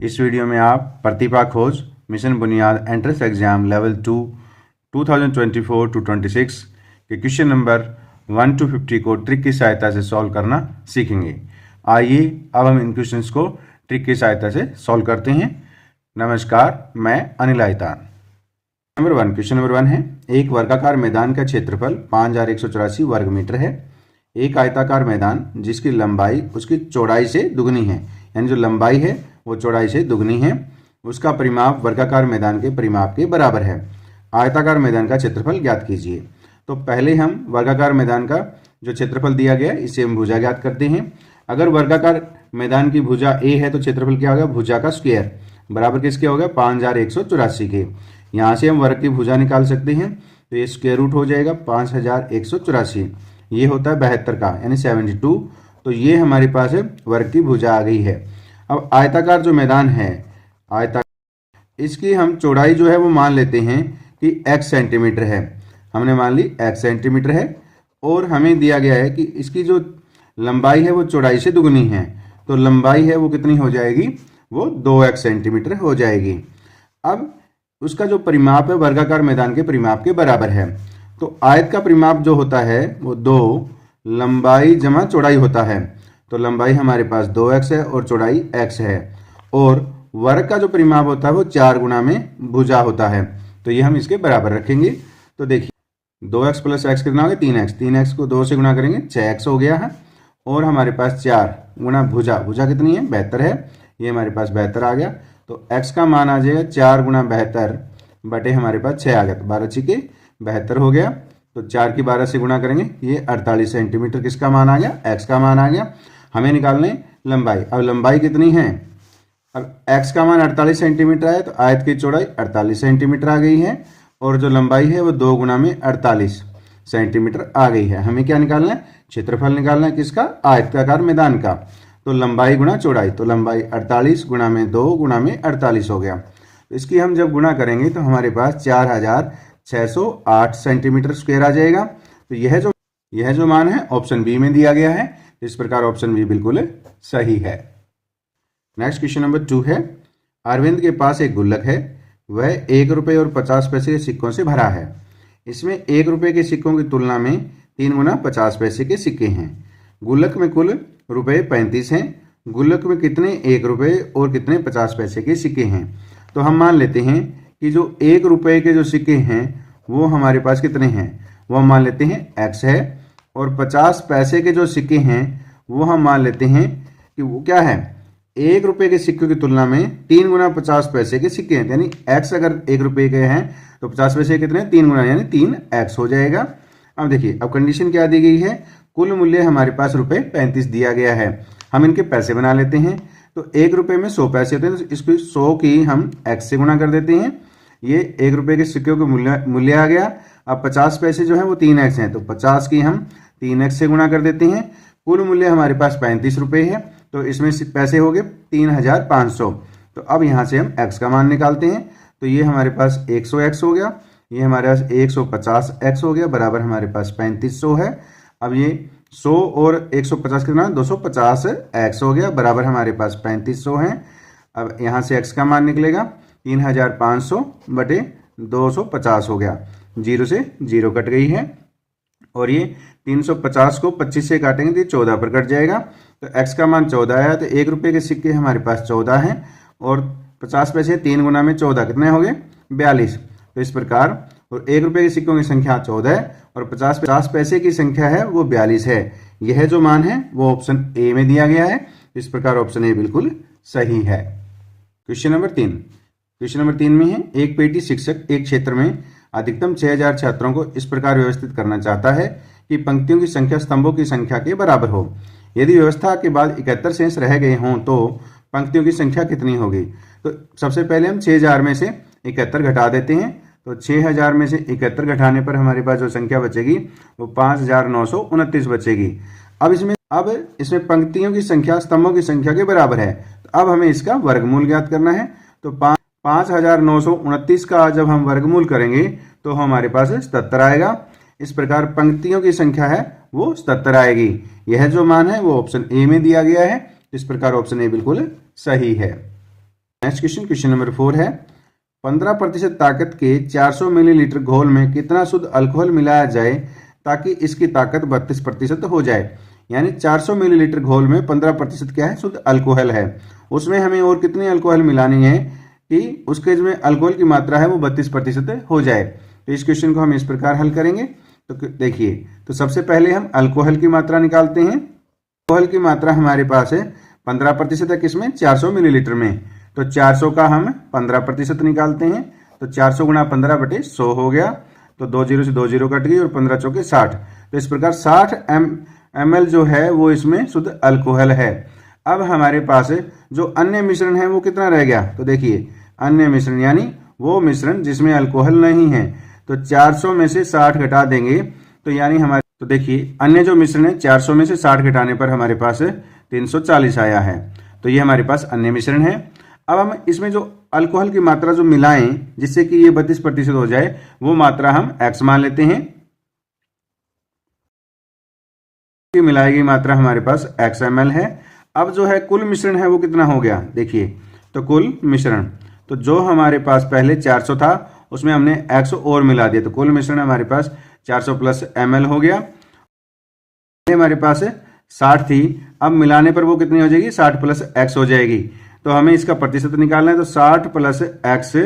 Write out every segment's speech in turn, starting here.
इस वीडियो में आप प्रतिभा खोज मिशन बुनियाद एंट्रेंस एग्जाम लेवल 2 2024 टू 26 के क्वेश्चन नंबर 1 to 50 को ट्रिक की सहायता से सॉल्व करना सीखेंगे। आइए अब हम इन क्वेश्चंस को ट्रिक की सहायता से सॉल्व करते हैं। नमस्कार, मैं अनिल आयतान। क्वेश्चन नंबर 1 है, एक वर्गाकार मैदान का क्षेत्रफल 5184 वर्ग मीटर है। एक आयताकार मैदान जिसकी लंबाई उसकी चौड़ाई से दुगनी है, यानी जो लंबाई है वो चौड़ाई से दुगनी है, उसका परिमाप वर्गाकार मैदान के परिमाप के बराबर है। आयताकार मैदान का क्षेत्रफल ज्ञात कीजिए। तो पहले हम वर्गाकार मैदान का जो क्षेत्रफल दिया गया इसे हम भुजा ज्ञात करते हैं। अगर वर्गाकार मैदान की भुजा ए है तो क्षेत्रफल क्या होगा, भुजा का स्क्वायर बराबर किसके होगा, 5184 के। यहाँ से हम वर्ग की भुजा निकाल सकते हैं, तो ये स्क्वायर रूट हो जाएगा 5184, ये होता है 72 का, यानी 72। तो ये हमारे पास है वर्ग की भुजा आ गई है। अब आयताकार जो मैदान है, इसकी हम चौड़ाई जो है वो मान लेते हैं कि x सेंटीमीटर है। हमने मान ली x सेंटीमीटर है और हमें दिया गया है कि इसकी जो लंबाई है वो चौड़ाई से दुगनी है, तो लंबाई है वो कितनी हो जाएगी, वो 2x सेंटीमीटर हो जाएगी। अब उसका जो परिमाप है वर्गाकार मैदान के परिमाप के बराबर है। तो आयत का परिमाप जो होता है वो 2 लंबाई जमा चौड़ाई होता है। तो लंबाई हमारे पास 2x है और चौड़ाई x है, और वर्ग का जो परिमाप होता है वो 4 गुना में भुजा होता है। तो ये हम इसके बराबर रखेंगे। तो देखिए 2x प्लस x कितना हो गया, 3x। 3x को 2 से गुणा करेंगे 6x हो गया है, और हमारे पास 4 गुना भुजा, भुजा कितनी है, 72 है, ये हमारे पास 72 आ गया। तो x का मान आ जाएगा 4 गुना 72 बटे हमारे पास 6 आ गया, तो 12 छिके 72 हो गया। तो 4 की 12 से गुणा करेंगे, ये 48 सेंटीमीटर किसका मान आ गया, x का मान आ गया। हमें निकालने लंबाई, अब लंबाई कितनी है, अब x का मान 48 सेंटीमीटर है, तो आयत की चौड़ाई 48 सेंटीमीटर आ गई है, और जो लंबाई है वो 2 गुना में 48 सेंटीमीटर आ गई है। हमें क्या निकालना है, क्षेत्रफल निकालना है किसका, आयताकार मैदान का। तो लंबाई गुना चौड़ाई, तो लंबाई 48 गुना में 2 गुना में 48 हो गया। तो इसकी हम जब गुणा करेंगे तो हमारे पास 4608 सेंटीमीटर स्क्वायर आ जाएगा। तो यह जो मान है ऑप्शन बी में दिया गया है। इस प्रकार ऑप्शन बी बिल्कुल सही है। नेक्स्ट क्वेश्चन नंबर 2 है, अरविंद के पास एक गुल्लक है, वह 1 रुपये और 50 पैसे के सिक्कों से भरा है। इसमें 1 रुपये के सिक्कों की तुलना में 3 गुना 50 पैसे के सिक्के हैं। गुल्लक में कुल रुपये 35 हैं। गुल्लक में कितने 1 रुपये और कितने 50 पैसे के सिक्के हैं। तो हम मान लेते हैं कि जो 1 रुपये के जो सिक्के हैं वो हमारे पास कितने हैं, वो हम मान लेते हैं x है, और 50 पैसे के जो सिक्के हैं वो हम मान लेते हैं कि वो क्या है, 1 रुपये के सिक्के की तुलना में 3 गुना 50 पैसे के सिक्के हैं। यानी x अगर 1 रुपये के हैं तो 50 पैसे कितने, 3 गुना, यानी 3x हो जाएगा। अब देखिए, अब कंडीशन क्या दी गई है, कुल मूल्य हमारे पास रुपये 35 दिया गया है। हम इनके पैसे बना लेते हैं। तो 1 रुपये में 100 पैसे होते हैं, तो इसको 100 की हम x से गुणा कर देते हैं। ये 1 रुपये के सिक्कों का मूल्य आ गया। अब 50 पैसे जो है वो 3x हैं, तो 50 की हम 3x से गुणा कर देते हैं। कुल मूल्य हमारे पास 35 रुपये है, तो इसमें पैसे हो गए 3500। तो अब यहाँ से हम x का मान निकालते हैं। तो ये हमारे पास 100x हो गया, ये हमारे पास 150x हो गया, बराबर हमारे पास 3500 है। अब ये 100 और 150 कितना, 250x हो गया, बराबर हमारे पास 3500 है। अब यहाँ से x का मान निकलेगा 3500 बटे 250 हो गया, 0 से 0 कट गई है, और ये 350 को 25 से काटेंगे तो 14 पर कट जाएगा। तो x का मान 14 आया। तो 1 रुपये के सिक्के हमारे पास 14 हैं, और 50 पैसे 3 गुना में 14 कितने हो गए, 42। तो इस प्रकार, और 1 रुपये के सिक्कों की संख्या 14 है और 50 पैसे की संख्या है वो 42 है। यह जो मान है वो ऑप्शन ए में दिया गया है। इस प्रकार ऑप्शन ए बिल्कुल सही है। क्वेश्चन नंबर 3 में है, एक पेटी शिक्षक एक क्षेत्र में अधिकतम 6000 छात्रों को इस प्रकार व्यवस्थित करना चाहता है कि पंक्तियों की संख्या स्तंभों की संख्या के बराबर हो। यदि व्यवस्था के बाद 71 शेष रह गए हों तो पंक्तियों की संख्या कितनी होगी। तो सबसे पहले हम 6000 में से 71 घटा देते हैं। तो 6000 में से 71 घटाने पर हमारे पास जो संख्या बचेगी वो 5929 बचेगी। अब इसमें पंक्तियों की संख्या स्तंभों की संख्या के बराबर है। तो अब हमें इसका वर्गमूल ज्ञात करना है। तो 5929 का जब हम वर्गमूल करेंगे तो हमारे पास 77 आएगा। इस प्रकार पंक्तियों की संख्या है वो 77 आएगी। यह जो मान है वो ऑप्शन ए में दिया गया है। इस प्रकार ऑप्शन ए बिल्कुल सही है। नेक्स्ट क्वेश्चन, क्वेश्चन नंबर 4 है 15% ताकत के 400 मिलीलीटर घोल में कितना शुद्ध अल्कोहल मिलाया जाए ताकि इसकी ताकत 32% हो जाए। यानी 400 मिलीलीटर घोल में 15% क्या है, शुद्ध अल्कोहल है। उसमें हमें और कितनी अल्कोहल मिलानी है कि उसके में अल्कोहल की मात्रा है वो 32% हो जाए। तो इस क्वेश्चन को हम इस प्रकार हल करेंगे। तो देखिए, तो सबसे पहले हम अल्कोहल की मात्रा निकालते हैं। अल्कोहल की मात्रा हमारे पास है 15% है, किसमें, 400 मिलीलीटर में। तो 400 का हम 15% निकालते हैं। तो 400 गुणा 15/100 हो गया। तो 2 जीरो से 2 जीरो कट गई और 15 चौके 60। तो इस प्रकार 60 ml जो है वो इसमें शुद्ध अल्कोहल है। अब हमारे पास जो अन्य मिश्रण है वो कितना रह गया। तो देखिए, अन्य मिश्रण यानी वो मिश्रण जिसमें अल्कोहल नहीं है। तो 400 में से 60 घटा देंगे तो यानी हमारे, तो देखिए अन्य जो मिश्रण है 400 में से 60 घटाने पर हमारे पास 340 आया है। तो ये हमारे पास अन्य मिश्रण है। अब हम इसमें जो अल्कोहल की मात्रा जो मिलाएं जिससे कि ये 32% हो जाए, वो मात्रा हम x मान लेते हैं। की मिलाई गई मात्रा हमारे पास x ml है। अब जो है कुल मिश्रण है वो कितना हो गया, देखिए, तो कुल मिश्रण, तो जो हमारे पास पहले 400 था उसमें हमने x और मिला दिया, तो कुल मिश्रण हमारे पास 400 प्लस ml हो गया। हमारे पास 60 थी, अब मिलाने पर वो कितनी हो जाएगी, 60 प्लस x हो जाएगी। तो हमें इसका प्रतिशत निकालना है। तो 60 प्लस x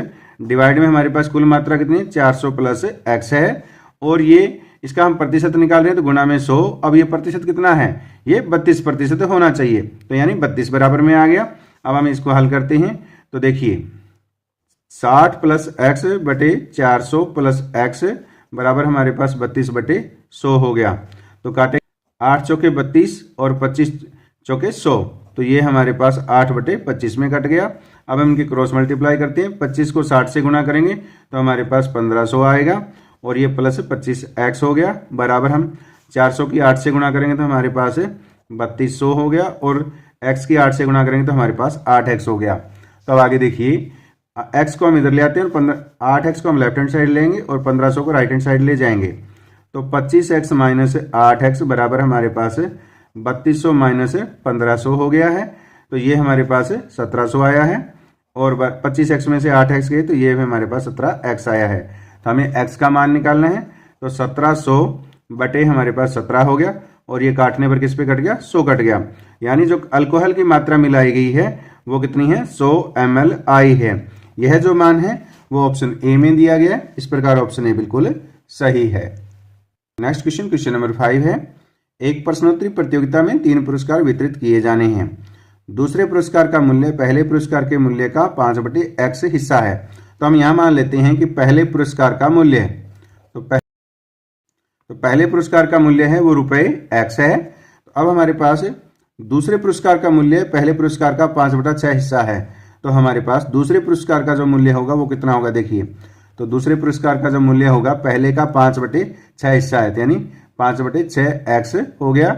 डिवाइड में हमारे पास कुल मात्रा कितनी है, 400 प्लस x है। और ये इसका हम प्रतिशत निकाल रहे हैं तो गुणा में 100। अब ये प्रतिशत कितना है, ये 32% होना चाहिए। तो यानी 32 बराबर में आ गया। अब हम इसको हल करते हैं। तो देखिए 60 प्लस x बटे 400 प्लस x बराबर हमारे पास 32/100 हो गया। तो काटे 8 चौके 32 और 25 चौके 100। तो ये हमारे पास 8/25 में कट गया। अब हम इनकी क्रॉस मल्टीप्लाई करते हैं। 25 को 60 से गुणा करेंगे तो हमारे पास 1500 आएगा और ये प्लस 25x हो गया। बराबर हम 400 की 8 से गुणा करेंगे तो हमारे पास 3200 हो गया और x की 8 से गुणा करेंगे तो हमारे पास 8x हो गया। तो अब आगे देखिए, x को हम इधर ले आते हैं और 8x को हम लेफ्ट हैंड साइड लेंगे और 1500 को राइट हैंड साइड ले जाएंगे। तो 25x माइनस 8x बराबर हमारे पास 3200 माइनस 1500 हो गया है। तो ये हमारे पास 1700 आया है और 25x में से 8x गए तो ये हमारे पास 17x आया है। तो हमें x का मान निकालना है। तो 1700 बटे हमारे पास 17 हो गया और ये काटने पर किस पे कट गया, 100 कट गया। यानी जो अल्कोहल की मात्रा मिलाई गई है वो कितनी है, 100 ml आई है। यह जो मान है वो ऑप्शन ए में दिया गया है। इस प्रकार ऑप्शन ए बिल्कुल सही है। नेक्स्ट क्वेश्चन, क्वेश्चन नंबर 5 है एक प्रश्नोत्तरी प्रतियोगिता में 3 पुरस्कार वितरित किए जाने हैं। दूसरे पुरस्कार का मूल्य पहले पुरस्कार के मूल्य का 5/x हिस्सा है। तो हम यहां मान लेते हैं कि पहले पुरस्कार का मूल्य है, तो पहले पुरस्कार का मूल्य है वो ₹x है। तो अब हमारे पास दूसरे पुरस्कार का मूल्य पहले पुरस्कार का 5/6 हिस्सा है। तो हमारे पास दूसरे पुरस्कार का जो मूल्य होगा वो कितना होगा, देखिए, तो दूसरे पुरस्कार का जो मूल्य होगा पहले का 5/6 हिस्सा है, यानी 5/6x हो गया।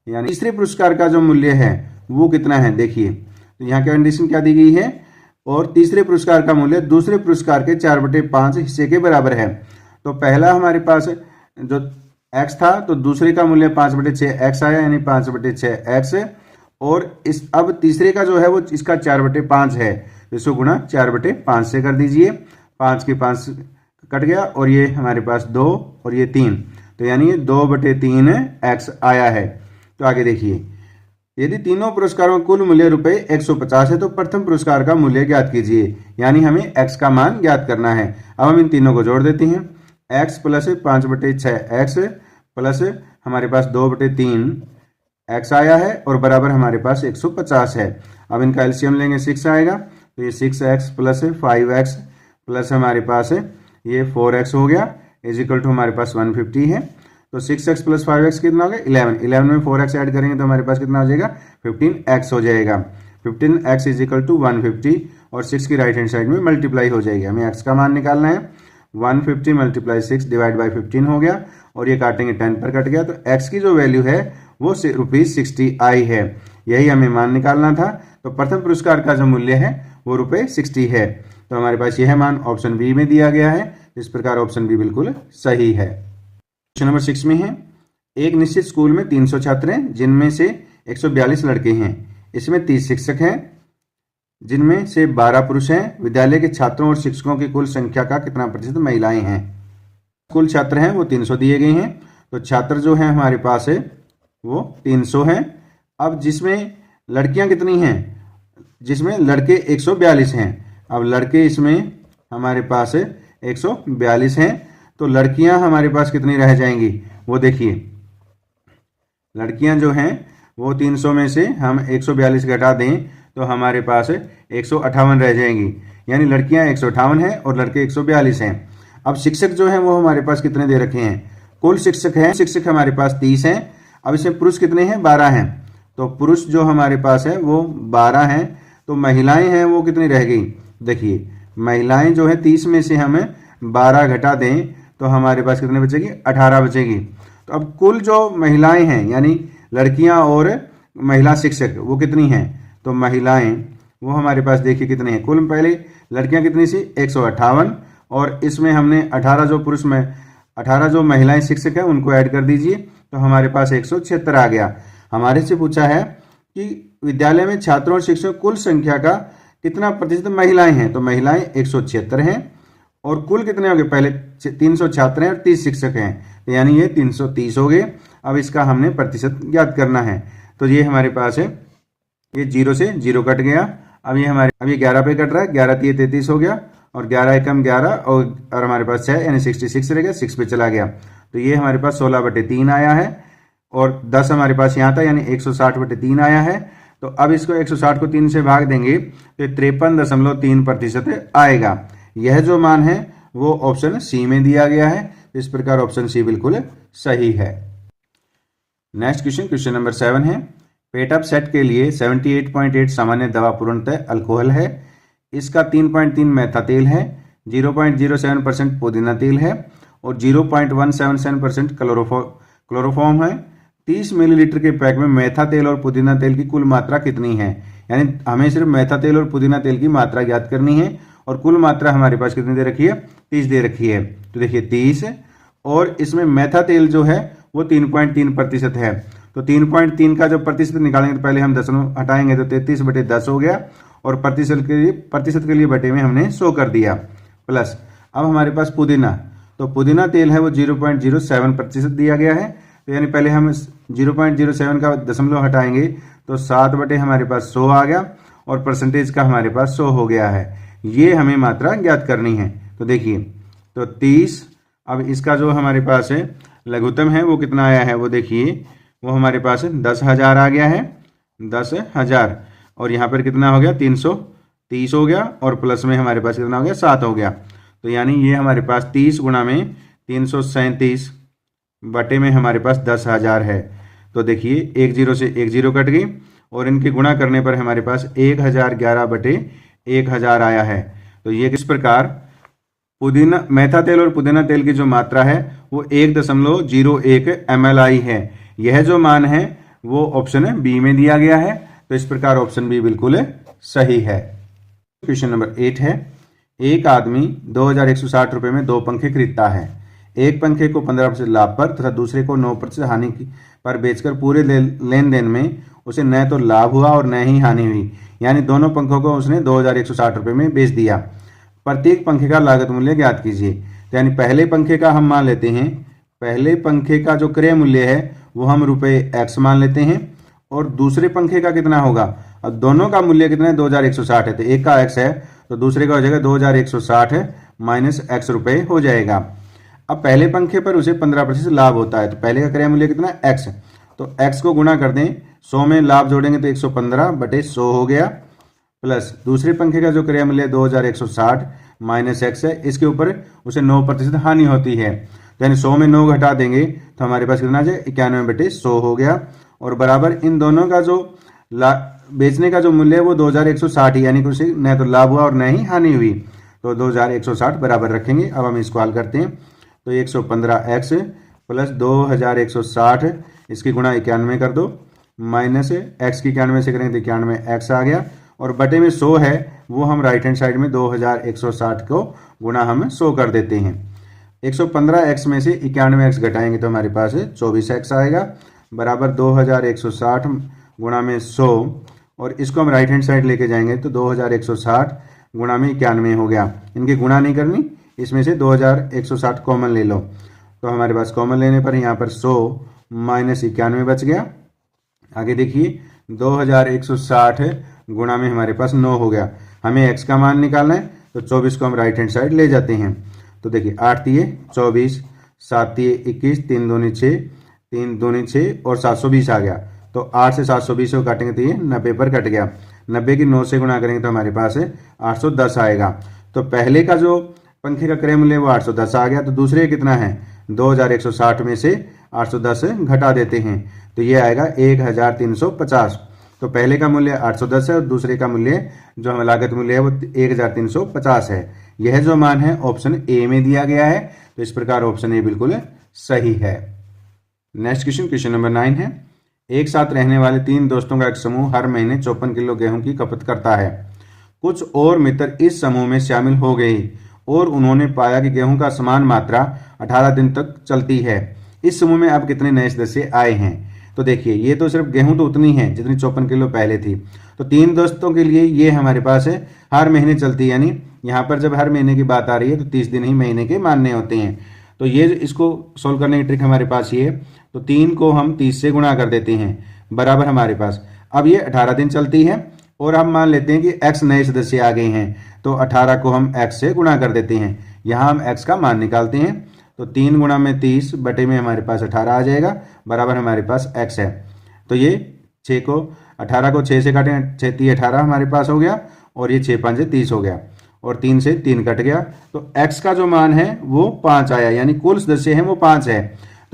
यानी तीसरे पुरस्कार का जो मूल्य है वो कितना है, देखिए, तो यहाँ की कंडीशन क्या दी गई है, और तीसरे पुरस्कार का मूल्य दूसरे पुरस्कार के 4/5 हिस्से के बराबर है। तो पहला हमारे पास जो x था तो दूसरे का मूल्य 5/6x आया, यानी 5/6x। और इस अब तीसरे का जो है वो इसका 4/5 है, इसको गुणा 4/5 से कर दीजिए। 5 के 5 कट गया और ये हमारे पास 2 और ये 3, तो यानी 2/3x आया है। तो आगे देखिए, यदि तीनों पुरस्कारों का कुल मूल्य ₹150 है तो प्रथम पुरस्कार का मूल्य ज्ञात कीजिए। यानी हमें x का मान ज्ञात करना है। अब हम इन तीनों को जोड़ देते हैं। x प्लस 5/6x प्लस हमारे पास 2/3x आया है और बराबर हमारे पास 150 है। अब इनका एलसीएम लेंगे, 6 आएगा। तो ये 6x प्लस 5x प्लस हमारे पास ये 4x हो गया, इज इक्वल टू हमारे पास 150 है। तो 6x प्लस 5x कितना हो गया, 11 में 4x ऐड करेंगे तो हमारे पास कितना हो जाएगा, 15x हो जाएगा। 15x इज इक्वल टू 150 और 6 की राइट हैंड साइड में मल्टीप्लाई हो जाएगी। हमें x का मान निकालना है। 150 मल्टीप्लाई 6 डिवाइड बाई 15 हो गया और ये काटेंगे 10 पर कट गया। तो x की जो वैल्यू है वो ₹60 आई है। यही हमें मान निकालना था। तो प्रथम पुरस्कार का जो मूल्य है वो ₹60 है। तो हमारे पास यह मान ऑप्शन बी में दिया गया है। इस प्रकार ऑप्शन बी बिल्कुल सही है। क्वेश्चन नंबर 6 में है एक निश्चित स्कूल में 300 छात्र हैं जिनमें से 142 लड़के हैं। इसमें 30 शिक्षक हैं। जिनमें से 12 पुरुष हैं। विद्यालय के छात्रों और शिक्षकों की कुल संख्या का कितना प्रतिशत महिलाएं हैं। कुल छात्र हैं वो 300 दिए गए हैं, तो छात्र जो हैं हमारे पास है वो 300 हैं। अब जिसमें लड़कियां कितनी हैं, जिसमें लड़के 142 हैं। अब लड़के इसमें हमारे पास 142 हैं, तो लड़कियां हमारे पास कितनी रह जाएंगी वो देखिए। लड़कियां जो हैं वो 300 में से हम 142 घटा दें तो हमारे पास 158 रह जाएंगी, यानी लड़कियां 158 हैं और लड़के 142 हैं। अब शिक्षक जो हैं वो हमारे पास कितने दे रखे हैं, कुल शिक्षक हमारे पास 30 हैं। अब इसमें पुरुष कितने हैं, 12 हैं, तो पुरुष जो हमारे पास है वो 12 हैं। तो महिलाएं हैं वो कितनी रह गई, देखिए महिलाएं जो है 30 में से हमें 12 घटा दें तो हमारे पास कितने बचेगी, 18 बचेगी। तो अब कुल जो महिलाएं हैं यानी लड़कियां और महिला शिक्षक वो कितनी हैं, तो महिलाएं वो हमारे पास देखिए कितने हैं। कुल पहले लड़कियां कितनी सी 158 और इसमें हमने 18 जो पुरुष में 18 जो महिलाएं शिक्षक हैं उनको ऐड कर दीजिए तो हमारे पास 176 आ गया। हमारे से पूछा है कि विद्यालय में छात्रों और शिक्षकों कुल संख्या का कितना प्रतिशत महिलाएं हैं, तो महिलाएं 176 हैं और कुल कितने हो गए, पहले 300 छात्र हैं और 30 शिक्षक हैं, तो यानी ये 330 हो गए। अब इसका हमने प्रतिशत ज्ञात करना है, तो ये हमारे पास है, ये 0 से 0 कट गया। अब ये 11 पे कट रहा है, 11 3 33 हो गया और 11 एकम 11 और हमारे पास 6 यानी 66 रह गया, 6 पे चला गया। तो ये हमारे पास 16/3 आया है और 10 हमारे पास यहाँ था यानी 160/3 आया है। तो अब इसको 160 को 3 से भाग देंगे तो 53.3% आएगा। यह जो मान है वो ऑप्शन सी में दिया गया है। इस प्रकार ऑप्शन सी बिल्कुल सही है। नेक्स्ट क्वेश्चन नंबर 7 है। पेटअप सेट के लिए 78.8 सामान्य दवा पूर्णतः अल्कोहल है। इसका 3.3 मेथा तेल है, 0.07% पुदीना तेल है और 0.177% क्लोरोफॉर्म है। 30 मिलीलीटर के पैक में मेथा तेल और पुदीना तेल की कुल मात्रा कितनी है, यानी हमें सिर्फ मेथा तेल और पुदीना तेल की मात्रा ज्ञात करनी है और कुल मात्रा हमारे पास कितनी दे रखी है, 30 दे रखी है। तो देखिए 30 और इसमें मेथा तेल जो है वो 3.3% है। तो 3.3 का जो प्रतिशत निकालेंगे तो पहले हम दशमलव हटाएंगे तो 33/10 हो गया और प्रतिशत के लिए बटे में हमने 100 कर दिया। प्लस अब हमारे पास पुदीना, तो पुदीना तेल है वो 0.07% दिया गया है। तो यानी पहले हम 0.07 का दशमलव हटाएंगे तो 7 बटे हमारे पास 100 आ गया और परसेंटेज का हमारे पास 100 हो गया है। ये हमें मात्रा ज्ञात करनी है। तो देखिए तो 30, अब इसका जो हमारे पास है लघुत्तम है वो कितना आया है, वो देखिए वो हमारे पास 10,000 आ गया है, 10,000 और यहाँ पर कितना हो गया 330 हो गया और प्लस में हमारे पास कितना हो गया 7 हो गया। तो यानी ये हमारे पास 30 गुणा में 337 बटे में हमारे पास 10,000 है। तो देखिए 1 0 से 1 0 कट गई और इनके गुणा करने पर हमारे पास 1011 बटे 1000 आया है। तो ये किस प्रकार पुदीना मेथा तेल और पुदीना तेल की जो मात्रा है वो 1.01 ml आई है। यह जो मान है वो ऑप्शन बी में दिया गया है। तो इस प्रकार ऑप्शन बी बिल्कुल सही है। क्वेश्चन नंबर 8 है। एक आदमी 2,160 रुपये में 2 पंखे खरीदता है। एक पंखे को 15% लाभ पर तथा दूसरे को 9% हानि पर बेचकर पूरे लेन देन में उसे न तो लाभ हुआ और न ही हानि हुई, यानी दोनों पंखों को उसने 2,160 रुपये में बेच दिया। प्रत्येक पंखे का लागत मूल्य ज्ञात कीजिए। तो यानी पहले पंखे का हम मान लेते हैं, पहले पंखे का जो क्रय मूल्य है वो हम ₹X मान लेते हैं और दूसरे पंखे का कितना होगा, अब दोनों का मूल्य कितना है 2,160 है, तो एक का X है तो दूसरे का हो जाएगा 2,160 माइनस X रुपये हो जाएगा। अब पहले पंखे पर उसे 15% लाभ होता है, तो पहले का क्रय मूल्य कितना है X, तो X को गुणा कर दें 100 में लाभ जोड़ेंगे तो 115/100 हो गया, प्लस दूसरे पंखे का जो क्रय मूल्य 2,160 माइनस X है, इसके ऊपर उसे 9% हानि होती है, यानी 100 में 9 घटा देंगे तो हमारे पास कितना आ जाए 91/100 हो गया और बराबर इन दोनों का जो बेचने का जो मूल्य है वो 2,160 यानी कि उसे न तो लाभ हुआ और न ही हानि हुई, तो 2,160 बराबर रखेंगे। अब हम इसको हल करते हैं तो 115x प्लस 2,160 इसकी गुणा 91 कर दो माइनस x की 91 से करेंगे तो 91x आ गया और बटे में 100 है वो हम राइट हैंड साइड में 2,160 को गुणा हम 100 कर देते हैं। 115x में से 91x घटाएंगे तो हमारे पास 24x आएगा बराबर 2,160 गुणा में 100 और इसको हम राइट हैंड साइड लेके जाएंगे तो 2160 गुणा में 91 हो गया। इनकी गुणा नहीं करनी, इसमें से 2160 कॉमन ले लो। तो हमारे पास कॉमन लेने पर यहाँ पर 100 माइनस 91 बच गया। आगे देखिए 2160 गुणा में हमारे पास 9 हो गया। हमें x का मान निकालना है तो 24 को हम राइट हैंड साइड ले जाते हैं। तो देखिए 8 तिये 24, 7 तिये 21, 3 दूनी 6, 3 दूनी 6 और 720 आ गया। तो 8 से 720 को काटेंगे तो ये 90 पर कट गया। 90 की 9 से गुणा करेंगे तो हमारे पास 810 आएगा। तो पहले का जो पंखे का क्रय मूल्य वो 810 आ गया। तो दूसरे कितना है, 2160 में से 810 घटा देते हैं तो ये आएगा 1350। तो पहले का मूल्य 810 है और दूसरे का मूल्य जो हमें लागत मूल्य है वो 1350 है। यह जो मान है ऑप्शन ए में दिया गया है। तो इस प्रकार ऑप्शन ए बिल्कुल सही है। नेक्स्ट क्वेश्चन, क्वेश्चन नंबर 9 है। एक साथ रहने वाले 3 दोस्तों का एक समूह हर महीने 54 किलो गेहूं की खपत करता है। कुछ और मित्र इस समूह में शामिल हो गए और उन्होंने पाया कि गेहूं का समान मात्रा 18 दिन तक चलती है। इस समूह में अब कितने नए सदस्य आए हैं। तो देखिए ये तो सिर्फ गेहूं तो उतनी है जितनी 54 किलो पहले थी। तो 3 दोस्तों के लिए ये हमारे पास है हर महीने चलती है, यानी यहाँ पर जब हर महीने की बात आ रही है तो 30 दिन ही महीने के मानने होते हैं। तो ये इसको सोल्व करने की ट्रिक हमारे पास ये है। तो 3 को हम 30 से गुणा कर देते हैं बराबर हमारे पास। अब ये 18 दिन चलती है और हम मान लेते हैं कि x नए सदस्य आ गए हैं। तो 18 को हम x से गुणा कर देते हैं। यहाँ हम x का मान निकालते हैं तो 3 गुणा में 30 बटे में हमारे पास 18 आ जाएगा बराबर हमारे पास x है। तो ये 18 को 6 से काटें, 6 3 18 हमारे पास हो गया और ये 6 5 30 हो गया और 3 से 3 कट गया। तो x का जो मान है वो 5 आया, यानी कुल सदस्य हैं वो 5 है।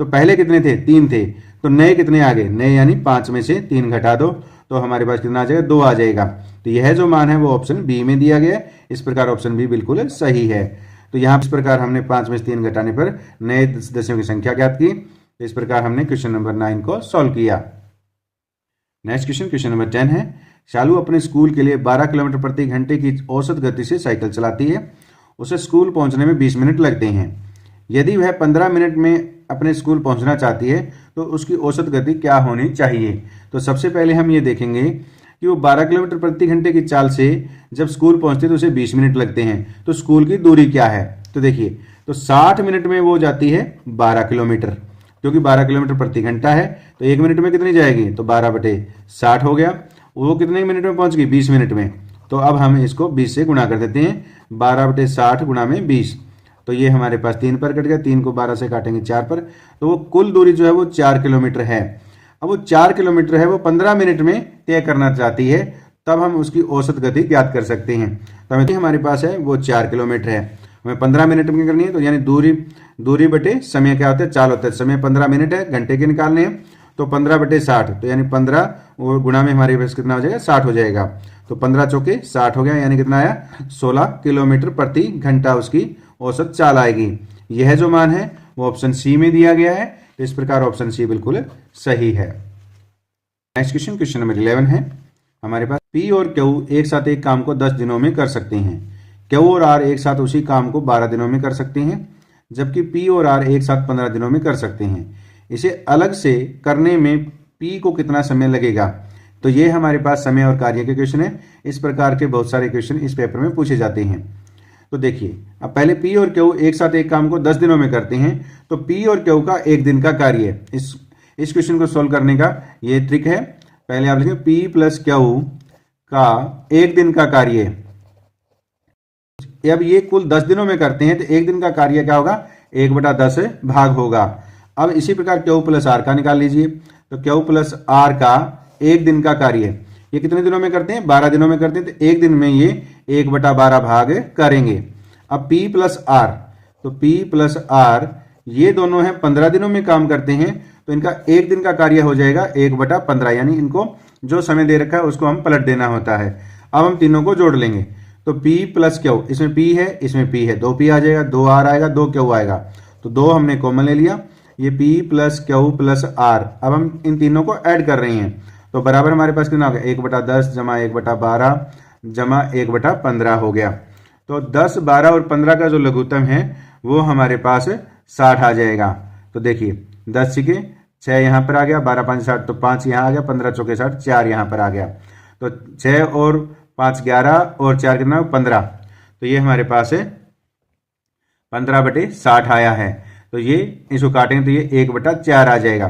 तो पहले कितने थे, 3 थे। तो नए कितने आ गए, नए यानी 5 में से 3 घटा दो तो हमारे पास कितना आ जाएगा, 2 आ जाएगा। तो यह जो मान है वो ऑप्शन बी में दिया गया है। इस प्रकार ऑप्शन बी बिल्कुल सही है। तो यहाँ इस प्रकार हमने 5 में से 3 घटाने पर नए सदस्यों की संख्या ज्ञात की। तो इस प्रकार हमने क्वेश्चन नंबर 9 को सॉल्व किया। नेक्स्ट क्वेश्चन, क्वेश्चन नंबर 10 है। शालू अपने स्कूल के लिए 12 किलोमीटर प्रति घंटे की औसत गति से साइकिल चलाती है। उसे स्कूल पहुंचने में 20 मिनट लगते हैं। यदि वह 15 मिनट में अपने स्कूल पहुंचना चाहती है तो उसकी औसत गति क्या होनी चाहिए। तो सबसे पहले हम ये देखेंगे कि वो 12 किलोमीटर प्रति घंटे की चाल से जब स्कूल पहुंचती है तो उसे 20 मिनट लगते हैं। तो स्कूल की दूरी क्या है, तो देखिए तो 60 मिनट में वो जाती है 12 किलोमीटर, क्योंकि 12 किलोमीटर प्रति घंटा है। तो 1 मिनट में कितनी जाएगी, तो 12/60 हो गया। वो कितने मिनट में पहुंच गई, 20 मिनट में। तो अब हम इसको 20 से गुणा कर देते हैं, 12/60 गुणा में 20। तो ये हमारे पास 3 पर कट गया, 3 को 12 से काटेंगे 4 पर। तो वो कुल दूरी जो है वो 4 किलोमीटर है। अब वो 4 किलोमीटर है वो 15 मिनट में तय करना चाहती है, तब हम उसकी औसत गति ज्ञात कर सकते हैं। तो हमें हमारे पास है वो 4 किलोमीटर है, हमें 15 मिनट में करनी है। तो यानी दूरी बटे समय क्या होता है, चाल होता है। समय 15 मिनट है, घंटे के निकालने हैं तो 15/60, तो यानी 15 और गुणा में हमारे पास कितना हो जाएगा, 60 हो जाएगा। तो 15 चौके 60 हो गया, यानी कितना आया, 16 किलोमीटर प्रति घंटा उसकी औसत चाल आएगी। यह जो मान है वो ऑप्शन सी में दिया गया है। तो इस प्रकार ऑप्शन सी बिल्कुल सही है। नेक्स्ट क्वेश्चन, क्वेश्चन नंबर 11 है। हमारे पास पी और क्यू एक साथ एक काम को 10 दिनों में कर सकते हैं। क्यू और आर एक साथ उसी काम को 12 दिनों में कर सकते हैं, जबकि पी और आर एक साथ 15 दिनों में कर सकते हैं। इसे अलग से करने में पी को कितना समय लगेगा। तो ये हमारे पास समय और कार्य के क्वेश्चन है। इस प्रकार के बहुत सारे क्वेश्चन इस पेपर में पूछे जाते हैं। तो देखिए अब पहले पी और क्यू एक साथ एक काम को 10 दिनों में करते हैं। तो पी और क्यू का 1 दिन का कार्य है। इस क्वेश्चन को सोल्व करने का ये ट्रिक है। पहले आप लिखें पी प्लस क्यू का 1 दिन का कार्य। अब ये कुल 10 दिनों में करते हैं तो 1 दिन का कार्य क्या होगा, 1/10 भाग होगा। अब इसी प्रकार क्यू प्लस आर का निकाल लीजिए। तो क्यू प्लस आर का 1 दिन का कार्य ये कितने दिनों में करते हैं, 12 दिनों में करते हैं। तो 1 दिन में ये 1/12 भाग करेंगे। अब P प्लस आर, तो P प्लस आर ये दोनों हैं 15 दिनों में काम करते हैं। तो इनका 1 दिन का कार्य हो जाएगा 1/15, यानी इनको जो समय दे रखा है उसको हम पलट देना होता है। अब हम तीनों को जोड़ लेंगे। तो P प्लस क्यू, इसमें P है इसमें P है, 2P आ जाएगा, 2R आएगा, 2Q आएगा। तो 2 हमने कॉमन ले लिया। ये P plus Q plus R, अब हम इन तीनों को ऐड कर रहे हैं। तो बराबर हमारे पास कितना हो गया, 1/10 जमा 1/12 जमा 1/15 हो गया। तो 10, 12 और 15 का जो लघुत्तम है वो हमारे पास 60 आ जाएगा। तो देखिए 10 6 यहाँ पर आ गया, 12 5 60, तो 5 यहाँ आ गया, 15 चौके 60, 4 यहाँ पर आ गया। तो 6 और 5 11 और 4 कितना 15, तो ये हमारे पास है 15/60 आया है। तो ये इसको काटेंगे तो ये 1/4 आ जाएगा।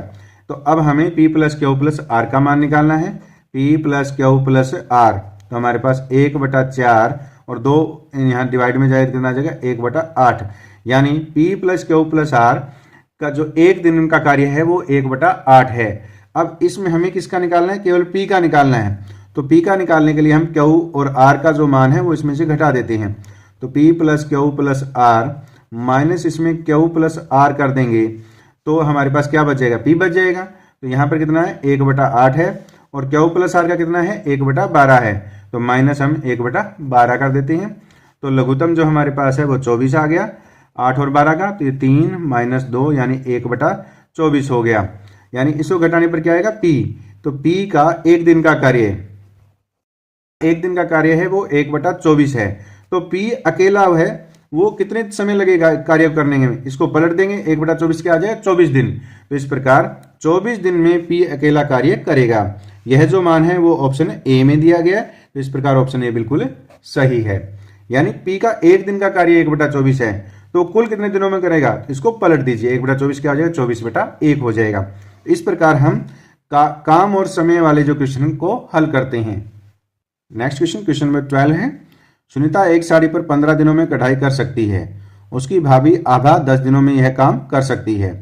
तो अब हमें P plus Q plus R का मान निकालना है। P plus Q plus R, तो हमारे पास 1/4 और 2 यहाँ डिवाइड में जाए कितना आ जाएगा 1/8, यानी P plus Q plus R का जो एक दिन का कार्य है वो 1/8 है। अब इसमें हमें किसका निकालना है, केवल P का निकालना है। तो P का निकालने के लिए हम Q और R का जो मान है वो इसमें से घटा देते हैं। तो P plus Q plus R minus इसमें Q प्लस आर कर देंगे तो हमारे पास क्या बच जाएगा, P बच जाएगा। तो यहाँ पर कितना है 1/8 है और Q प्लस आर का कितना है 1/12 है, तो माइनस हम 1/12 कर देते हैं। तो लघुत्तम जो हमारे पास है वो 24 आ गया, 8 और 12 का, तो ये 3 माइनस 2 यानी 1/24 हो गया। यानी इसको घटाने पर क्या आएगा P, तो P का एक दिन का कार्य है वो 1/24 है। तो P अकेला है वो कितने समय लगेगा कार्य करने में, इसको पलट देंगे 1/24 क्या आ जाएगा 24 दिन। तो इस प्रकार 24 दिन में P अकेला कार्य करेगा। यह जो मान है वो ऑप्शन ए में दिया गया है, तो इस प्रकार ऑप्शन ए बिल्कुल सही है। यानी P का एक दिन का कार्य 1/24 है, तो कुल कितने दिनों में करेगा, इसको पलट दीजिए 1/24 क्या हो जाएगा 24/1 हो जाएगा। इस प्रकार हम काम और समय वाले जो क्वेश्चन को हल करते हैं। नेक्स्ट क्वेश्चन नंबर 12 है। सुनीता एक साड़ी पर 15 दिनों में कढ़ाई कर सकती है, उसकी भाभी आभा 10 दिनों में यह काम कर सकती है।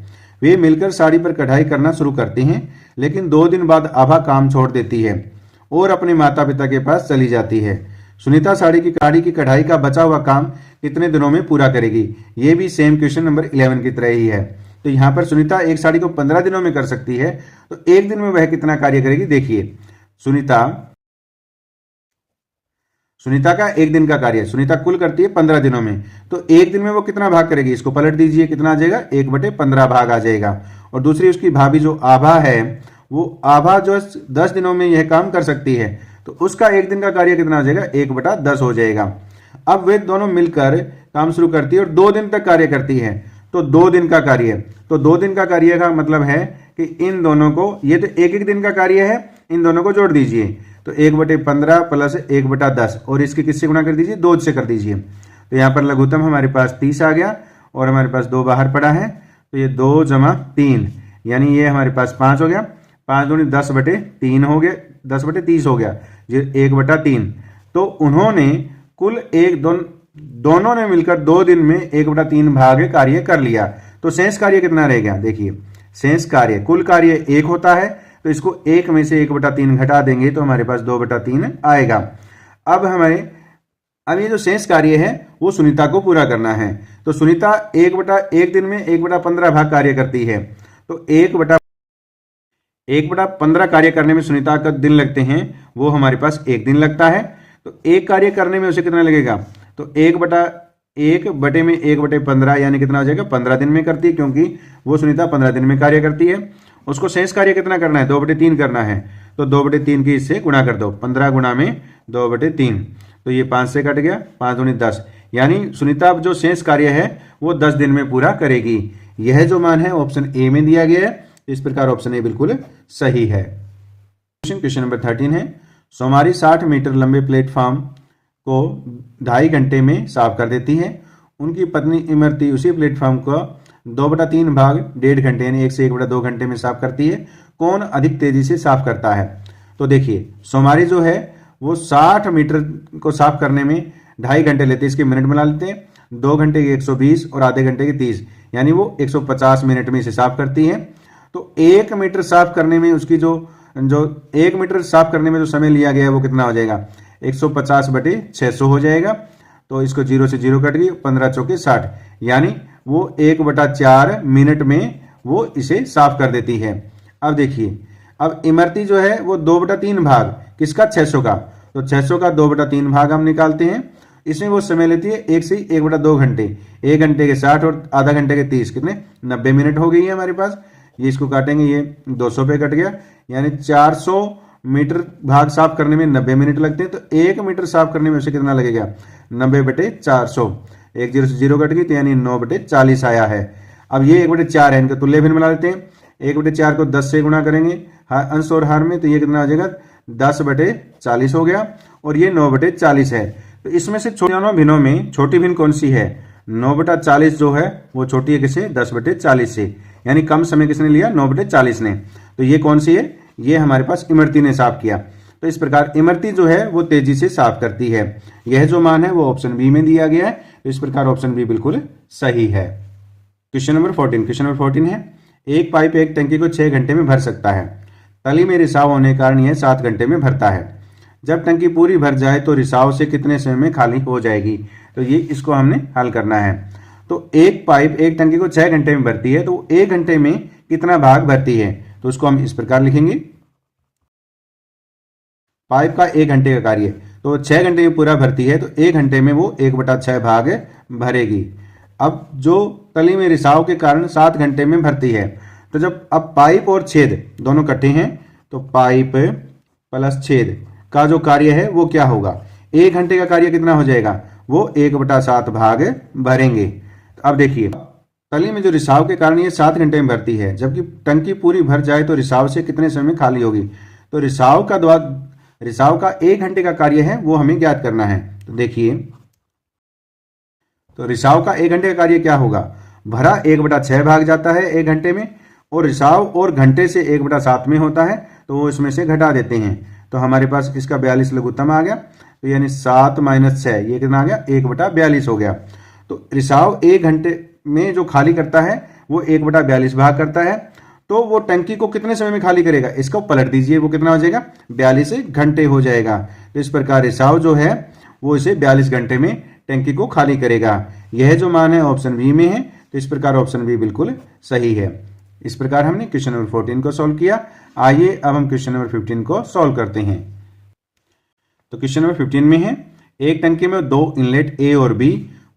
वे मिलकर साड़ी पर कढ़ाई करना शुरू करते हैं, लेकिन 2 दिन बाद आभा काम छोड़ देती है और अपने माता पिता के पास चली जाती है। सुनीता साड़ी की कढ़ाई का बचा हुआ काम कितने दिनों में पूरा करेगी। ये भी सेम क्वेश्चन नंबर 11 की तरह ही है। तो यहाँ पर सुनीता एक साड़ी को 15 दिनों में कर सकती है, तो एक दिन में वह कितना कार्य करेगी। देखिए सुनीता का एक दिन का कार्य, सुनीता कुल करती है 15 दिनों में, तो एक दिन में वो कितना भाग करेगी, इसको पलट दीजिए कितना आ जाएगा 1/15 भाग आ जाएगा। और दूसरी उसकी भाभी जो आभा है, वो आभा जो 10 दिनों में यह काम कर सकती है, तो उसका एक दिन का कार्य कितना हो जाएगा 1/10 हो जाएगा। अब वे दोनों मिलकर काम शुरू करती है और 2 दिन तक कार्य करती है, तो 2 दिन का कार्य, तो 2 दिन का कार्य का मतलब है कि इन दोनों को, ये तो एक दिन का कार्य है, इन दोनों को जोड़ दीजिए, तो 1/15 प्लस 1/10 और इसके किससे गुणा कर दीजिए 2 से कर दीजिए। तो यहाँ पर लघुत्तम हमारे पास 30 आ गया और हमारे पास 2 बाहर पड़ा है, तो ये 2 जमा 3 यानी ये हमारे पास 5 हो गया, 5 दूनी 10/3 हो गया, 10/30 हो गया, ये 1/3। तो उन्होंने कुल दोनों ने मिलकर 2 दिन में 1/3 भाग कार्य कर लिया, तो शेष कार्य कितना रहेगा। देखिए शेष कार्य, कुल कार्य 1 होता है, तो इसको 1 में से 1/3 घटा देंगे तो हमारे पास 2/3 आएगा। अब ये जो शेष कार्य है वो सुनीता को पूरा करना है, तो सुनीता 1 दिन में 1/15 भाग कार्य करती है, तो 1/15 कार्य करने में सुनीता का दिन लगते हैं, वो हमारे पास 1 दिन लगता है। तो एक कार्य करने में उसे कितना लगेगा, तो 1/1 में 1/15 यानी कितना हो जाएगा 15 दिन में करती है, क्योंकि वो सुनीता 15 दिन में कार्य करती है। उसको शेष कार्य कितना करना है 2/3 करना है, तो 2/3 की इससे गुणा कर दो, 15 गुणा में 2/3, तो ये 5 से कट गया, 5 दूनी 10, यानी सुनीता जो शेष कार्य है वो 10 दिन में पूरा करेगी। यह जो मान है ऑप्शन ए में दिया गया है, इस प्रकार ऑप्शन ए बिल्कुल सही है। क्वेश्चन नंबर 13 है। सोमारी 60 मीटर लंबे प्लेटफॉर्म को 2.5 घंटे में साफ कर देती है। उनकी पत्नी इमरती उसी प्लेटफॉर्म को 2/3 भाग 1.5 घंटे यानी 1 से 1/2 घंटे में साफ करती है। कौन अधिक तेजी से साफ करता है। तो देखिए सोमारी जो है वो 60 मीटर को साफ करने में 2.5 घंटे लेते हैं, इसके मिनट बना लेते हैं, 2 घंटे के 120 और आधे घंटे के 30, यानी वो 150 मिनट में इसे साफ करती है। तो 1 मीटर साफ करने में उसकी जो 1 मीटर साफ करने में जो समय लिया गया है वो कितना हो जाएगा 150/600 हो जाएगा। तो इसको 0 से 0 कट गई, 15 चौके 60, यानी वो 1/4 मिनट में वो इसे साफ कर देती है। अब देखिए अब इमरती जो है वो 2/3 भाग किसका 600 का, तो 600 का 2/3 भाग हम निकालते हैं। इसमें वो समय लेती है 1 से 1/2 घंटे, 1 घंटे के 60 और आधा घंटे के 30, कितने 90 मिनट हो गई है हमारे पास। ये इसको काटेंगे, ये 200 पे कट गया, यानी 400 मीटर भाग साफ करने में 90 मिनट लगते हैं। तो 1 मीटर साफ करने में उसे कितना लगेगा 90/400, 1 0 से 0 कट गई, तो यानी 9/40 आया है। अब ये 1/4 है, इनका तुल्य भिन्न बना लेते हैं। 1/4 को 10 से गुणा करेंगे अंश और हार में, तो ये कितना आ जाएगा 10/40 हो गया और ये 9/40 है। तो इसमें से दोनों भिन्नों में छोटी भिन्न कौन सी है? 9/40 जो है वो छोटी है किसे? 10/40 से, यानी कम समय किसने लिया? 9/40 ने। तो ये कौन सी है? ये हमारे पास इमरती ने साफ किया। तो इस प्रकार इमरती जो है वो तेजी से साफ करती है। यह जो मान है वो ऑप्शन बी में दिया गया है। तो इस प्रकार ऑप्शन बी बिल्कुल सही है। क्वेश्चन नंबर 14 है, एक पाइप एक टंकी को 6 घंटे में भर सकता है। तली में रिसाव होने के कारण यह 7 घंटे में भरता है। जब टंकी पूरी भर जाए तो रिसाव से कितने समय में खाली हो जाएगी? तो ये इसको हमने हल करना है। तो एक पाइप एक टंकी को 6 घंटे में भरती है, तो 1 घंटे में कितना भाग भरती है? तो उसको हम इस प्रकार लिखेंगे, पाइप का 1 घंटे का कार्य, तो 6 घंटे में पूरा भरती है, तो 1 घंटे में वो 1/6 भाग भरेगी। अब जो तली में रिसाव के कारण 7 घंटे में भरती है, तो जब अब पाइप और छेद दोनों इकट्ठे हैं, तो पाइप प्लस छेद का जो कार्य है वो क्या होगा? 1 घंटे का कार्य कितना हो जाएगा? वो 1/7 भाग भरेंगे। तो अब देखिए, तली में जो रिसाव के कारण ये 7 घंटे में भरती है, जबकि टंकी पूरी भर जाए तो रिसाव से कितने समय में खाली होगी? तो रिसाव का 1 घंटे का कार्य है वो हमें ज्ञात करना है। तो देखिए, तो रिसाव का 1 घंटे का कार्य क्या होगा? भरा 1/6 भाग जाता है 1 घंटे में, और रिसाव और घंटे से 1/7 में होता है, तो वो इसमें से घटा देते हैं। तो हमारे पास इसका 42 लघुत्तम आ गया। तो यानी 7 - 6 ये कितना आ गया? 1/42 हो गया। तो रिसाव 1 घंटे में जो खाली करता है वो 1/42 भाग करता है। तो वो टंकी को कितने समय में खाली करेगा? इसको पलट दीजिए, वो कितना हो जाएगा? 42 घंटे हो जाएगा। तो इस प्रकार रिसाव जो है वो इसे 42 घंटे में टंकी को खाली करेगा। यह जो मान है ऑप्शन बी में है। तो इस प्रकार ऑप्शन बी बिल्कुल सही है। इस प्रकार हमने क्वेश्चन नंबर 14 को सॉल्व किया। आइए अब हम क्वेश्चन नंबर 15 को सॉल्व करते हैं। तो क्वेश्चन नंबर 15 में है, एक टंकी में 2 इनलेट ए और बी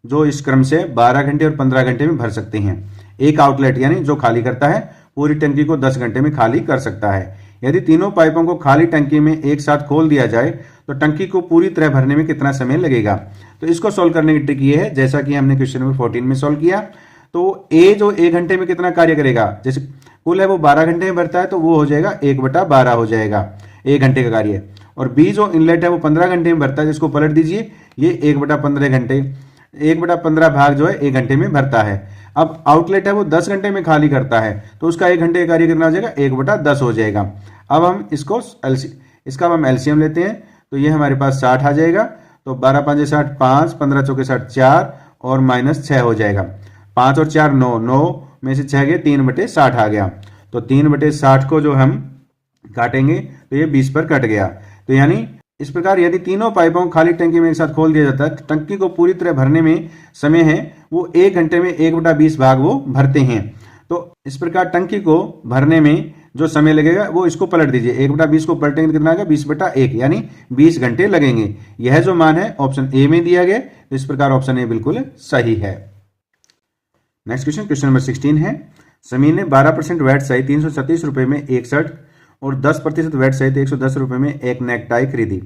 जो इस क्रम से 12 घंटे और 15 घंटे में भर सकते हैं। एक आउटलेट यानी जो खाली करता है पूरी टंकी को 10 घंटे में खाली कर सकता है। यदि तीनों पाइपों को खाली टंकी में एक साथ खोल दिया जाए तो टंकी को पूरी तरह भरने में कितना समय लगेगा? तो इसको सोल्व करने की ट्रिक ये है, जैसा कि हमने क्वेश्चन नंबर 14 में सोल्व किया। तो ए जो 1 घंटे में कितना कार्य करेगा? जैसे कुल है वो 12 घंटे में भरता है, तो वो हो जाएगा 1/12 हो जाएगा 1 घंटे का कार्य। और बी जो इनलेट है वो 15 घंटे में भरता है, जिसको पलट दीजिए, ये 1/15 घंटे, 1/15 भाग जो है 1 घंटे में भरता है। अब आउटलेट है वो 10 घंटे में खाली करता है, तो उसका 1 घंटे का कार्य कितना हो जाएगा? 1/10 हो जाएगा। अब हम इसका हम एलसीएम लेते हैं, तो ये हमारे पास 60 आ जाएगा। तो 12 × 5 = 60, 5, 15 × 4 = 60, 4 और -6 हो जाएगा। 5 और 4 9, 9 में से 6 गए, 3/60 आ गया। तो 3/60 को जो हम काटेंगे तो ये 20 पर कट गया। तो यानी इस प्रकार यदि तीनों पाइपों को खाली टंकी में एक साथ खोल दिया जाता है, टंकी को पूरी तरह भरने में समय है वो 1 घंटे में 1/20 भाग वो भरते हैं। तो इस प्रकार टंकी को भरने में जो समय लगेगा वो इसको पलट दीजिए, 1/20 को पलटेंगे तो कितना आएगा? 20/1 यानी 20 घंटे लगेंगे। यह जो मान है ऑप्शन ए में दिया गया। तो इस प्रकार ऑप्शन ए बिल्कुल सही है। नेक्स्ट क्वेश्चन नंबर 16 है, समीर ने 12% वैट सहित 336 रुपए में एक शर्ट और 10% वैट सहित 110 रुपए में एक नेकटाई खरीदी।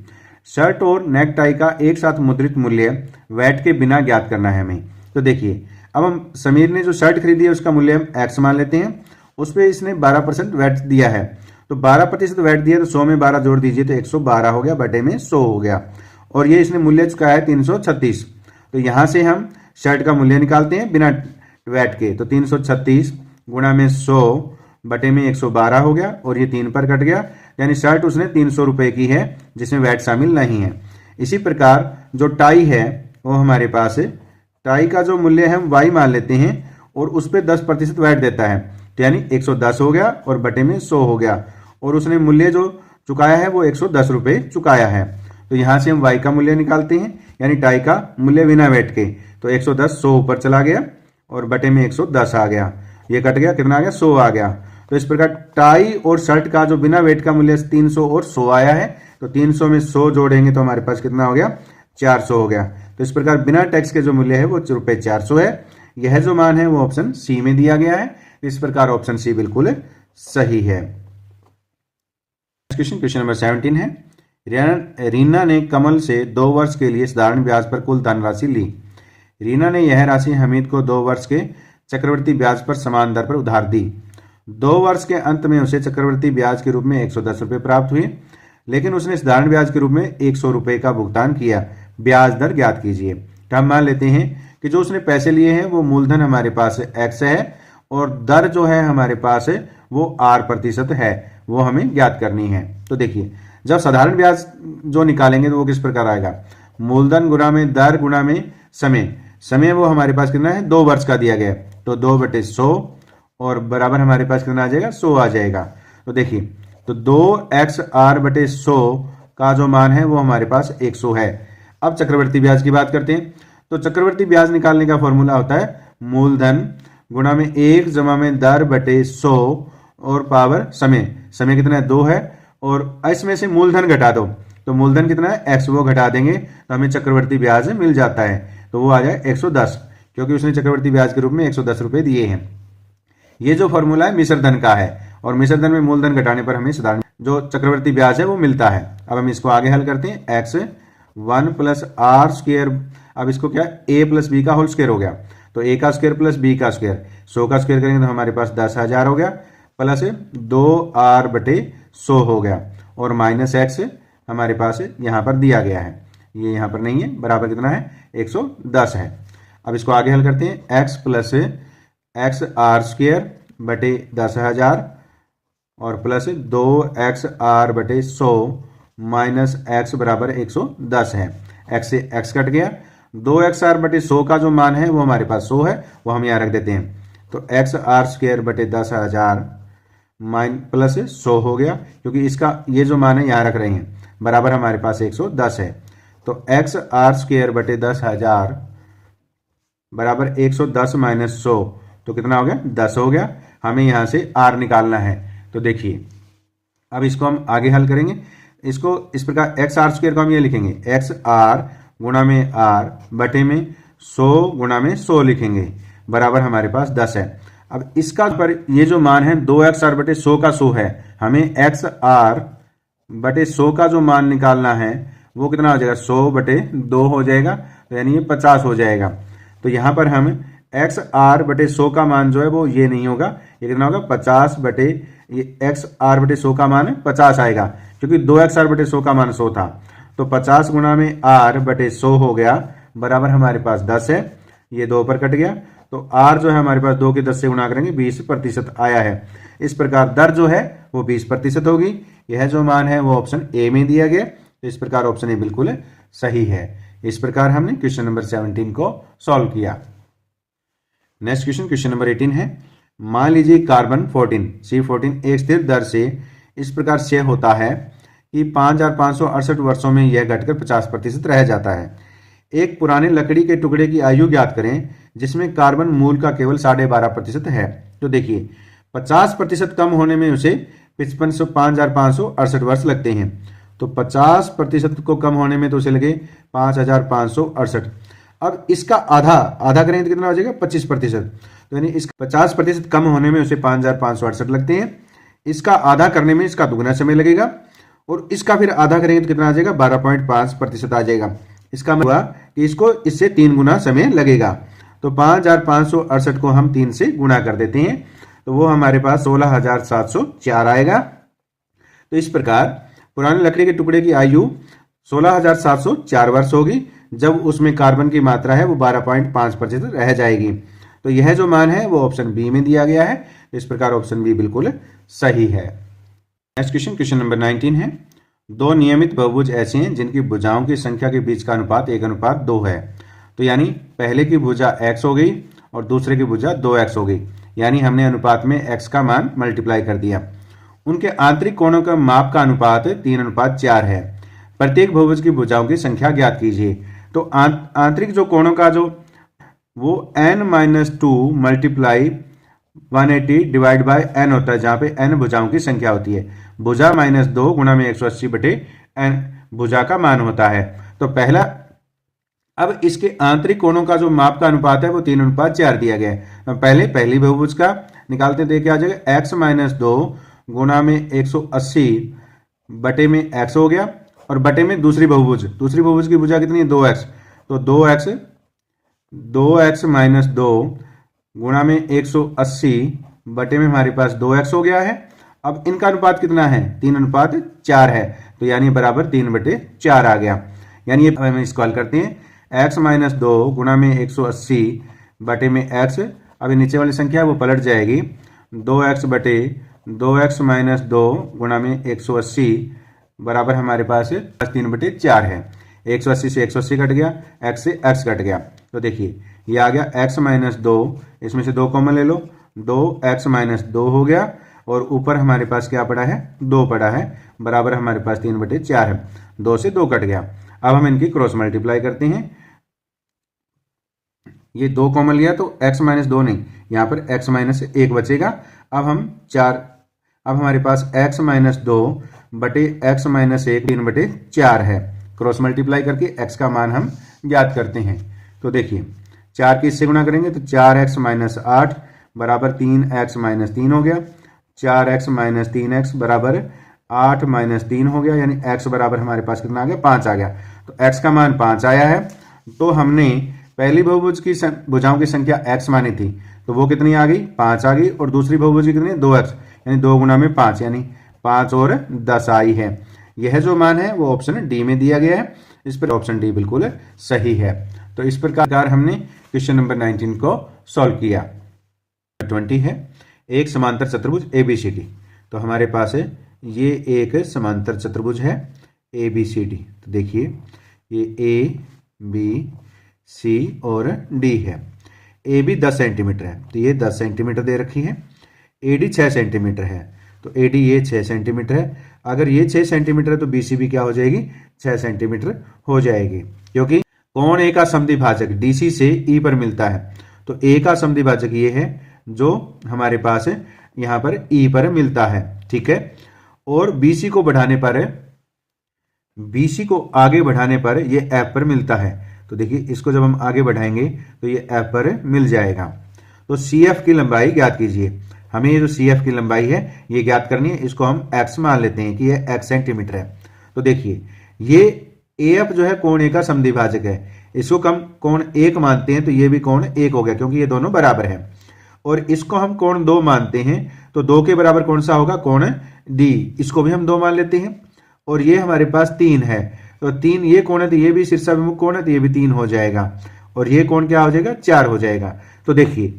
शर्ट और नेकटाई का एक साथ मुद्रित मूल्य वैट के बिना ज्ञात करना है हमें। तो देखिए, अब हम समीर ने जो शर्ट खरीदी है उसका मूल्य हम एक्स मान लेते हैं, उस पर इसने 12% वैट दिया है। तो 12% वैट दिया तो 100 में 12 जोड़ दीजिए तो 112 हो गया, बटे में 100 हो गया। और ये इसने मूल्य चुकाया है 336। तो यहां से हम शर्ट का मूल्य निकालते हैं बिना वैट के। तो 336 गुणा में 100 बटे में 112 हो गया, और ये 3 पर कट गया, यानी शर्ट उसने 300 रुपए की है जिसमें वैट शामिल नहीं है। इसी प्रकार जो टाई है वो हमारे पास है, टाई का जो मूल्य है हम वाई मान लेते हैं और उस पर 10% वैट देता है, तो यानी 110 हो गया और बटे में 100 हो गया, और उसने मूल्य जो चुकाया है वो 110 रुपए चुकाया है। तो यहां से हम वाई का मूल्य निकालते हैं, यानी टाई का मूल्य बिना वैट के। तो 110 100 ऊपर चला गया और बटे में 110 आ गया, ये कट गया, कितना आ गया? 100 आ गया। तो इस प्रकार टाई और शर्ट का जो बिना वेट का मूल्य 300 और 100 आया है, तो 300 में 100 जोड़ेंगे तो हमारे पास कितना हो गया? 400 हो गया। तो इस प्रकार बिना टैक्स के जो मूल्य है वो रुपए 400 है। यह जो मान है वो ऑप्शन सी में दिया गया है। इस प्रकार ऑप्शन सी बिल्कुल सही है। क्वेश्चन नंबर 17 है, रीना ने कमल से 2 वर्ष के लिए साधारण ब्याज पर कुल धनराशि ली। रीना ने यह राशि हमीद को 2 वर्ष के चक्रवृद्धि ब्याज पर समान दर पर उधार दी। 2 वर्ष के अंत में उसे चक्रवृद्धि ब्याज के रूप में 110 रुपये प्राप्त हुए। लेकिन उसने साधारण ब्याज के रूप में 100 रुपये का भुगतान किया, ब्याज दर ज्ञात कीजिए। तो हम मान लेते हैं कि जो उसने पैसे लिए हैं वो मूलधन हमारे पास x है और दर जो है हमारे पास वो r% है, वो हमें ज्ञात करनी है। तो देखिए, जब साधारण ब्याज जो निकालेंगे तो वो किस प्रकार आएगा, मूलधन गुणा में दर गुणा में समय। समय वो हमारे पास कितना है, 2 वर्ष का दिया गया है, तो 2/100 और बराबर हमारे पास कितना आ जाएगा, 100 आ जाएगा। तो देखिए, तो 2xr/100 का जो मान है वो हमारे पास 100 है। अब चक्रवर्ती ब्याज की बात करते हैं। तो चक्रवर्ती ब्याज निकालने का फॉर्मूला होता है मूलधन गुणा में 1 जमा में दर/100 और पावर समय। समय कितना है, 2 है, और इसमें से मूलधन घटा दो, तो मूलधन कितना है, x, वो घटा देंगे तो हमें चक्रवर्ती ब्याज मिल जाता है, तो वो आ जाए 110, क्योंकि उसने चक्रवर्ती ब्याज के रूप में 110 रुपये दिए हैं। ये जो फॉर्मूला है मिश्र धन का है, और मिश्र धन में मूलधन घटाने पर हमें साधारण जो चक्रवर्ती ब्याज है वो मिलता है। अब हम इसको आगे हल करते हैं। x1 + r², अब इसको क्या, a + b का होल स्क्वायर हो गया, तो a का स्क्वायर प्लस b का स्क्वायर, 100 का स्क्वायर करेंगे तो हमारे पास 10,000 हो गया, प्लस 2r/100 हो गया, और माइनस x हमारे पास यहाँ पर दिया गया है, ये यहाँ पर नहीं है, बराबर कितना है, 110 है। अब इसको आगे हल करते हैं। x + xr²/10,000 और प्लस 2xr/100 माइनस x बराबर 110 है। x से x कट गया, 2xr/100 का जो मान है वो हमारे पास 100 है, वो हम यहाँ रख देते हैं, तो xr²/10,000 प्लस 100 हो गया, क्योंकि इसका ये जो मान है यहाँ रख रहे हैं, बराबर हमारे पास 110 है। तो xr²/10,000 बराबर 110 माइनस 100, तो कितना हो गया, 10 हो गया। हमें यहाँ से r निकालना है, तो देखिए अब इसको हम आगे हल करेंगे। इसको इस प्रकार xr² को हम ये लिखेंगे, xr गुणा में r बटे में 100 गुणा में 100 लिखेंगे, बराबर हमारे पास 10 है। अब इसका पर ये जो मान है 2xr/100 का 100 है, हमें xr/100 का जो मान निकालना है वो कितना हो जाएगा, 100/2 हो जाएगा, तो यानी ये 50 हो जाएगा। तो यहाँ पर हम xr/100 का मान जो है वो ये नहीं होगा, ये कितना होगा, 50 ये xr/100 का मान 50 आएगा, क्योंकि 2xr/100 का मान 100 था, तो 50 गुणा में r/100 हो गया, बराबर हमारे पास 10 है, ये 2 पर कट गया, तो r जो है हमारे पास 2 के 10 से गुणा करेंगे 20% आया है। इस प्रकार दर जो है वो 20% होगी। यह जो मान है वो ऑप्शन ए में दिया गया, तो इस प्रकार ऑप्शन ए बिल्कुल सही है। इस प्रकार हमने क्वेश्चन नंबर 17 को सॉल्व किया। नेक्स्ट क्वेश्चन, क्वेश्चन नंबर 18 है। मान लीजिए कार्बन 14 C14 एक स्थिर दर से इस प्रकार क्षय होता है कि 5,568 वर्षों में यह घटकर 50% रह जाता है। एक पुराने लकड़ी के टुकड़े की आयु ज्ञात करें जिसमें कार्बन मूल का केवल 12.5% है। तो देखिए 50% कम होने में उसे 5,568 वर्ष लगते हैं, तो 50% को कम होने में तो उसे लगे 5,568। अब इसका आधा करें तो कितना हो जाएगा, 25%, तो यानी इसका 50% कम होने में उसे 5,568 लगते हैं। इसका आधा करने में इसका दुगना समय लगेगा, और इसका फिर आधा करेंगे तो कितना आ जाएगा, 12.5% आ जाएगा। इसका मतलब हुआ कि इसको इससे 3 गुना समय लगेगा, तो 5,568 को हम 3 से गुणा कर देते हैं, तो वो हमारे पास 16,704 आएगा। तो इस प्रकार पुराने लकड़ी के टुकड़े की आयु 16,704 वर्ष होगी, जब उसमें कार्बन की मात्रा है वो 12.5% रह जाएगी। तो यह जो मान है वो ऑप्शन बी में दिया गया है, तो इस प्रकार ऑप्शन बी बिल्कुल सही है। नेक्स्ट क्वेश्चन, क्वेश्चन नंबर 19 है। दो नियमित बहुभुज ऐसे हैं जिनकी भुजाओं की संख्या के बीच का अनुपात 1:2 है। तो यानी पहले की भुजा x हो गई और दूसरे की भुजा 2x हो गई, यानी हमने अनुपात में x का मान मल्टीप्लाई कर दिया। उनके आंतरिक कोणों का माप का अनुपात 3:4 है। प्रत्येक बहुभुज की भुजाओं की संख्या ज्ञात कीजिए। तो आंतरिक जो कोणों का जो वो n-2 multiply 180 divide by n होता है, जहां पे n भुजाओं की संख्या होती है। भुजा -2 गुणा में 180/n भुजा का मान होता है। तो पहला, अब इसके आंतरिक कोणों का जो माप का अनुपात है वो 3:4 दिया गया है। तो पहले पहली बहुभुज का निकालते हैं, क्या आ जाएगा, x-2 गुणा में 180 बटे में x हो गया, और बटे में दूसरी बहुभुज की भुजा कितनी है, 2x, तो 2x - 2 गुणा में 180 बटे में हमारे पास 2x हो गया है। अब इनका अनुपात कितना है, 3:4 है, तो तो यानी बराबर 3/4 आ गया। यानी ये हम इसको हल करते हैं। x माइनस 2 गुणा में 180 बटे में x, अभी नीचे वाली संख्या वो पलट जाएगी। 2x बटे 2x माइनस 2 गुणा में 180 बराबर हमारे पास 3/4 है। 180 से 180 कट गया, x से x कट गया। तो देखिए ये आ गया x माइनस 2, इसमें से 2 कॉमन ले लो, 2x माइनस 2 हो गया और ऊपर हमारे पास क्या पड़ा है, 2 पड़ा है, बराबर हमारे पास 3/4 है। 2 से 2 कट गया। अब हम इनकी क्रॉस मल्टीप्लाई करते हैं। ये 2 कॉमन लिया तो x माइनस 2 नहीं, यहाँ पर x माइनस 1 बचेगा। अब हमारे पास x माइनस 2 बटे x माइनस 1 3/4 है। क्रॉस मल्टीप्लाई करके x का मान हम ज्ञात करते हैं। तो देखिए 4 की इससे गुणा करेंगे तो 4x माइनस 8 बराबर 3x माइनस 3 हो गया। 4x माइनस 3x बराबर 8 माइनस 3 हो गया, यानी x बराबर हमारे पास कितना आ गया, 5 आ गया। तो x का मान 5 आया है। तो हमने पहली बहुभुज की भुजाओं की संख्या x मानी थी, तो वो कितनी आ गई, 5 आ गई। और दूसरी बहुभुज की कितनी, 2x, यानी 2 गुना में 5, यानी 5 और 10 आई है। यह जो मान है वो ऑप्शन डी में दिया गया है। इस पर ऑप्शन डी बिल्कुल सही है। तो इस प्रकार हमने क्वेश्चन नंबर 19 को सॉल्व किया। 20 है एक समांतर चतुर्भुज ABCD। तो हमारे पास है ये एक समांतर चतुर्भुज है ABCD। तो देखिए ये ABC और D है। AB 10 सेंटीमीटर है, तो ये 10 सेंटीमीटर दे रखी है। AD 6 सेंटीमीटर है, तो AD ये 6 सेंटीमीटर है। अगर ये 6 सेंटीमीटर है तो BC भी क्या हो जाएगी, 6 सेंटीमीटर हो जाएगी, क्योंकि कोण A का समद्विभाजक DC से E पर मिलता है। तो A का समद्विभाजक ये है जो हमारे पास यहाँ पर E पर मिलता है, ठीक है। और BC को आगे बढ़ाने पर ये F पर मिलता है। तो देखिए इसको जब हम आगे बढ़ाएंगे तो ये F पर मिल जाएगा। तो CF की लंबाई ज्ञात कीजिए। हमें ये जो CF की लंबाई है ये ज्ञात करनी है। इसको हम x मान लेते हैं कि ये x सेंटीमीटर है। तो देखिए ये AF जो है कोण A का समद्विभाजक है, इसको हम कोण 1 मानते हैं, तो ये भी कोण 1 हो गया क्योंकि ये दोनों बराबर है। और इसको हम कोण 2 मानते हैं, तो 2 के बराबर कौन सा होगा, कोण D, इसको भी हम 2 मान लेते हैं। और ये हमारे पास 3 है, तो 3 ये कोण है, तो ये भी शीर्षाभिमुख कोण है, तो ये भी 3 हो जाएगा। और ये कोण क्या हो जाएगा, 4 हो जाएगा। तो देखिए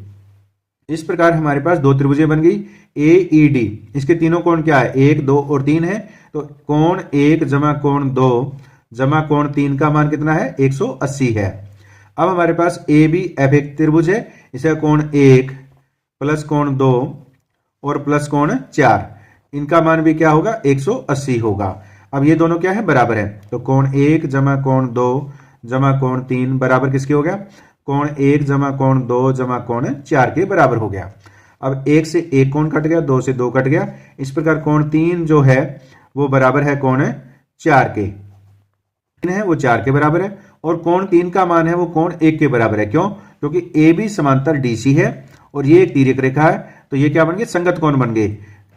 इस प्रकार हमारे पास 2 त्रिभुजें बन गई AED। इसके तीनों कोण क्या है, 1, 2 और 3 है। तो कोण 1 जमा कोण 2 जमा कोण 3 का मान कितना है, 180 है। अब हमारे पास ABF एक त्रिभुज है, इसका कोण 1 प्लस कोण 2 और प्लस कोण 4, इनका मान भी क्या होगा, 180 होगा। अब ये दोनों क्या है, बराबर है। तो कोण 1 जमा कोण 2 जमा कोण 3 बराबर किसके हो गया, कोण 1 जमा कोण 2 जमा कोण 4 के बराबर हो गया। अब 1 से 1 कोण कट गया, 2 से 2 कट गया। इस प्रकार कोण 3 जो है वो बराबर है कोण 4 के, है वो 4 के बराबर है। और कोण 3 का मान है वो कोण 1 के बराबर है। क्यों, क्योंकि AB समांतर DC है और ये एक तिर्यक रेखा है, तो ये क्या बन गए, संगत कोण बन गए,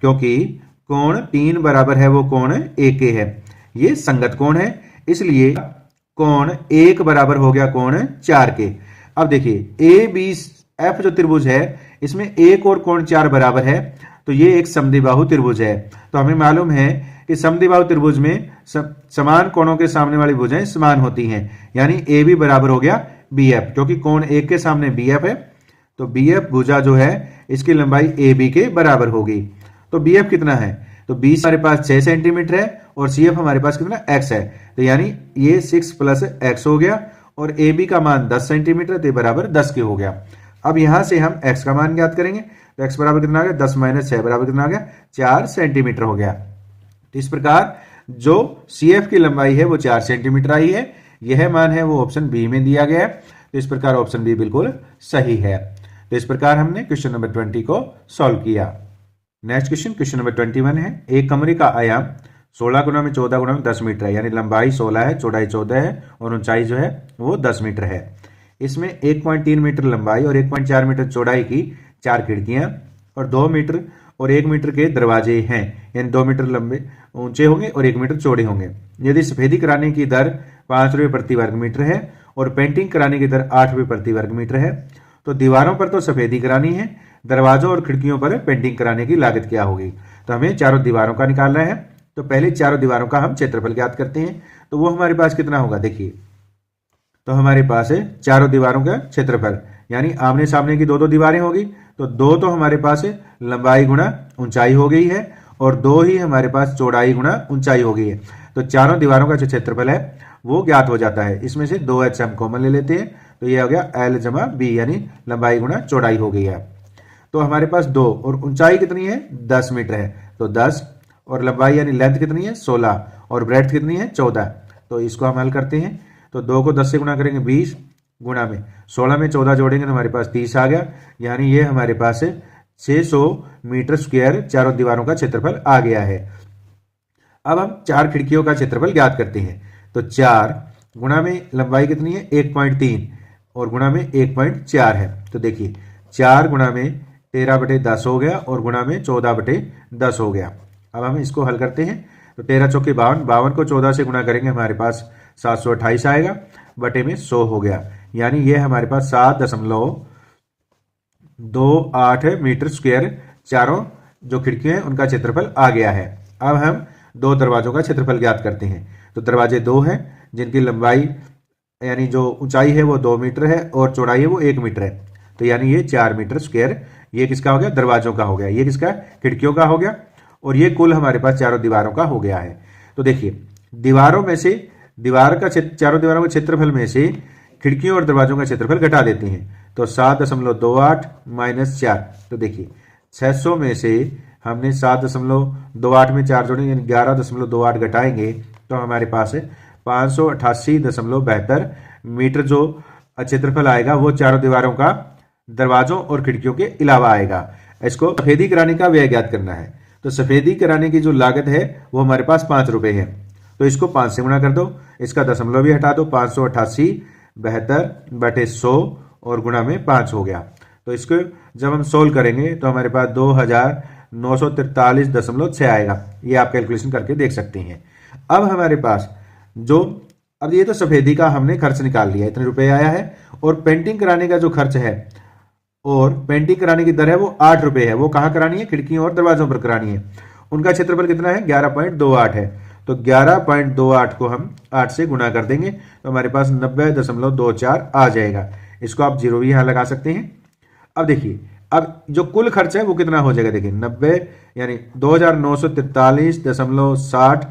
क्योंकि कोण 3 बराबर है वो कोण 1 के है, ये संगत कोण है, इसलिए कोण 1 बराबर हो गया कोण 4 के। अब देखिए ABF जो त्रिभुज है इसमें 1 और कोण 4 बराबर है, तो ये एक समद्विबाहु त्रिभुज है। तो हमें मालूम है कि समद्विबाहु त्रिभुज में समान कोणों के सामने वाली भुजाएं समान होती हैं, यानी AB बराबर हो गया BF, क्योंकि कोण 1 के सामने BF है, तो BF भुजा जो है इसकी लंबाई AB के बराबर होगी। तो BF कितना है, तो BC हमारे पास 6 सेंटीमीटर है और CF हमारे पास कितना x है, तो यानी ये 6 प्लस x हो गया और AB का मान 10 सेंटीमीटर, तो बराबर 10 के हो गया। अब यहां से हम x का मान ज्ञात करेंगे, तो x बराबर कितना आ गया, 10 माइनस 6 बराबर कितना आ गया, 4 सेंटीमीटर हो गया। तो इस प्रकार जो CF की लंबाई है वो 4 सेंटीमीटर आई है। यह मान है वो ऑप्शन बी में दिया गया है। तो इस प्रकार ऑप्शन बी बिल्कुल सही है। तो इस प्रकार हमने क्वेश्चन नंबर 20 को सॉल्व किया। नेक्स्ट क्वेश्चन नंबर 21 है। एक कमरे का आयाम 16 गुना में 14 गुना में 10 मीटर है, यानी लंबाई 16 है, चौड़ाई 14 है और ऊंचाई जो है वो 10 मीटर है। इसमें 1.3 मीटर लंबाई और 1.4 मीटर चौड़ाई की 4 खिड़कियां और 2 मीटर और 1 मीटर के दरवाजे हैं, यानी 2 मीटर लंबे ऊंचे होंगे और 1 मीटर चौड़े होंगे। यदि सफेदी कराने की दर 5 रुपये प्रति वर्ग मीटर है और पेंटिंग कराने की दर 8 रुपये प्रति वर्ग मीटर है, तो दीवारों पर तो सफेदी करानी है, दरवाजों और खिड़कियों पर पेंटिंग कराने की लागत क्या होगी। तो हमें चारों दीवारों का निकालना है। तो पहले चारों दीवारों का हम क्षेत्रफल ज्ञात करते हैं। तो वो हमारे पास कितना होगा, देखिए तो हमारे पास है चारों दीवारों का क्षेत्रफल, यानी आमने सामने की दो दीवारें होगी, तो दो तो हमारे पास है लंबाई गुणा ऊंचाई हो गई है, और दो ही हमारे पास चौड़ाई गुणा ऊंचाई हो गई है। तो चारों दीवारों का जो क्षेत्रफल है वो ज्ञात हो जाता है। इसमें से 2h हम कॉमन ले लेते हैं, तो ये हो गया l जमा b, यानी लंबाई गुणा चौड़ाई हो गई है। तो हमारे पास 2 और ऊंचाई कितनी है 10 मीटर है, तो 10 और लंबाई यानी लेंथ कितनी है 16 और ब्रेड्थ कितनी है 14। तो इसको हम हल करते हैं, तो 2 को 10 से गुणा करेंगे 20 गुणा में 16 में 14 जोड़ेंगे तो हमारे पास 30 आ गया, यानी ये हमारे पास 600 मीटर स्क्वायर चारों दीवारों का क्षेत्रफल आ गया है। अब हम 4 खिड़कियों का क्षेत्रफल ज्ञात करते हैं। तो 4 गुणा में लंबाई कितनी है 1.3 और गुणा में 1.4 है। तो देखिए 4 गुणा में 13/10 हो गया और गुणा में 14/10 हो गया। अब हम इसको हल करते हैं, तो 13 चौके 52, 52 को 14 से गुणा करेंगे हमारे पास 728 आएगा, बटे में 100 हो गया, यानी ये हमारे पास 7.28 मीटर स्क्वायर चारों जो खिड़कियां हैं उनका क्षेत्रफल आ गया है। अब हम 2 दरवाजों का क्षेत्रफल ज्ञात करते हैं। तो दरवाजे 2 हैं जिनकी लंबाई यानी जो ऊंचाई है वो 2 मीटर है और चौड़ाई है वो 1 मीटर है, तो यानी ये 4 मीटर स्क्वायर ये किसका हो गया, दरवाजों का हो गया, ये किसका खिड़कियों का हो गया, और ये कुल हमारे पास चारों दीवारों का हो गया है। तो देखिए दीवारों में से चारों दीवारों के क्षेत्रफल में से खिड़कियों और दरवाजों का क्षेत्रफल घटा देते हैं, तो 7.28 माइनस 4, तो देखिए 600 में से हमने 7.28 में 4 जोड़े यानी 11.28 घटाएंगे तो हमारे पास 588.72 मीटर जो क्षेत्रफल आएगा वो चारों दीवारों का दरवाजों और खिड़कियों के अलावा आएगा। इसको सफेदी कराने का व्यय ज्ञात करना है। तो सफेदी कराने की जो लागत है वो हमारे पास 5 रुपए है, तो इसको 5 से गुणा कर दो, इसका दशमलव भी हटा दो, 588/100 और गुणा में 5 हो गया। तो इसको जब हम सोल्व करेंगे तो हमारे पास 2943.6 आएगा, ये आप कैलकुलेशन करके देख सकते हैं। अब हमारे पास अब ये तो सफेदी का हमने खर्च निकाल लिया, इतने रुपए आया है, और पेंटिंग कराने का जो खर्च है और पेंटिंग कराने की दर है वो 8 रुपए है। वो कहाँ करानी है, खिड़कियों और दरवाजों पर करानी है। उनका क्षेत्रफल कितना है 11.28 है, तो 11.28 को हम 8 से गुणा कर देंगे तो हमारे पास 90.24 आ जाएगा। इसको आप जीरो भी यहाँ लगा सकते हैं। अब देखिए अब जो कुल खर्च है वो कितना हो जाएगा, देखिए 90 यानी 2943.60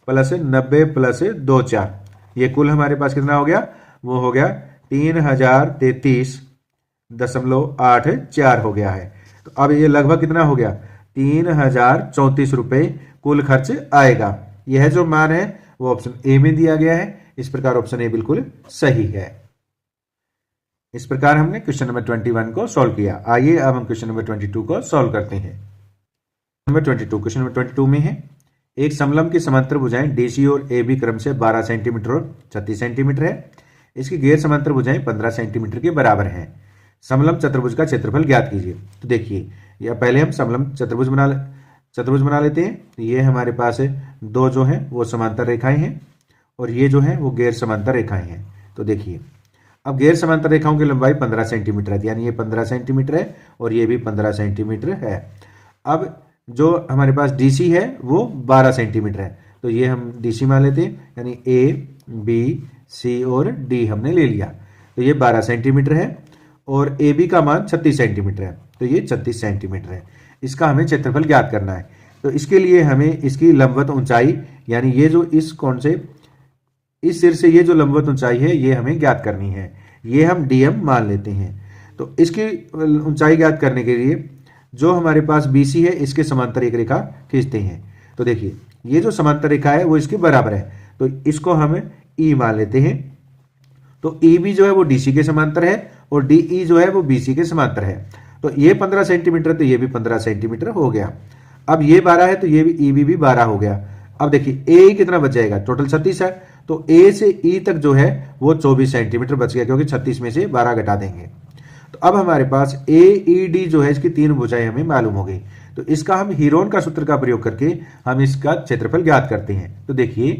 प्लस 90 प्लस 24, ये कुल हमारे पास कितना हो गया, वो हो गया 3033.84 हो गया है। तो अब ये लगभग कितना हो गया 3034 रुपए कुल खर्च आएगा। यह जो मान है वो ऑप्शन ए में दिया गया है। इस प्रकार ऑप्शन ए बिल्कुल सही है। इस प्रकार हमने क्वेश्चन नंबर 21 को सॉल्व किया। आइए अब हम क्वेश्चन नंबर 22 को सॉल्व करते हैं। क्वेश्चन नंबर 22 में है एक समलंब की समांतर भुजाएं डीसी और एबी क्रम से 12 सेंटीमीटर और 36 सेंटीमीटर है। इसकी गैर समांतर भुजाएं 15 सेंटीमीटर के बराबर हैं। समलंब चतुर्भुज का क्षेत्रफल ज्ञात कीजिए। तो देखिए या पहले हम समलंब चतुर्भुज बना लेते हैं। तो ये हमारे पास दो जो हैं वो समांतर रेखाएं हैं और ये जो है वो गैर समांतर रेखाएं हैं। तो देखिए अब गैर समांतर रेखाओं की लंबाई 15 सेंटीमीटर है, यानी ये 15 सेंटीमीटर है और ये भी 15 सेंटीमीटर है। अब जो हमारे पास डीसी है वो 12 सेंटीमीटर है, तो ये हम डीसी मान लेते हैं, यानी ए बी सी और डी हमने ले लिया। तो ये 12 सेंटीमीटर है और ए बी का मान 36 सेंटीमीटर है, तो ये 36 सेंटीमीटर है। इसका हमें क्षेत्रफल ज्ञात करना है। तो इसके लिए हमें इसकी लंबवत ऊंचाई यानी ये जो इस कोण से इस सिर से ये जो लंबवत ऊंचाई है ये हमें ज्ञात करनी है, ये हम डीएम मान लेते हैं। तो इसकी ऊंचाई ज्ञात करने के लिए जो हमारे पास बीसी है इसके समांतर एक रेखा खींचते हैं। तो देखिए ये जो समांतर रेखा है वो इसके बराबर है, तो इसको हम ई मान लेते हैं। तो ई बी जो है वो डीसी के समांतर है और डी ई जो है वो बीसी के समांतर है। तो ये 15 सेंटीमीटर तो ये भी 15 सेंटीमीटर हो गया। अब ये 12 है तो ये भी ई बी भी 12 हो गया। अब देखिए ए कितना बच जाएगा, टोटल 36 है, तो ए से ई तक जो है वो 24 सेंटीमीटर बच गया, क्योंकि 36 में से 12 घटा देंगे। तो अब हमारे पास ए ई डी जो है इसकी 3 भुजाएं हमें मालूम हो गई। तो इसका हम हीरोन का सूत्र का प्रयोग करके हम इसका क्षेत्रफल ज्ञात करते हैं। तो देखिए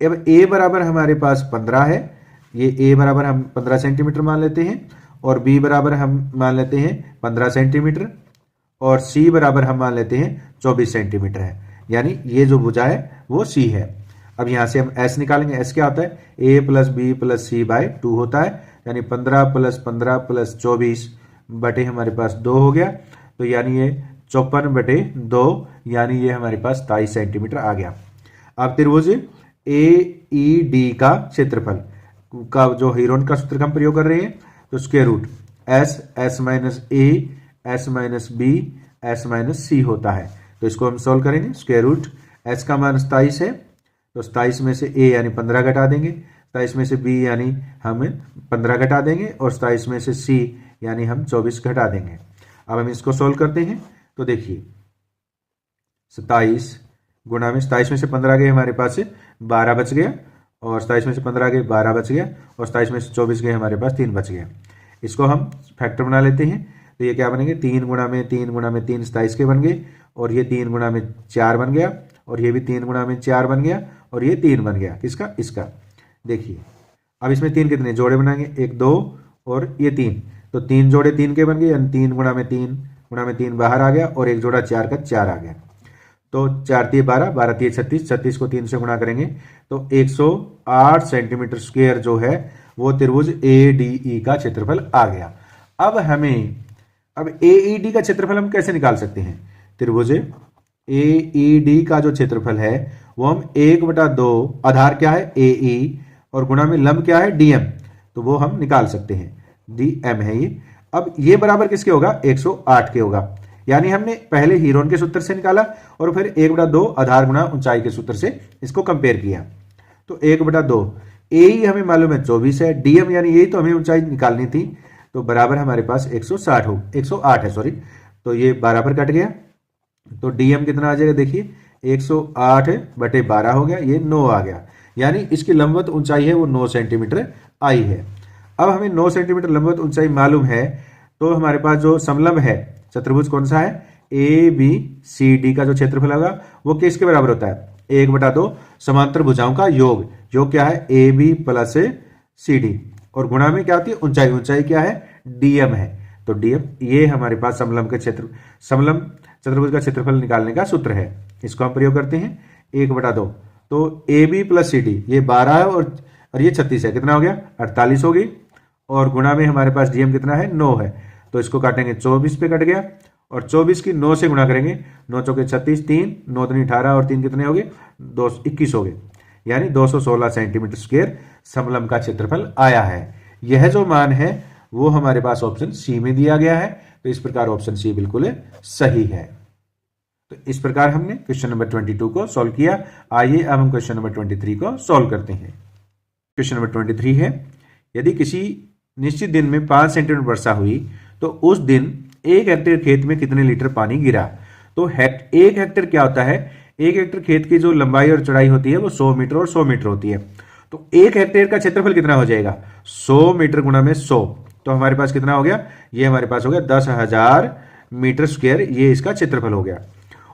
अब ए बराबर हमारे पास 15 है, ये ए बराबर हम 15 सेंटीमीटर मान लेते हैं और बी बराबर हम मान लेते हैं 15 सेंटीमीटर और सी बराबर हम मान लेते हैं 24 सेंटीमीटर है। यानी ये जो भुजा है वो सी है। अब यहाँ से हम एस निकालेंगे। एस क्या होता है? ए प्लस बी प्लस सी बाय 2 होता है, यानी 15 प्लस 15 प्लस 24 बटे हमारे पास 2 हो गया। तो यानी ये 54 बटे 2, यानी ये हमारे पास 23 सेंटीमीटर आ गया। अब त्रिभुज ए ई डी का क्षेत्रफल का जो हीरोन का सूत्र हम प्रयोग कर रहे हैं, तो square root S, S minus A, S minus B, S minus C होता है। तो इसको हम सॉल्व करेंगे। स्क्वायर रूट एस का मान 27 है, तो 27 में से ए यानी 15 घटा देंगे, 27 में से बी यानी हम 15 घटा देंगे, और 27 में से सी यानी हम 24 घटा देंगे। अब हम इसको सॉल्व करते हैं। तो देखिए 27 गुणा में 27 में से 15 गए हमारे पास 12 बच गया, और 27 में से 15 गए 12 बच गया, और 27 में से 24 गए हमारे पास 3 बच गया। इसको हम फैक्टर बना लेते हैं। तो ये क्या बनेंगे? 3 गुणा में 3 गुणा में 3 27 के बन गए, और ये 3 गुणा में 4 बन गया, और ये भी 3 गुणा में 4 बन गया, और ये 3 बन गया। किसका? इसका। देखिए अब इसमें 3 कितने जोड़े बनाएंगे? 1 2 और ये 3, तो 3 जोड़े 3 के बन गए, यानी 3 गुणा में 3 बाहर आ गया, और एक जोड़ा 4 का 4 आ गया। तो 4 3 12, 12 3 36, 36 को 3 से गुणा करेंगे तो 108 सेंटीमीटर स्क्वायर जो है वो त्रिभुज ए डी ई का क्षेत्रफल आ गया। अब ए ई डी का क्षेत्रफल हम कैसे निकाल सकते हैं? त्रिभुज ए ई डी का जो क्षेत्रफल है वो हम 1/2 आधार क्या है? ए ई, और गुणा में लंब क्या है? डी एम, तो वो हम निकाल सकते हैं। डी एम है ये। अब ये बराबर किसके होगा? 108 के होगा। यानी हमने पहले हीरोन के सूत्र से निकाला, और फिर 1/2 आधार गुणा ऊंचाई के सूत्र से इसको कंपेयर किया। तो 1/2 ए ही हमें मालूम है 24 है, डीएम यानी यही तो हमें ऊंचाई निकालनी थी, तो बराबर हमारे पास 108 है सॉरी। तो ये बराबर कट गया, तो डीएम कितना आ जाएगा? देखिए 108 बटे 12 हो गया, ये 9 आ गया। यानी इसकी लंबवत ऊंचाई है वो 9 सेंटीमीटर आई है। अब हमें 9 सेंटीमीटर लंबवत ऊंचाई मालूम है, तो हमारे पास जो समलंब है चतुर्भुज कौन सा है? ए बी सी डी का जो क्षेत्रफल होगा वो किसके बराबर होता है? 1/2 समांतर भुजाओं का योग। योग क्या है? A B plus C D, और गुणा में क्या होती है? ऊंचाई। ऊंचाई क्या है? डीएम है। तो डीएम ये हमारे पास समलंब चतुर्भुज का क्षेत्रफल निकालने का सूत्र है। इसको हम प्रयोग करते हैं। 1/2, तो A B plus C D ये 12 है, और ये 36 है। कितना हो गया? 48 हो गई, और गुणा में हमारे पास डीएम कितना है? 9 है। तो इसको काटेंगे 24 पे कट गया, और 24 की 9 से गुणा करेंगे, 9 चौके 36, 3 9 दूनी 18, और 3 कितने हो गए? 21 हो गए। यानी 216 सेंटीमीटर स्क्वायर समलंब का क्षेत्रफल आया है। यह जो मान है वो हमारे पास ऑप्शन सी में दिया गया है। तो इस प्रकार ऑप्शन सी बिल्कुल सही है। तो इस प्रकार हमने क्वेश्चन नंबर 22 को सॉल्व किया। आइए अब हम क्वेश्चन नंबर 23 को सॉल्व करते हैं। क्वेश्चन नंबर 23 है, यदि किसी निश्चित दिन में 5 सेंटीमीटर वर्षा हुई तो उस दिन 1 हेक्टेयर खेत में कितने लीटर पानी गिरा? तो 1 हेक्टेयर क्या होता है? 1 हेक्टेयर खेत की जो लंबाई और चौड़ाई होती है वो 100 मीटर और 100 मीटर होती है। तो 1 हेक्टेयर का क्षेत्रफल कितना हो जाएगा? 100 मीटर गुणा में 100, तो हमारे पास कितना हो गया? ये हमारे पास हो गया 10,000 मीटर स्क्वायर, ये इसका क्षेत्रफल हो गया।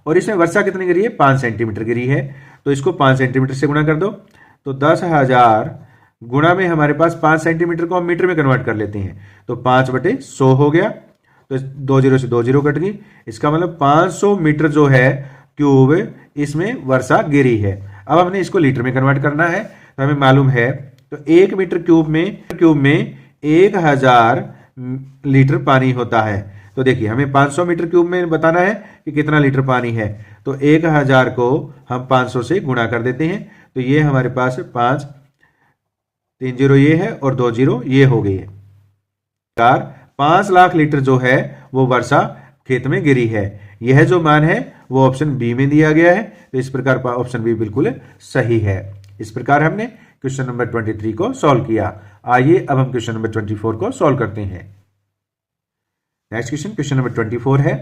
और इसमें वर्षा कितनी गिरी है? 5 सेंटीमीटर गिरी है। तो इसको 5 सेंटीमीटर से गुणा कर दो, तो 10,000 गुणा में हमारे पास 5 सेंटीमीटर को हम मीटर में कन्वर्ट कर लेते हैं, तो 5/100 हो गया। तो 2 0 से 2 0 कट गई। इसका मतलब 500 मीटर जो है क्यूब इसमें वर्षा गिरी है। अब हमने इसको लीटर में कन्वर्ट करना है, तो हमें मालूम है, तो 1 मीटर क्यूब में 1000 लीटर पानी होता है। तो देखिए हमें 500 मीटर क्यूब में बताना है कि कितना लीटर पानी है, तो 1000 को हम 500 से गुणा कर देते हैं। तो ये हमारे पास 5 3 0 ये है, और 2 0 ये हो गई है। 5 लाख लीटर जो है वो वर्षा खेत में गिरी है। यह जो मान है वो ऑप्शन बी में दिया गया है। तो इस प्रकार ऑप्शन बी बिल्कुल सही है। इस प्रकार हमने क्वेश्चन नंबर 23 को सॉल्व किया। आइए अब हम क्वेश्चन नंबर 24 को सॉल्व करते हैं। नेक्स्ट क्वेश्चन नंबर 24 है,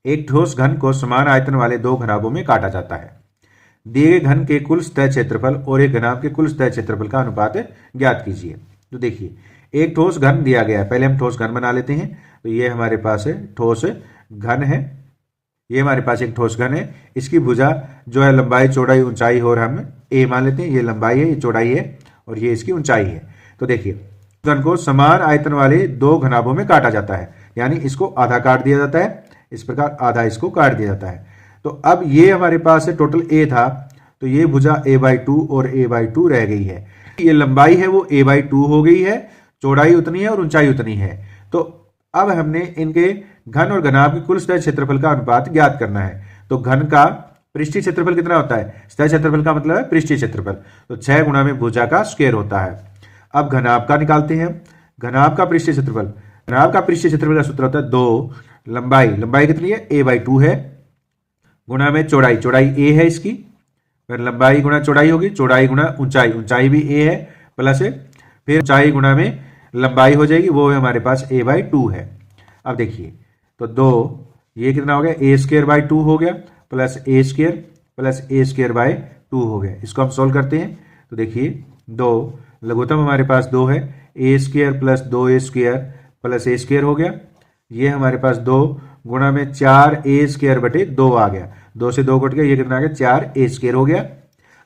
एक ठोस घन को समान आयतन वाले 2 घनाभों में काटा जाता है। दिए गए घन के कुल सतह क्षेत्रफल और एक घनाभ के कुल सतह क्षेत्रफल का अनुपात ज्ञात कीजिए। तो देखिए एक ठोस घन दिया गया है, पहले हम ठोस घन बना लेते हैं। तो ये हमारे पास है ठोस घन है, ये हमारे पास एक ठोस घन है। इसकी भुजा जो है लंबाई चौड़ाई ऊंचाई और हम ए मान लेते हैं, ये लंबाई है, ये चौड़ाई है, और ये इसकी ऊंचाई है। तो देखिए घन को समान आयतन वाले 2 घनाभों में काटा जाता है, यानी इसको आधा काट दिया जाता है, इस प्रकार आधा इसको काट दिया जाता है। तो अब ये हमारे पास है टोटल ए था, तो ये भुजा a/2 और a/2 रह गई है। ये लंबाई है वो a/2 हो गई है, चौड़ाई उतनी है और ऊंचाई उतनी है। तो अब हमने इनके घन और घनाभ के कुल सतह क्षेत्रफल का अनुपात ज्ञात करना है। तो घन का पृष्ठीय क्षेत्रफल कितना होता है, सतह क्षेत्रफल का मतलब है पृष्ठीय क्षेत्रफल, तो 6 गुणा में भुजा का स्क्वायर होता है। अब घनाभ का निकालते हैं, घनाभ का पृष्ठीय क्षेत्रफल, घनाभ का पृष्ठीय क्षेत्रफल का सूत्र होता है 2 लंबाई कितनी है a/2 है, गुणा में चौड़ाई a है इसकी, फिर लंबाई गुणा चौड़ाई होगी, चौड़ाई गुणा ऊंचाई भी a है प्लस फिर ऊंचाई गुणा में लंबाई हो जाएगी, वो है हमारे पास a/2 है। अब देखिए तो 2 ये कितना हो गया a² 2 हो गया प्लस a² हो गया। इसको हम सोल्व करते हैं तो देखिए 2 लघुत्तम हमारे पास 2 है, a² plus 2a² plus a² हो गया। ये हमारे पास 2 गुणा में 4a² आ गया, 2 से 2 कट गया, ये कितना आ गया 4a² हो गया।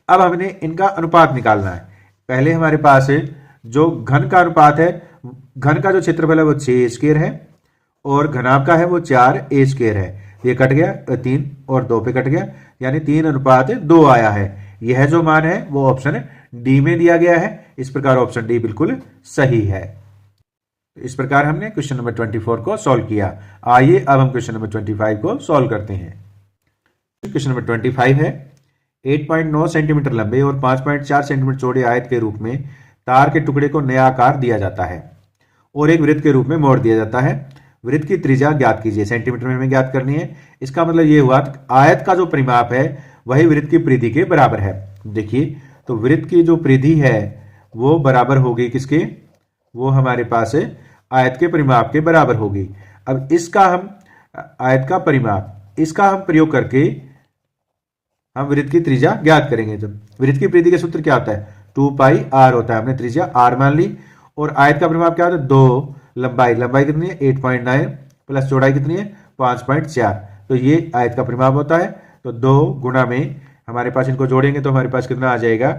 अब हमने इनका अनुपात निकालना है। पहले हमारे पास जो घन का अनुपात है, घन का जो क्षेत्रफल है वो 6a² है और घनाभ का है वो 4a² है। ये कट गया 3 और 2 पे कट गया, यानी 3:2 आया है। यह जो मान है वो ऑप्शन डी में दिया गया है। इस प्रकार ऑप्शन डी बिल्कुल सही है। इस प्रकार हमने क्वेश्चन नंबर 24 को सॉल्व किया। आइए अब हम क्वेश्चन नंबर 25 को सॉल्व करते हैं। क्वेश्चन नंबर 25 है 8.9 सेंटीमीटर लंबे और 5.4 सेंटीमीटर चौड़े आयत के रूप में तार के टुकड़े को नया आकार दिया जाता है और एक वृत्त के रूप में मोड़ दिया जाता है। वृत्त की त्रिज्या ज्ञात कीजिए, सेंटीमीटर में हमें ज्ञात करनी है। इसका मतलब ये हुआ आयत का जो परिमाप है वही वृत्त की परिधि के बराबर है। देखिए तो वृत्त की जो परिधि है वो बराबर होगी किसके, वो हमारे पास आयत के परिमाप के बराबर होगी। अब इसका हम आयत का परिमाप, इसका हम प्रयोग करके हम वृत्त की त्रिज्या ज्ञात करेंगे। तो वृत्त की परिधि का सूत्र क्या होता है 2πr होता है, हमने त्रिज्या r मान ली और आयत का परिमाप क्या होता है 2 लंबाई कितनी है 8.9 प्लस चौड़ाई कितनी है 5.4, तो ये आयत का परिमाप होता है। तो 2 गुणा में हमारे पास इनको जोड़ेंगे तो हमारे पास कितना आ जाएगा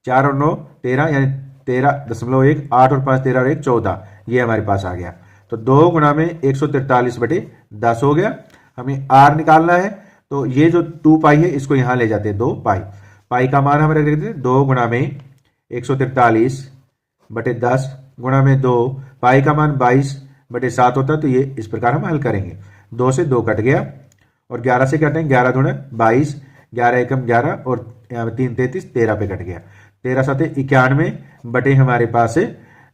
4 और 9 13, यानी 13.1, 8 और 5 13 और 1 14, ये हमारे पास आ गया। तो 2 गुणा में 143/10 हो गया। हमें r निकालना है, तो ये जो 2π है इसको यहाँ ले जाते हैं 2π, पाई का मान हमें रख देते हैं 2 गुणा में 143/10 गुणा में 2, पाई का मान 22/7 होता है। तो ये इस प्रकार हम हल करेंगे। 2 से 2 कट गया और 11 से कटेंगे, 11 दूना 22, 11 एकम 11 और यहाँ 3 33, 13 पे कट गया। 13 7 91 बटे हमारे पास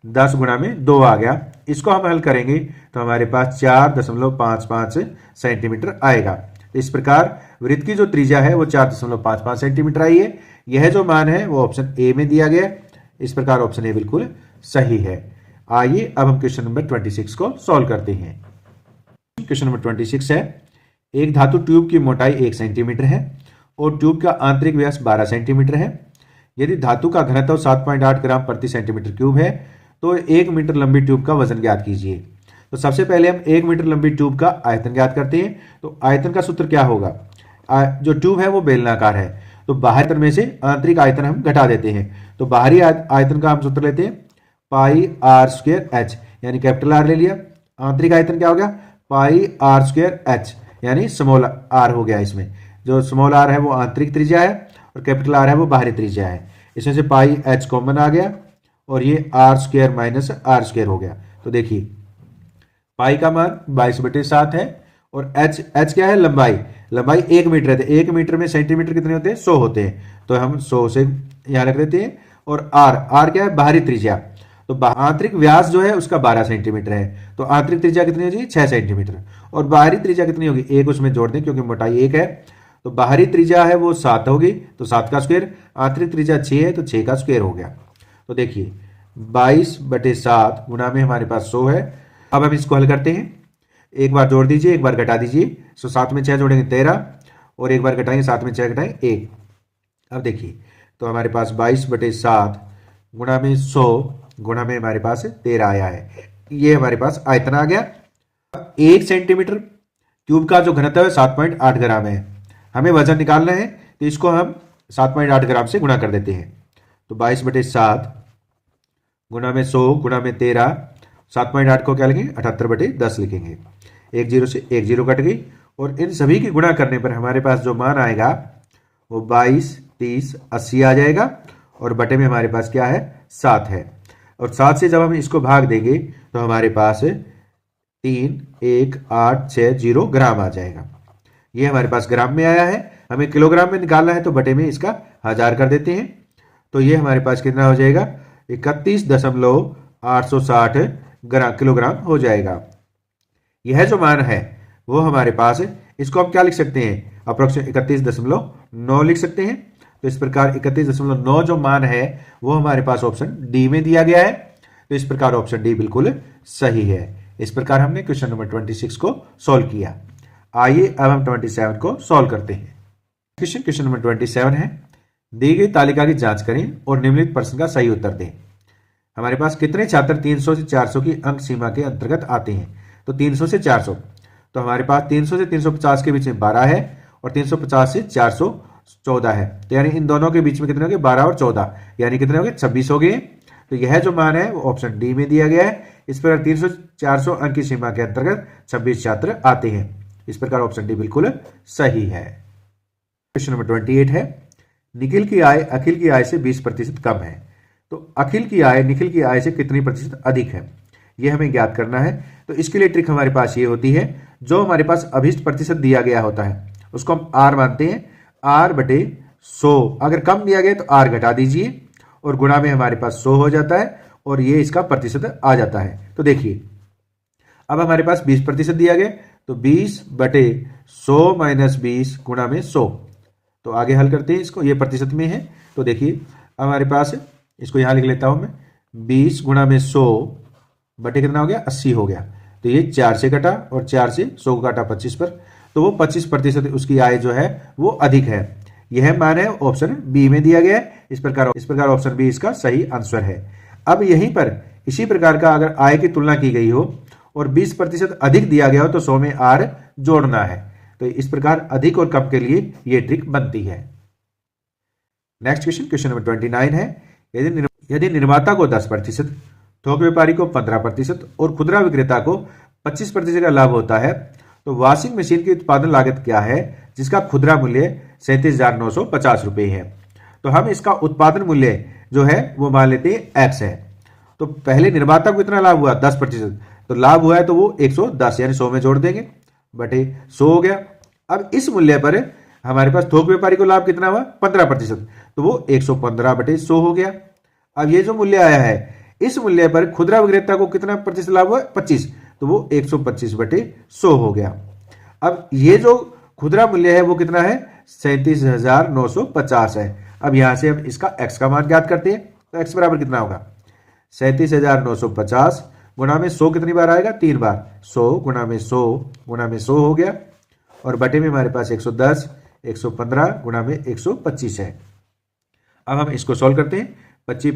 10 गुणा में 2 आ गया। इसको हम हल करेंगे तो हमारे पास 4.55 सेंटीमीटर आएगा। इस प्रकार वृत्त की जो त्रिज्या है वो 4.55 सेंटीमीटर आई है। यह जो मान है वो ऑप्शन ए में दिया गया। इस प्रकार ऑप्शन ए बिल्कुल सही है। आइए अब हम क्वेश्चन नंबर 26 को सॉल्व करते हैं। क्वेश्चन नंबर 26 है एक धातु ट्यूब की मोटाई 1 सेंटीमीटर है और ट्यूब का आंतरिक व्यास 12 सेंटीमीटर है। यदि धातु का घनत्व 7.8 ग्राम प्रति सेंटीमीटर क्यूब है तो 1 मीटर लंबी ट्यूब का वजन ज्ञात कीजिए। तो सबसे पहले हम 1 मीटर लंबी ट्यूब का आयतन ज्ञात करते हैं। तो आयतन का सूत्र क्या होगा, जो ट्यूब है वो बेलनाकार है, तो बाहरी आयतन में से आंतरिक आयतन हम घटा देते हैं। तो बाहरी आयतन का हम सूत्र लेते हैं πr²h, यानी कैपिटल आर ले लिया। आंतरिक आयतन क्या हो गया πr²h, यानी स्मॉल आर हो गया। इसमें जो स्मॉल आर है वो आंतरिक त्रिज्या है और कैपिटल आर है वो बाहरी त्रिज्या है। इसमें से πh कॉमन आ गया और ये r² माइनस r² हो गया। तो देखिए पाई का मान 22/7 है और h क्या है लंबाई 1 मीटर है। तो 1 मीटर में सेंटीमीटर कितने होते हैं 100 होते हैं, तो हम 100 से यहाँ रख देते हैं। और r क्या है बाहरी त्रिज्या, तो आंतरिक व्यास जो है उसका 12 सेंटीमीटर है, तो आंतरिक त्रिज्या कितनी हो जाएगी 6 सेंटीमीटर। और बाहरी त्रिज्या कितनी होगी 1 उसमें जोड़ दें क्योंकि मोटाई 1 है, तो बाहरी त्रिज्या है वो 7 होगी, तो 7 का स्क्वायर, आंतरिक त्रिज्या 6 है तो 6 का स्क्वायर हो गया। तो देखिए 22/7 गुणा में हमारे पास 100 है। अब हम इसको हल करते हैं, एक बार जोड़ दीजिए एक बार घटा दीजिए। 7 में 6 जोड़ेंगे 13 और एक बार घटाएंगे 7 में 6 घटाएंगे 1। अब देखिए तो हमारे पास 22/7 गुणा में 100 गुणा में हमारे पास 13 आया है। ये हमारे पास आयतन आ गया। 1 सेंटीमीटर क्यूब का जो घनत्व है 7.8 ग्राम है, हमें वजन निकालना है, तो इसको हम 7.8 ग्राम से गुणा कर देते हैं। तो 22/7 गुणा में 100 गुणा में 13, 7.8 को क्या लिखेंगे 78/10 लिखेंगे। 1 0 से 1 0 कट गई और इन सभी की गुणा करने पर हमारे पास जो मान आएगा वो 22, 30, 80 आ जाएगा और बटे में हमारे पास क्या है 7 है। और 7 से जब हम इसको भाग देंगे तो हमारे पास 31860 ग्राम आ जाएगा। ये हमारे पास ग्राम में आया है, हमें किलोग्राम में निकालना है तो बटे में इसका 1000 कर देते हैं। तो ये हमारे पास कितना हो जाएगा 31.860 किलोग्राम हो जाएगा। यह जो मान है वो हमारे पास है, इसको हम क्या लिख सकते हैं अप्रोक्सीमेट 31.9 लिख सकते हैं। तो इस प्रकार 31.9 जो मान है वो हमारे पास ऑप्शन डी में दिया गया है। तो इस प्रकार ऑप्शन डी बिल्कुल सही है। इस प्रकार हमने क्वेश्चन नंबर 26 को सॉल्व किया। आइए अब हम 27 को सॉल्व करते हैं। क्वेश्चन नंबर 27 है, दी गई तालिका की जांच करें और निम्नलिखित प्रश्न का सही उत्तर दें। हमारे पास कितने छात्र 300 से 400 की अंक सीमा के अंतर्गत आते हैं? तो 300 से 400, तो हमारे पास 300 से 350 के बीच में 12 है और 350 से 414 है। तो यानी इन दोनों के बीच में कितने हो गए 12 और 14, यानी कितने हो गए 26 हो गए। तो यह जो मान है वो ऑप्शन डी में दिया गया है। इस प्रकार 300-400 अंक की सीमा के अंतर्गत 26 छात्र आते हैं। इस प्रकार ऑप्शन डी बिल्कुल सही है। क्वेश्चन नंबर 28 है, निखिल की आय अखिल की आय से 20% कम है। तो अखिल की आय निखिल की आय से कितनी प्रतिशत अधिक है, यह हमें ज्ञात करना है। तो इसके लिए ट्रिक हमारे पास ये होती है, जो हमारे पास अभिष्ट प्रतिशत दिया गया होता है उसको हम आर मानते हैं, आर बटे 100। अगर कम दिया गया तो आर घटा दीजिए और गुणा में हमारे पास 100 हो जाता है और ये इसका प्रतिशत आ जाता है। तो देखिए अब हमारे पास 20% दिया गया, तो 20 बटे 100 माइनस 20 गुणा में 100। तो आगे हल करते हैं इसको, ये प्रतिशत में है। तो देखिए हमारे पास इसको यहाँ लिख लेता हूँ मैं, 20 गुणा में 100 बटे कितना हो गया 80 हो गया। तो ये 4 से कटा और 4 से 100 को काटा 25 पर, तो वो 25% उसकी आय जो है वो अधिक है। यह मान है ऑप्शन बी में दिया गया है। इस प्रकार ऑप्शन बी इसका सही आंसर है। अब यहीं पर इसी प्रकार का अगर आय की तुलना की गई हो और 20% अधिक दिया गया हो तो 100 में आर जोड़ना है। तो इस प्रकार अधिक और कम के लिए यह ट्रिक बनती है। नेक्स्ट क्वेश्चन नंबर 29 है, यदि निर्माता को 10%, थोक व्यापारी को 15% और खुदरा विक्रेता को 25% का लाभ होता है, तो वॉशिंग मशीन की उत्पादन लागत क्या है जिसका खुदरा मूल्य 37,950 रुपए है। तो हम इसका उत्पादन मूल्य जो है वो मान लेते हैं एक्स है। तो पहले निर्माता को कितना लाभ हुआ 10%, तो लाभ हुआ है तो वो 110 यानी 100 में जोड़ देंगे बटे 100 हो गया। अब इस मूल्य पर हमारे पास थोक व्यापारी को लाभ कितना हुआ 15%, तो वो 115 बटे 100 हो गया। अब ये जो मूल्य आया है इस मूल्य पर खुदरा विक्रेता को कितना प्रतिशत लाभ हुआ 25, तो वो 125 बटे 100 हो गया। अब ये जो खुदरा मूल्य है वो कितना है 37,950 है। अब यहां से हम इसका x का मान ज्ञात करते हैं। तो x बराबर कितना होगा 37,950 गुणा में 100 कितनी बार आएगा 3 बार, 100 गुणा में 100 गुणा में 100 हो गया और बटे में हमारे पास 110, 115 गुणा में 125 है। अब हम इसको सॉल्व करते हैं। 25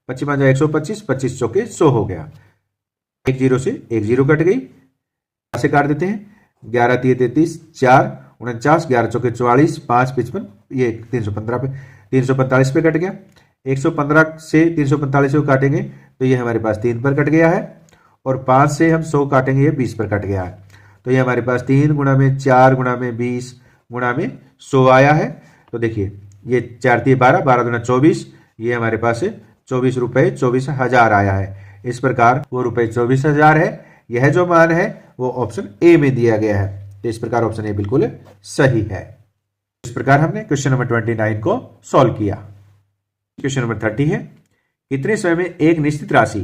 5 125, 25 चौके 100 हो गया। एक जीरो से एक जीरो कट गई, से काट देते हैं। 11 3 33, 4 49, 11 चौके 44, 5 55, ये 315 पे 345 पे कट गया। 115 से 345 को काटेंगे तो ये हमारे पास 3 पर कट गया है और 5 से हम 100 काटेंगे ये 20 पर कट गया है। तो ये हमारे पास 3 गुणा में 4 गुणा में 20 गुणा में 100 आया है। तो देखिए ये 4 3 12, 12 दूना 24, ये हमारे पास 24 रुपये 24,000 आया है। इस प्रकार वो रुपये 24,000 है। यह जो मान है वो ऑप्शन ए में दिया गया है। तो इस प्रकार ऑप्शन ए बिल्कुल सही है। इस प्रकार हमने क्वेश्चन नंबर 29 को सॉल्व किया। क्वेश्चन नंबर 30 है, कितने समय में एक निश्चित राशि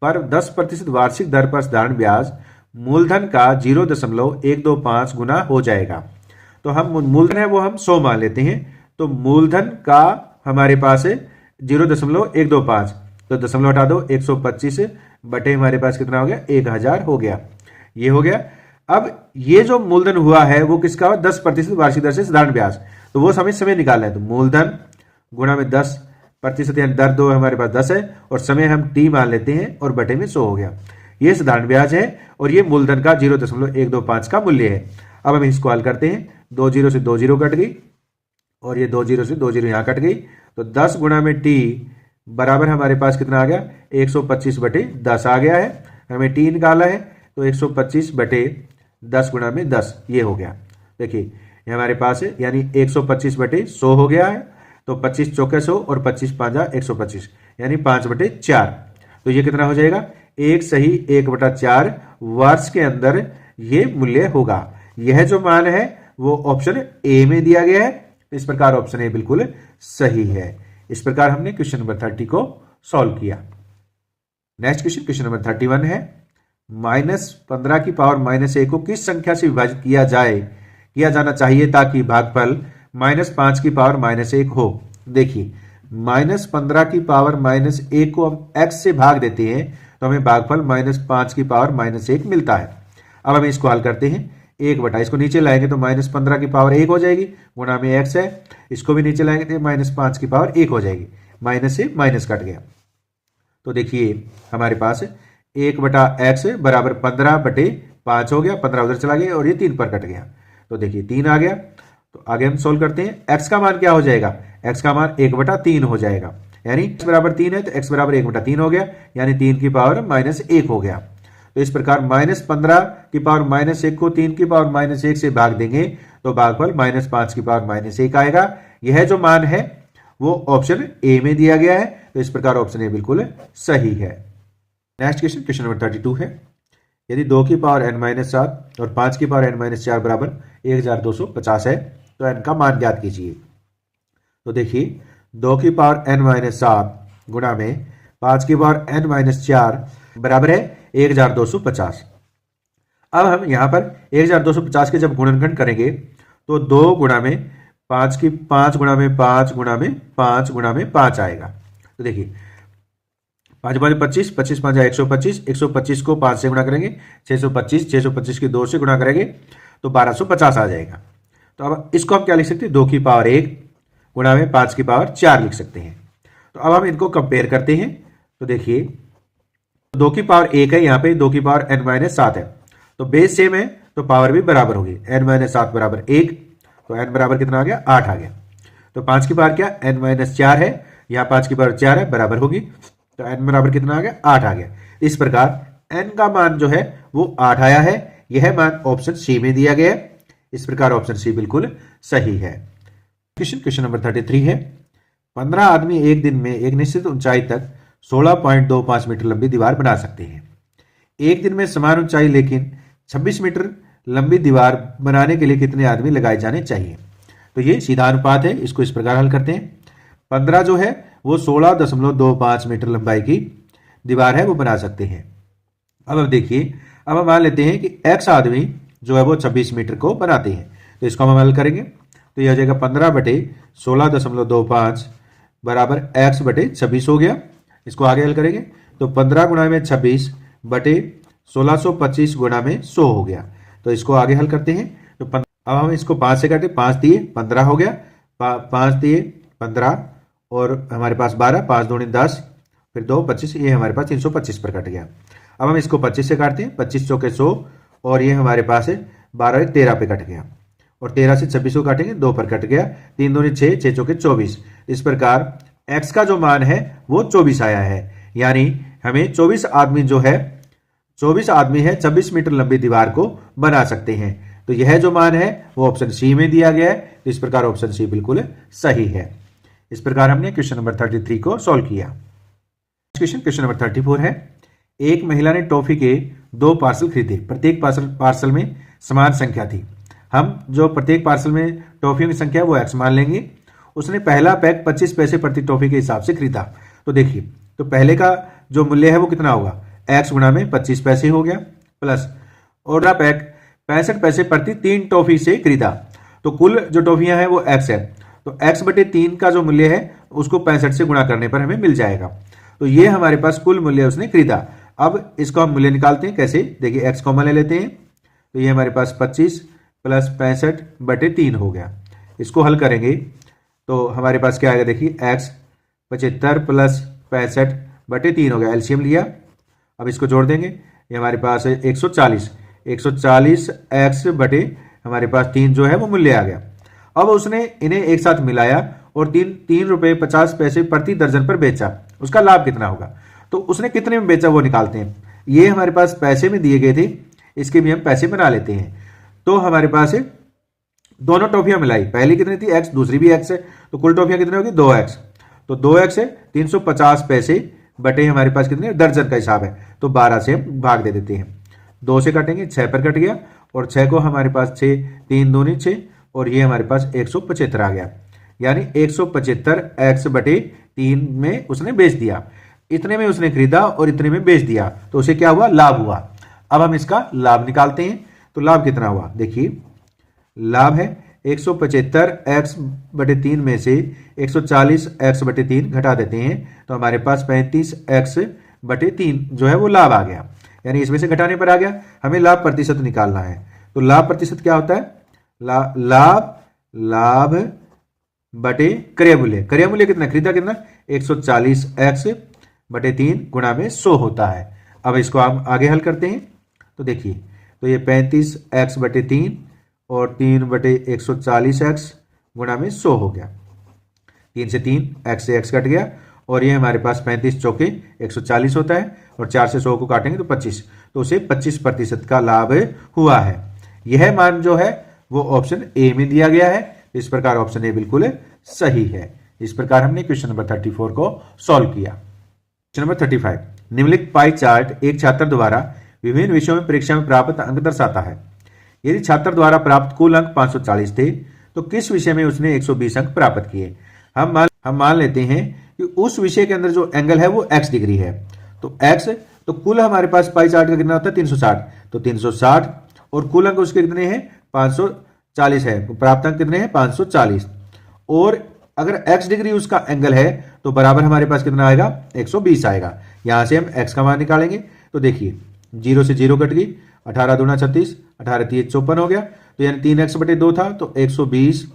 पर 10% वार्षिक दर पर साधारण ब्याज मूलधन का 0.125 गुना हो जाएगा। तो हम मूलधन है वो हम 100 मान लेते हैं। तो मूलधन का हमारे पास 0.125, तो दशमलव हटा दो, 125 बटे हमारे पास कितना हो गया 1000 हो गया। ये हो गया। अब ये जो मूलधन हुआ है वो किसका हुआ 10% वार्षिक दर से साधारण ब्याज। तो वो समय निकालना है। तो मूलधन गुणा में 10% यानी दर दो हमारे पास 10 है और समय हम टी मान लेते हैं और बटे में 100 हो गया। ये साधारण ब्याज है और ये मूलधन का 0.125 का मूल्य है। अब हम इसको हल करते हैं। 2 जीरो से 2 जीरो कट गई और ये 2 जीरो से 2 जीरो यहां कट गई। तो 10 गुणा में टी बराबर हमारे पास कितना आ गया 125 बटे 10 आ गया है। हमें टी निकाला है तो 125 बटे 10 गुणा में 10 ये हो गया। देखिए ये हमारे पास है, यानी 125/100 हो गया है। तो 25 चौके 100 और 25 पाँजा 125, यानी 5/4। तो ये कितना हो जाएगा, 1 सही 1/4 वर्ष के अंदर ये मूल्य होगा। यह जो मान है वो ऑप्शन ए में दिया गया है। इस प्रकार ऑप्शन ए बिल्कुल सही है। इस प्रकार हमने क्वेश्चन नंबर 30 को सॉल्व किया। नेक्स्ट क्वेश्चन, क्वेश्चन नंबर 31 है, -15 की पावर -1 को किस संख्या से विभाजित किया जाना चाहिए ताकि भागफल -5 की पावर -1 हो। देखिए -15 की पावर -1 को हम x से भाग देते हैं तो हमें भागफल -5 की पावर -1 मिलता है। अब हम इसको हल करते हैं, 1 इसको नीचे लाएंगे तो -15 की पावर 1 हो जाएगी, गुणा में x है, इसको भी नीचे लाएंगे तो -5 की पावर 1 हो जाएगी, माइनस से माइनस कट गया। तो देखिए हमारे पास 1/x बराबर 15/5 हो गया, 15 उधर चला गया और ये 3 पर कट गया। तो देखिए 3 आ गया। तो आगे हम सोल्व करते हैं। x का मान क्या हो जाएगा, x का मान 1/3 हो जाएगा, यानी x बराबर 3 है तो x बराबर 1/3 हो गया, यानी 3 की पावर -1 हो गया। तो इस प्रकार -15 की पावर -1 को 3 की पावर -1 से भाग देंगे तो भागफल -5 की पावर -1 आएगा। यह जो मान है वो ऑप्शन ए में दिया गया है। तो इस प्रकार ऑप्शन ए बिल्कुल सही है। नेक्स्ट क्वेश्चन, क्वेश्चन नंबर 32 है, यदि 2 की पावर n-7 और 5 की पावर n-4 बराबर 1250 है तो n का मान ज्ञात कीजिए। तो देखिए 2 की पावर n-7 गुणा में 5 की पावर n-4 बराबर है 1250। अब हम यहां पर 1250 के जब गुणनखंड करेंगे तो 2 गुणा में 5 गुणा में 5 गुणा में 5 गुणा में 5 आएगा। तो देखिए 5 5 25, 25 5 125, 125 को 5 से गुणा करेंगे 625, 625 के 2 से गुणा करेंगे तो 1250 आ जाएगा। तो अब इसको हम क्या लिख सकते हैं, 2 की पावर 1 गुणा में 5 की पावर 4 लिख सकते हैं। तो अब हम इनको कंपेयर करते हैं। तो देखिए 2 की पावर 1 है, यहाँ पे 2 की पावर n-7 है, तो बेस सेम है तो पावर भी बराबर होगी, n-7 बराबर 1, तो n बराबर कितना आ गया, 8 आ गया। तो 5 की पावर क्या, n-4 है, यहाँ 5 की पावर 4 है, बराबर होगी, तो n बराबर कितना आ गया, 8 आ गया। इस प्रकार n का मान जो है वो 8 आया है। यह मान ऑप्शन सी में दिया गया है। इस प्रकार ऑप्शन सी बिल्कुल सही है। क्वेश्चन नंबर 33 है, 15 आदमी एक दिन में एक निश्चित ऊंचाई तक 16.25 मीटर लंबी दीवार बना सकते हैं। एक दिन में समान ऊंचाई लेकिन 26 मीटर लंबी दीवार बनाने के लिए कितने आदमी लगाए जाने चाहिए। तो ये सीधा अनुपात है, इसको इस प्रकार हल करते हैं। 15 जो है वो 16.25 मीटर लंबाई की दीवार है वो बना सकते हैं। अब देखिए, अब हम मान लेते हैं कि x आदमी जो है वो 26 मीटर को बनाते हैं। तो इसको हम हल करेंगे तो यह हो जाएगा 15/16.25 बराबर x/26 हो गया। इसको आगे हल करेंगे तो 15 गुणा में 26/1625 गुणा में 100 हो गया। तो इसको आगे हल करते हैं तो अब हम इसको 5 से काटे, 5 दिए 15 हो गया, 5 दिए 15 और हमारे पास 12, 5 दूनी 10, फिर 2 25, ये हमारे पास 325 पर कट गया। अब हम इसको 25 से काटते हैं, 25 चौके 100 और ये हमारे पास है 12 13 पे कट गया, और 13 से 26 को काटेंगे 2 पर कट गया, 3 दूनी 6, 6 चौके 24। इस प्रकार x का जो मान है वो 24 आया है, यानी हमें 24 आदमी जो है 24 आदमी है 26 मीटर लंबी दीवार को बना सकते हैं। तो यह जो मान है वो ऑप्शन सी में दिया गया है। तो इस प्रकार ऑप्शन सी बिल्कुल सही है। इस प्रकार हमने क्वेश्चन नंबर 33 को सॉल्व किया। क्वेश्चन नंबर 34 है, एक महिला ने टॉफी के 2 पार्सल खरीदे, प्रत्येक पार्सल में समान संख्या थी। हम जो प्रत्येक पार्सल में टॉफियों की संख्या वो x मान लेंगे। उसने पहला पैक 25 पैसे प्रति टॉफी के हिसाब से खरीदा। तो देखिए, तो पहले का जो मूल्य है वो कितना होगा, x गुणा में 25 पैसे हो गया, प्लस और पैक 65 पैसे प्रति 3 टॉफी से खरीदा। तो कुल जो टॉफियां हैं वो x है, तो x/3 का जो मूल्य है उसको 65 से गुणा करने पर हमें मिल जाएगा। तो ये हमारे पास कुल मूल्य उसने खरीदा। अब इसको हम मूल्य निकालते हैं, कैसे, देखिए x कॉमन ले लेते हैं, तो ये हमारे पास 25 प्लस 65/3 हो गया। इसको हल करेंगे तो हमारे पास क्या आएगा, देखिए x 75 प्लस 65/3 हो गया, एलसीएम लिया। अब इसको जोड़ देंगे, ये हमारे पास है 140 x बटे हमारे पास 3 जो है वो मूल्य आ गया। अब उसने इन्हें एक साथ मिलाया और 3 रुपये 50 पैसे प्रति दर्जन पर बेचा। उसका लाभ कितना होगा, तो उसने कितने में बेचा वो निकालते हैं। ये हमारे पास पैसे में दिए गए थे, इसके भी हम पैसे बना लेते हैं। तो हमारे पास है दोनों टॉफियां मिलाई, पहली कितनी थी x, दूसरी भी x है, तो कुल टॉफियां कितनी होगी 2x। तो 2x है 350 पैसे बटे हमारे पास कितने दर्जन का हिसाब है, तो 12 से हम भाग दे देते हैं। 2 से काटेंगे 6 पर कट गया, और 6 को हमारे पास 6 3 दूनी 6, और ये हमारे पास 175 आ गया। यानी 175 x बटे 3 में उसने बेच दिया, इतने में उसने खरीदा और इतने में बेच दिया, तो उसे क्या हुआ, लाभ हुआ। अब हम इसका लाभ निकालते हैं। तो लाभ कितना हुआ, देखिए लाभ है 175 x बटे 3 में से 140 x बटे 3 घटा देते हैं, तो हमारे पास 35 x बटे 3 जो है वो लाभ आ गया। यानी इसमें से घटाने पर आ गया। हमें लाभ प्रतिशत निकालना है, तो लाभ प्रतिशत क्या होता है, लाभ बटे क्रय मूल्य। क्रय मूल्य कितना, खरीदा कितना 140 x बटे 3 गुणा में 100 होता है। अब इसको हम आगे हल करते हैं। तो देखिए, तो ये 35 x बटे 3 और 3 बटे 140 x गुणा में 100 हो गया। 3 से 3 x से x कट गया, और ये हमारे पास 35 चौके 140 होता है, और 4 से 100 को काटेंगे तो 25, तो उसे 25% का लाभ हुआ है। यह मान जो है वो ऑप्शन ए में दिया गया है। इस प्रकार ऑप्शन ए बिल्कुल सही है। इस प्रकार हमने क्वेश्चन नंबर 34 को सॉल्व किया। क्वेश्चन नंबर 35, निम्नलिखित पाई चार्ट एक छात्र द्वारा विभिन्न विषयों में परीक्षा में प्राप्त अंक दर्शाता है। यदि छात्र द्वारा प्राप्त कुल अंक 540 थे, तो किस विषय में उसने 120 अंक प्राप्त किए। हम मान लेते हैं कि उस विषय के अंदर जो एंगल है वो x डिग्री है, तो x, तो कुल हमारे पास पाई चार्ट का कितना होता है 360, तो 360, और कुल अंक उसके कितने हैं 540 है, प्राप्त अंक कितने हैं 540, और अगर x डिग्री उसका एंगल है तो बराबर हमारे पास कितना आएगा 120 आएगा। यहां से हम x का मान निकालेंगे। तो देखिए 0 से 0 कट गई, 18 दूना 36, 18 3 54 हो गया, तो यानी 3x बटे 2 था, तो 120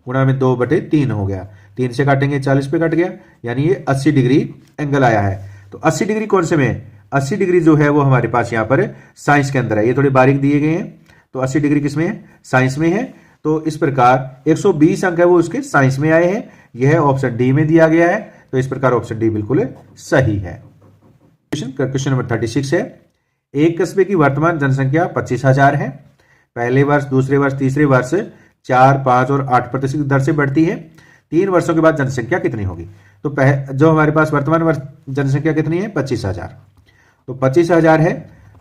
गुणा में 2 बटे 3 हो गया। 3 से काटेंगे 40 पे कट गया, यानी ये 80 डिग्री एंगल आया है। तो 80 डिग्री कौन से में है, 80 डिग्री जो है वो हमारे पास यहाँ पर साइंस के अंदर है। ये थोड़े बारीक दिए गए हैं, तो 80 डिग्री किस में है, साइंस में है। तो इस प्रकार 120 अंक है वो उसके साइंस में आए हैं। यह ऑप्शन डी में दिया गया है, तो इस प्रकार ऑप्शन डी बिल्कुल सही है। क्वेश्चन नंबर 36 है, एक कस्बे की वर्तमान जनसंख्या 25,000 है। पहले वर्ष, दूसरे वर्ष, तीसरे वर्ष 4, 5 और 8% दर से बढ़ती है। 3 वर्षों के बाद जनसंख्या कितनी होगी। तो जो हमारे पास वर्तमान वर्ष जनसंख्या कितनी है 25,000, तो 25,000 है,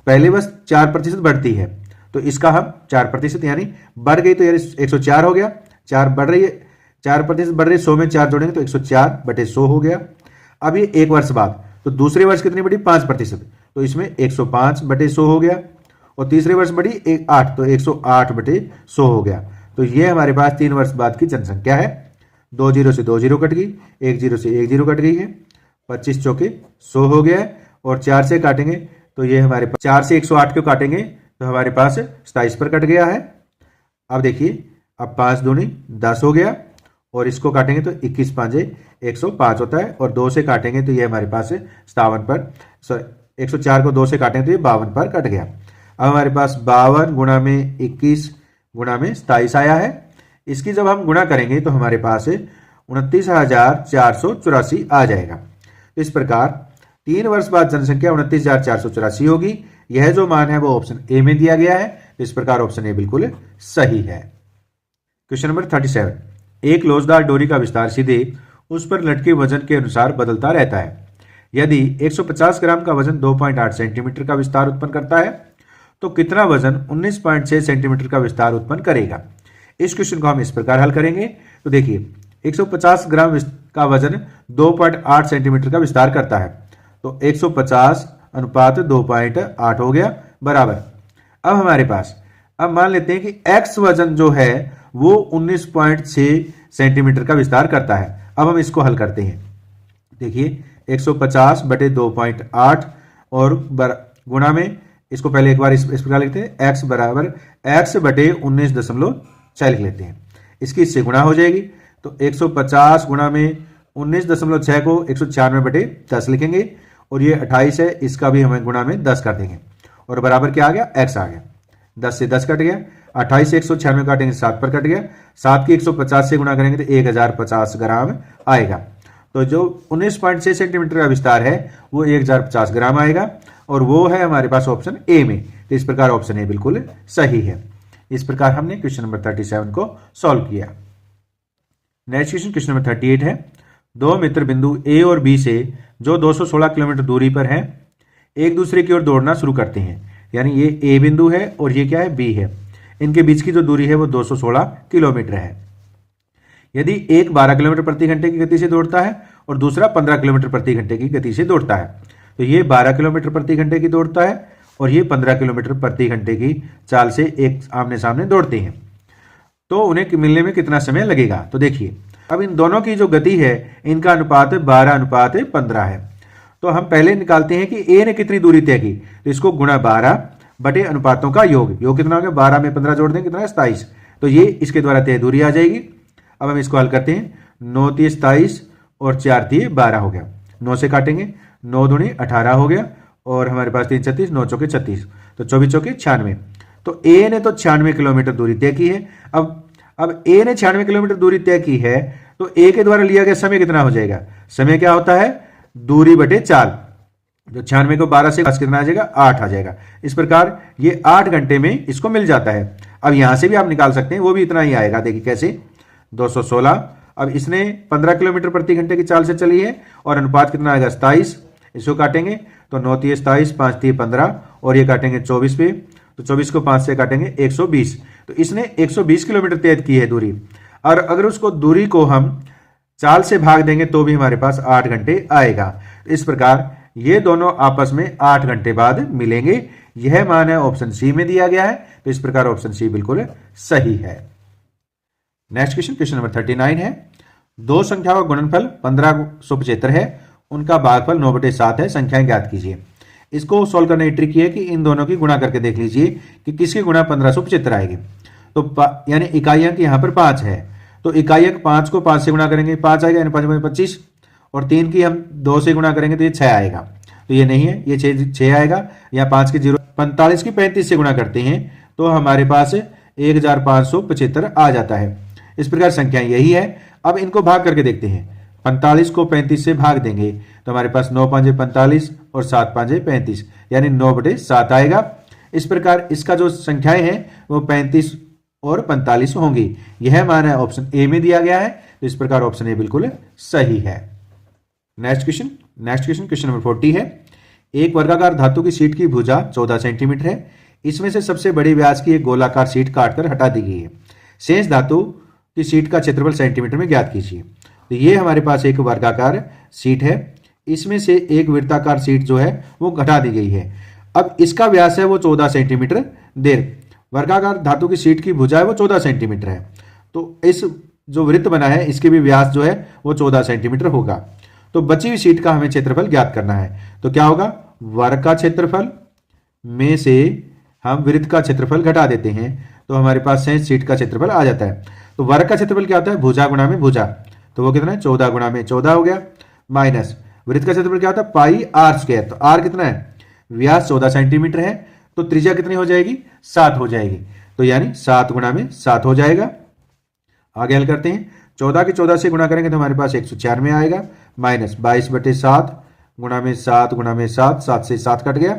पहले वर्ष 4% बढ़ती है, तो इसका हम 4% यानी बढ़ गई तो यार 104 हो गया। 4 बढ़ रही है, 4% बढ़ रही है, 100 में 4 जोड़ेंगे तो 104 बटे 100 हो गया। अब ये 1 वर्ष बाद, तो दूसरे वर्ष कितनी बढ़ी 5%, तो इसमें 105 बटे 100 हो गया, और तीसरे वर्ष बढ़ी 8, तो 108 बटे 100 हो गया। तो ये हमारे पास 3 वर्ष बाद की जनसंख्या है। 2 0 से 2 0 कट गई, 1 0 से 1 0 कट गई है, 25 चौके 100 हो गया है, और 4 से काटेंगे तो ये हमारे पास 4 से 108 को काटेंगे तो हमारे पास 27 पर कट गया है। अब देखिए, अब 5 दूनी 10 हो गया, और इसको काटेंगे तो 21 5 105 होता है, और 2 से काटेंगे तो ये हमारे पास 57 पर, 104 को 2 से काटेंगे तो ये 52 पर कट गया। अब हमारे पास 52 गुणा में 21 गुणा में 27 आया है। इसकी जब हम गुणा करेंगे तो हमारे पास 29,484 आ जाएगा। इस प्रकार 3 वर्ष बाद जनसंख्या 29,484 होगी। यह जो मान है वो ऑप्शन ए में दिया गया है। इस प्रकार ऑप्शन ए बिल्कुल सही है। क्वेश्चन नंबर 37, एक लोचदार डोरी का विस्तार सीधे उस पर लटके वजन के अनुसार बदलता रहता है। यदि 150 ग्राम का वजन 2.8 सेंटीमीटर का विस्तार उत्पन्न करता है, तो कितना वजन 19.6 सेंटीमीटर का विस्तार उत्पन्न करेगा। इस क्वेश्चन को हम इस प्रकार हल करेंगे। तो देखिए, 150 ग्राम का वजन 2.8 सेंटीमीटर का विस्तार करता है, तो 150 अनुपात 2.8 हो गया बराबर। अब हमारे पास, अब मान लेते हैं कि x वजन जो है वो 19.6 सेंटीमीटर का विस्तार करता है। अब हम इसको हल करते हैं। देखिए, 150 बटे 2.8 और गुणा में, इसको पहले एक बार इस प्रकार लिखते हैं, x बराबर x बटे 19.6 लिख लेते हैं। इसकी इससे गुणा हो जाएगी, तो 150 गुणा में 19.6 को 196 बटे 10 लिखेंगे, और ये 28 है, इसका भी हमें गुणा में 10 कर देंगे, और बराबर क्या आ गया, x आ गया। 10 से 10 कट गया, 28 से 196 काटेंगे 7 पर कट गया, 7 की 150 से गुणा करेंगे तो 1050 ग्राम आएगा। तो जो 19.6 सेंटीमीटर का विस्तार है वो 1050 ग्राम आएगा, और वो है हमारे पास ऑप्शन ए में। तो इस प्रकार ऑप्शन ए बिल्कुल सही है। इस प्रकार हमने क्वेश्चन नंबर 37 को सॉल्व किया। नेक्स्ट क्वेश्चन, क्वेश्चन नंबर 38 है। दो मित्र बिंदु ए और बी से जो 216 किलोमीटर दूरी पर हैं, एक दूसरे की ओर दौड़ना शुरू करते हैं। यानी ये ए बिंदु है और ये क्या है, बी है। इनके बीच की जो दूरी है वो 216 किलोमीटर है। यदि एक 12 किलोमीटर प्रति घंटे की गति से दौड़ता है और दूसरा 15 किलोमीटर प्रति घंटे की गति से दौड़ता है, तो ये 12 किलोमीटर प्रति घंटे की दौड़ता है और ये 15 किलोमीटर प्रति घंटे की चाल से एक आमने सामने दौड़ते हैं, तो उन्हें मिलने में कितना समय लगेगा। तो देखिए, अब इन दोनों की जो गति है इनका अनुपात 12:15 है। तो हम पहले निकालते हैं कि ए ने कितनी दूरी तय की, तो इसको गुणा 12 बटे अनुपातों का योग कितना हो गया, 12 में 15 जोड़ दें कितना है, 27। तो ये इसके द्वारा तय दूरी आ जाएगी। अब हम इसको हल करते हैं। 9 × 27 और 4 × 12 हो गया। 9 से काटेंगे, 9 दूनी 18 हो गया और हमारे पास 3 36, 9 चौके 36, तो 24 चौके 96। तो ए ने तो 96 किलोमीटर दूरी तय की है। अब ए ने 96 किलोमीटर दूरी तय की है, तो ए के द्वारा लिया गया समय कितना हो जाएगा। समय क्या होता है, दूरी बटे चाल। जो 96 को 12 से कितना आ जाएगा, 8 आ जाएगा। इस प्रकार ये 8 घंटे में इसको मिल जाता है। अब यहां से भी आप निकाल सकते हैं, वो भी इतना ही आएगा। देखिए कैसे, 216। अब इसने 15 किलोमीटर प्रति घंटे की चाल से चली है और अनुपात कितना आएगा, 27। इसको काटेंगे तो 9 × 27, 5 × 15 और ये काटेंगे 24 पे, तो 24 को 5 से काटेंगे 120। तो इसने 120 किलोमीटर तय की है दूरी। और अगर उसको दूरी को हम चाल से भाग देंगे तो भी हमारे पास 8 घंटे आएगा। इस प्रकार ये दोनों आपस में 8 घंटे बाद मिलेंगे। यह मान है ऑप्शन सी में दिया गया है। तो इस प्रकार ऑप्शन सी बिल्कुल सही है। नेक्स्ट क्वेश्चन, क्वेश्चन नंबर 39 है। दो संख्याओं का गुणनफल 1575 है, उनका भागफल 9/7 है, संख्याएं ज्ञात कीजिए। इसको सोल्व करने की ट्रिक ये है कि इन दोनों की गुणा करके देख लीजिए कि किसकी गुणा 1575 आएगी। तो यानी इकाई अंक यहाँ पर 5 है, तो इकाई अंक 5 को 5 से गुणा करेंगे, 5 आएगा, यानी 5 × 25। और 3 की हम 2 से गुणा करेंगे तो ये 6 आएगा। तो ये नहीं है, ये 6 आएगा। यहाँ 5 की 0, 45 की 35 से गुणा करते हैं तो हमारे पास 1575 आ जाता है। इस प्रकार संख्या यही है। अब इनको भाग करके देखते हैं। 45 को 35 से भाग देंगे तो हमारे पास 9 × 5 = 45 और 7 × 5 = 35, यानी 9/7 आएगा। इस प्रकार इसका जो संख्याएं हैं वो 35 और 45 होंगी। यह मान है ऑप्शन ए में दिया गया है। तो इस प्रकार ऑप्शन ए बिल्कुल सही है। नेक्स्ट क्वेश्चन, क्वेश्चन नंबर 40 है। एक वर्गाकार धातु की शीट की भुजा 14 सेंटीमीटर है। इसमें से सबसे बड़ी व्यास की एक गोलाकार शीट काटकर हटा दी गई है। शेष धातु की शीट का क्षेत्रफल सेंटीमीटर में ज्ञात कीजिए। तो ये हमारे पास एक वर्गाकार शीट है, इसमें से एक वृत्ताकार शीट जो है वो घटा दी गई है। अब इसका व्यास है वो 14 सेंटीमीटर। वर्गाकार धातु की शीट की भुजा है वो 14 सेंटीमीटर है, तो इस जो वृत्त बना है इसके भी व्यास जो है वो 14 सेंटीमीटर होगा। तो बची हुई शीट का हमें क्षेत्रफल ज्ञात करना है। तो क्या होगा, वर्ग का क्षेत्रफल में से हम वृत्त का क्षेत्रफल घटा देते हैं तो हमारे पास शेष शीट का क्षेत्रफल आ जाता है। तो वर्ग का क्षेत्रफल क्या होता है, भुजा गुणा में भुजा, तो वो कितना है, 14 गुणा में 14 हो गया, माइनस वृत्त का क्षेत्रफल क्या होता है, πr²। तो r कितना है, व्यास 14 सेंटीमीटर है, तो त्रिज्या कितनी हो जाएगी, 7 हो जाएगी। तो यानी 7 गुणा में 7 हो जाएगा। आगे हल करते हैं। 14 की 14 से गुणा करेंगे तो हमारे पास 196 आएगा, माइनस 22/7 गुणा में 7 गुणा में 7, 7 से 7 कट गया,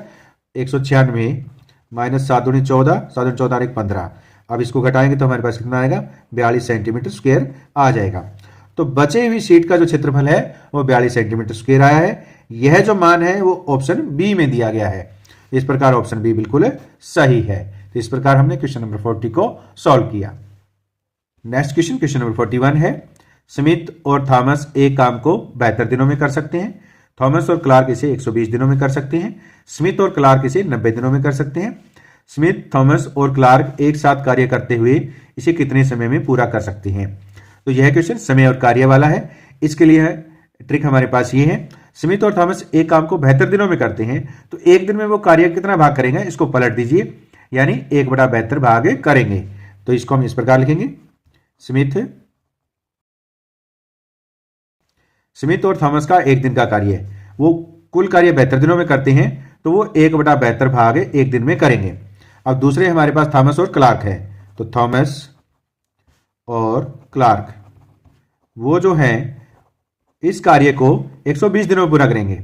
196 माइनस 7 दूनी 14, 7 दूनी 14 = 15। अब इसको घटाएंगे तो हमारे पास कितना आएगा, 42 सेंटीमीटर स्क्वायर आ जाएगा। तो बचे हुई शीट का जो क्षेत्रफल है वो 42 सेंटीमीटर स्क्वायर आया है। यह जो मान है वो ऑप्शन बी में दिया गया है। इस प्रकार ऑप्शन बी बिल्कुल सही है। तो इस प्रकार हमने क्वेश्चन नंबर 40 को सॉल्व किया। नेक्स्ट क्वेश्चन, क्वेश्चन नंबर 41 है। स्मिथ और थॉमस एक काम को 72 दिनों में कर सकते हैं। थॉमस और क्लार्क इसे 120 दिनों में कर सकते हैं। स्मिथ और क्लार्क इसे 90 दिनों में कर सकते हैं। स्मिथ, थॉमस और क्लार्क एक साथ कार्य करते हुए इसे कितने समय में पूरा कर सकते हैं। तो यह क्वेश्चन समय और कार्य वाला है। इसके लिए ट्रिक हमारे पास ये है, स्मिथ और थॉमस एक काम को 72 दिनों में करते हैं, तो एक दिन में वो कार्य कितना भाग करेंगे, इसको पलट दीजिए, यानी 1/72 भाग करेंगे। तो इसको हम इस प्रकार लिखेंगे, स्मिथ और थॉमस का एक दिन का कार्य है, वो कुल कार्य 72 दिनों में करते हैं, तो वो 1/72 भाग एक दिन में करेंगे। अब दूसरे हमारे पास थॉमस और क्लार्क है, तो थॉमस और क्लार्क वो जो है इस कार्य को 120 दिनों में पूरा करेंगे।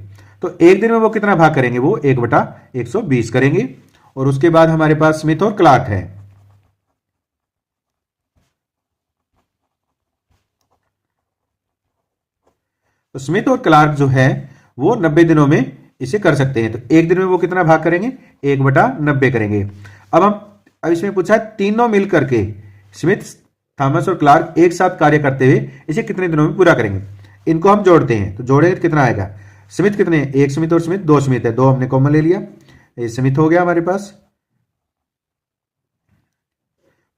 तो एक दिन में वो कितना भाग करेंगे, वो 1/120 करेंगे। और उसके बाद हमारे पास स्मिथ और क्लार्क है। तो स्मिथ और क्लार्क जो है वो 90 दिनों में इसे कर सकते हैं। तो एक दिन में वो कितना भाग करेंगे, 1/90 करेंगे। अब इसमें पूछा है तीनों मिल करके स्मिथ, थॉमस और क्लार्क एक साथ कार्य करते हुए इसे कितने दिनों में पूरा करेंगे। इनको हम जोड़ते हैं, तो जोड़ेंगे तो कितना आएगा। स्मिथ कितने, एक स्मिथ और स्मिथ, दो स्मिथ है, दो हमने कॉमन ले लिया, ये स्मिथ हो गया हमारे पास,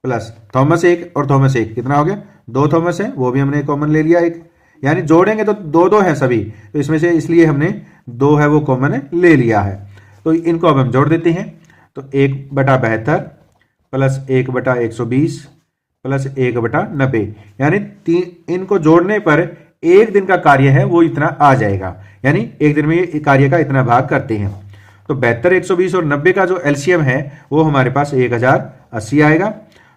प्लस थॉमस एक और थॉमस एक, कितना हो गया, दो थॉमस है, वो भी हमने कॉमन ले लिया एक, यानी जोड़ेंगे तो दो दो है सभी, तो इसमें से इसलिए हमने दो है वो कॉमन ले लिया है। तो इनको अब हम जोड़ देते हैं, तो 1/72 प्लस 1/120 प्लस 1/90, यानी इनको जोड़ने पर एक दिन का कार्य है वो इतना आ जाएगा, यानी एक दिन में ये कार्य का इतना भाग करते हैं। तो 72, 120 और 90 का जो एलसीएम है वो हमारे पास 1080 आएगा।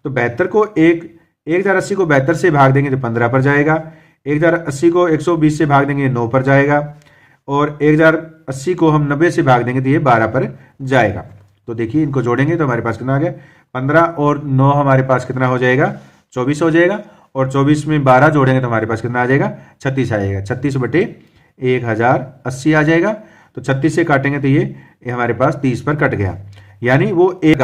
तो 72 को 1080 को 72 से भाग देंगे तो 15 पर जाएगा, 1080 को 120 से भाग देंगे 9 पर जाएगा, और 1080 को हम 90 से भाग देंगे तो ये 12 पर जाएगा। तो देखिए इनको जोड़ेंगे तो हमारे पास कितना आ गया, 15 और 9 हमारे पास कितना हो जाएगा, 24 हो जाएगा, और 24 में 12 जोड़ेंगे तो हमारे पास कितना आ जाएगा, 36 आ जाएगा, 36/1080 आ जाएगा। तो 36 से काटेंगे तो ये हमारे पास 30 पर कट गया, यानी वो एक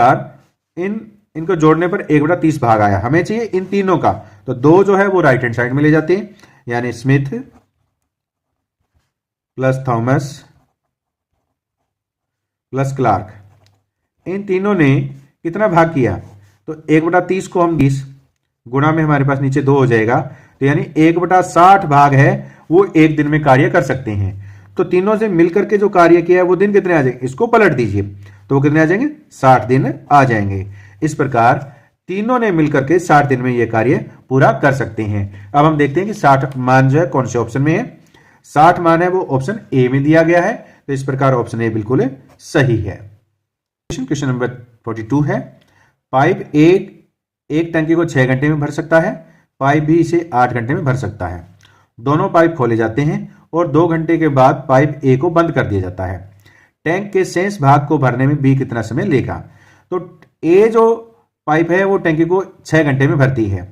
इनको जोड़ने पर 1/30 भाग आया। हमें चाहिए इन तीनों का, तो दो जो है वो राइट हैंड साइड में ले जाते हैं, यानी Smith plus Thomas plus Clark, इन तीनों ने कितना भाग किया, तो 1/30 को हम 20 गुणा में हमारे पास नीचे 2 हो जाएगा, तो यानी 1/60 भाग है वो एक दिन में कार्य कर सकते हैं। तो तीनों से मिलकर के जो कार्य किया है वो दिन कितने आ जाएंगे, इसको पलट दीजिए तो वो कितने आ जाएंगे, 60 दिन आ जाएंगे। इस प्रकार तीनों ने मिलकर के 60 दिन में यह कार्य पूरा कर सकते हैं। अब हम देखते हैं कि 60 मान जो है कौन से ऑप्शन में है। 60 मान है वो ऑप्शन ए में दिया गया है, तो इस प्रकार ऑप्शन ए बिल्कुल सही है। क्वेश्चन नंबर 42 है, पाइप एक टंकी को 6 घंटे में भर सकता है, पाइप बी इसे 8 घंटे में भर सकता है। दोनों पाइप खोले जाते हैं और 2 घंटे के बाद पाइप ए को बंद कर दिया जाता है। टैंक के शेष भाग को भरने में बी कितना समय लेगा। तो ए जो पाइप है वो टैंकी को 6 घंटे में भरती है,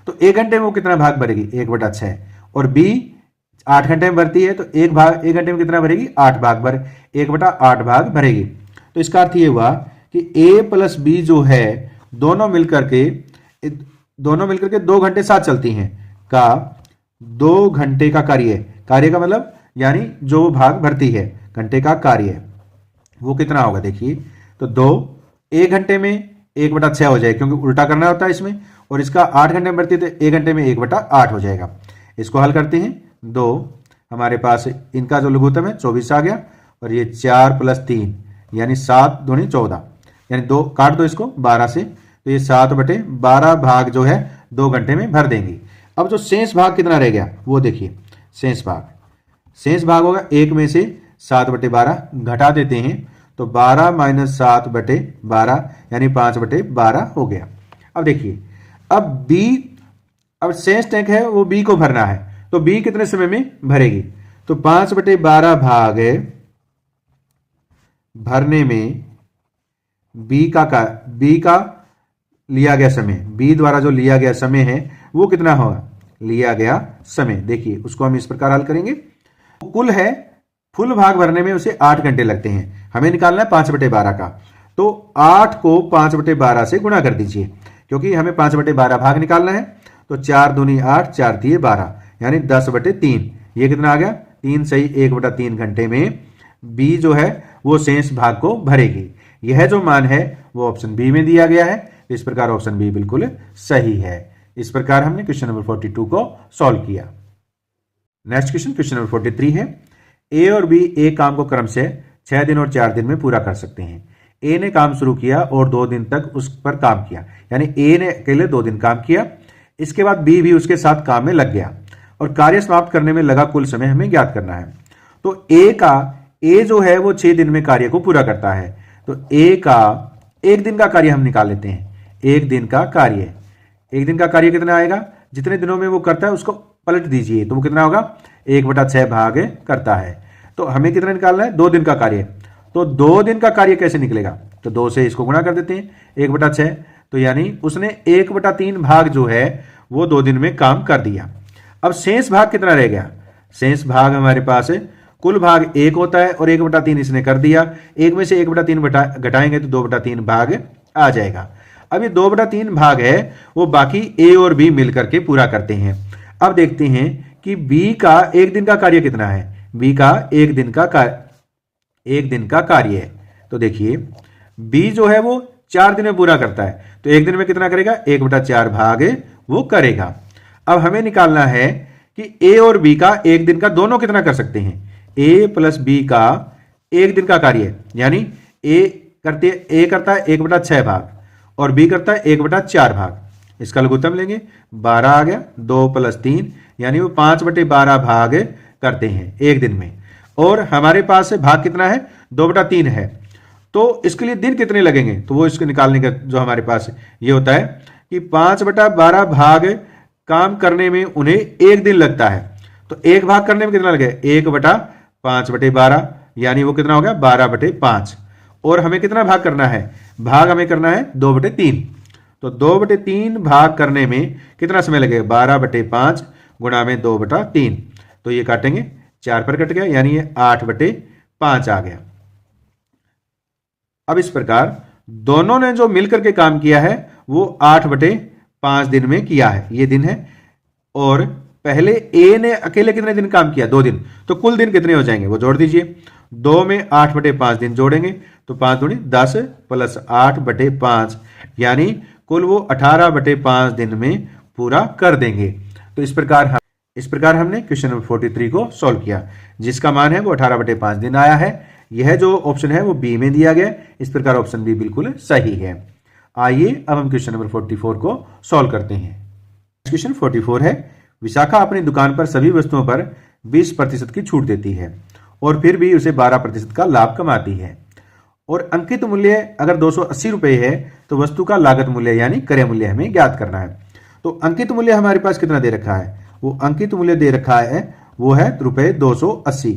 तो 1 घंटे में वो कितना भाग भरेगी, 1/6, और बी 8 घंटे में भरती है तो 1 घंटे में कितना भरेगी, 8 भाग 1/8 भाग भरेगी। तो इसका अर्थ ये हुआ कि ए प्लस बी जो है दोनों मिलकर के 2 घंटे साथ चलती हैं का 2 घंटे का कार्य का मतलब यानी जो भाग भरती है घंटे का कार्य वो कितना होगा, देखिए तो 1 घंटे में 1/6 हो जाएगा, क्योंकि उल्टा करना होता है इसमें, और इसका 8 घंटे में भरती है तो 1 घंटे में 1/8 हो जाएगा। इसको हल करते हैं, 2 हमारे पास इनका जो लघुत्तम है 24 आ गया, और ये 4 + 3 यानी 7 दूनी 14, यानी 2 काट दो इसको 12 से, तो ये 7/12 भाग जो है 2 घंटे में भर देंगी। अब जो शेष भाग कितना रह गया वो देखिए, शेष भाग होगा 1 में से 7/12 घटा देते हैं तो 12 - 7/12 यानी 5/12 हो गया। अब देखिए अब शेष टैंक है वो बी को भरना है, तो बी कितने समय में भरेगी, तो 5/12 भाग भरने में बी का लिया गया समय, बी द्वारा जो लिया गया समय है वो कितना होगा, लिया गया समय। देखिए उसको हम इस प्रकार हल करेंगे, कुल है फुल भाग भरने में उसे 8 घंटे लगते हैं, हमें निकालना है 5/12 का, तो 8 को 5/12 से गुणा कर दीजिए, क्योंकि हमें 5/12 भाग निकालना है। तो 4 दूनी 8, 4 तिये 12 यानी 10/3, ये कितना आ गया, 3 सही 1/3 घंटे में बी जो है वो शेष भाग को भरेगी। यह जो मान है वो ऑप्शन बी में दिया गया है, इस प्रकार ऑप्शन बी बिल्कुल सही है। इस प्रकार हमने क्वेश्चन नंबर 42 को सॉल्व किया। नेक्स्ट क्वेश्चन नंबर 43 है, ए और बी एक काम को क्रम से 6 दिन और 4 दिन में पूरा कर सकते हैं। ए ने काम शुरू किया और 2 दिन तक उस पर काम किया, यानी ए ने अकेले 2 दिन काम किया, इसके बाद बी भी उसके साथ काम में लग गया और कार्य समाप्त करने में लगा कुल समय हमें ज्ञात करना है। तो ए जो है वो 6 दिन में कार्य को पूरा करता है, तो ए का 1 दिन का कार्य हम निकाल लेते हैं। 1 दिन का कार्य कितना आएगा, जितने दिनों में वो करता है उसको पलट दीजिए तो वो कितना होगा, 1/6 भाग करता है। तो हमें कितना निकालना है, 2 दिन का कार्य, तो 2 दिन का कार्य कैसे निकलेगा? तो 2 से इसको गुणा कर देते हैं, 1/6, तो यानी उसने 1/3 भाग जो है वो 2 दिन में काम कर दिया। अब शेष भाग कितना रह गया? शेष भाग हमारे पास है, कुल भाग 1 होता है और 1/3 इसने कर दिया, 1 में से 1/3 घटाएंगे तो 2/3 भाग आ जाएगा। अब ये 2/3 भाग है वो बाकी ए और बी मिलकर के पूरा करते हैं। अब देखते हैं कि बी का 1 दिन का कार्य कितना है। बी का 1 दिन का कार्य है, तो देखिए बी जो है वो 4 दिन में पूरा करता है, तो 1 दिन में कितना करेगा? 1/4 भाग वो करेगा। अब हमें निकालना है कि ए और बी का 1 दिन का दोनों कितना कर सकते हैं। ए प्लस बी का 1 दिन का कार्य, यानी ए करता है 1/6 भाग और बी करता है 1/4 भाग। इसका लघुत्तम लेंगे, 12 आ गया, 2 + 3 यानी वो 5/12 भाग करते हैं 1 दिन में। और हमारे पास भाग कितना है? 2/3 है, तो इसके लिए दिन कितने लगेंगे? तो वो इसको निकालने का जो हमारे पास ये होता है कि 5/12 भाग काम करने में उन्हें 1 दिन लगता है, तो 1 भाग करने में कितना लगेगा? 1/5/12 यानी वो कितना हो गया? 12/5। और हमें कितना भाग करना है? भाग हमें करना है 2/3, तो 2/3 भाग करने में कितना समय लगेगा? 12/5 गुणा में 2/3, तो ये काटेंगे, 4 पर कट गया, यानी ये 8/5 आ गया। अब इस प्रकार दोनों ने जो मिलकर के काम किया है वो 8/5 दिन में किया है, ये दिन है। और पहले ए ने अकेले कितने दिन काम किया? 2 दिन, तो कुल दिन कितने हो जाएंगे वो जोड़ दीजिए। 2 में 8/5 दिन जोड़ेंगे तो 5 दूनी 10 + 8/5 यानी कुल वो 18/5 दिन में पूरा कर देंगे। तो इस प्रकार हमने क्वेश्चन नंबर 43 को सॉल्व किया, जिसका मान है वो 18/5 दिन आया है। यह जो ऑप्शन है वो बी में दिया गया, इस प्रकार ऑप्शन बी बिल्कुल सही है। आइए अब हम क्वेश्चन नंबर 44 को सॉल्व करते हैं। क्वेश्चन 44 है, विशाखा अपनी दुकान पर सभी वस्तुओं पर 20% की छूट देती है और फिर भी उसे 12% का लाभ कमाती है, और अंकित मूल्य अगर 280 रुपए है तो वस्तु का लागत मूल्य यानी क्रय मूल्य हमें ज्ञात करना है। तो अंकित मूल्य हमारे पास कितना दे रखा है? वो अंकित मूल्य दे रखा है वो है रुपए 280।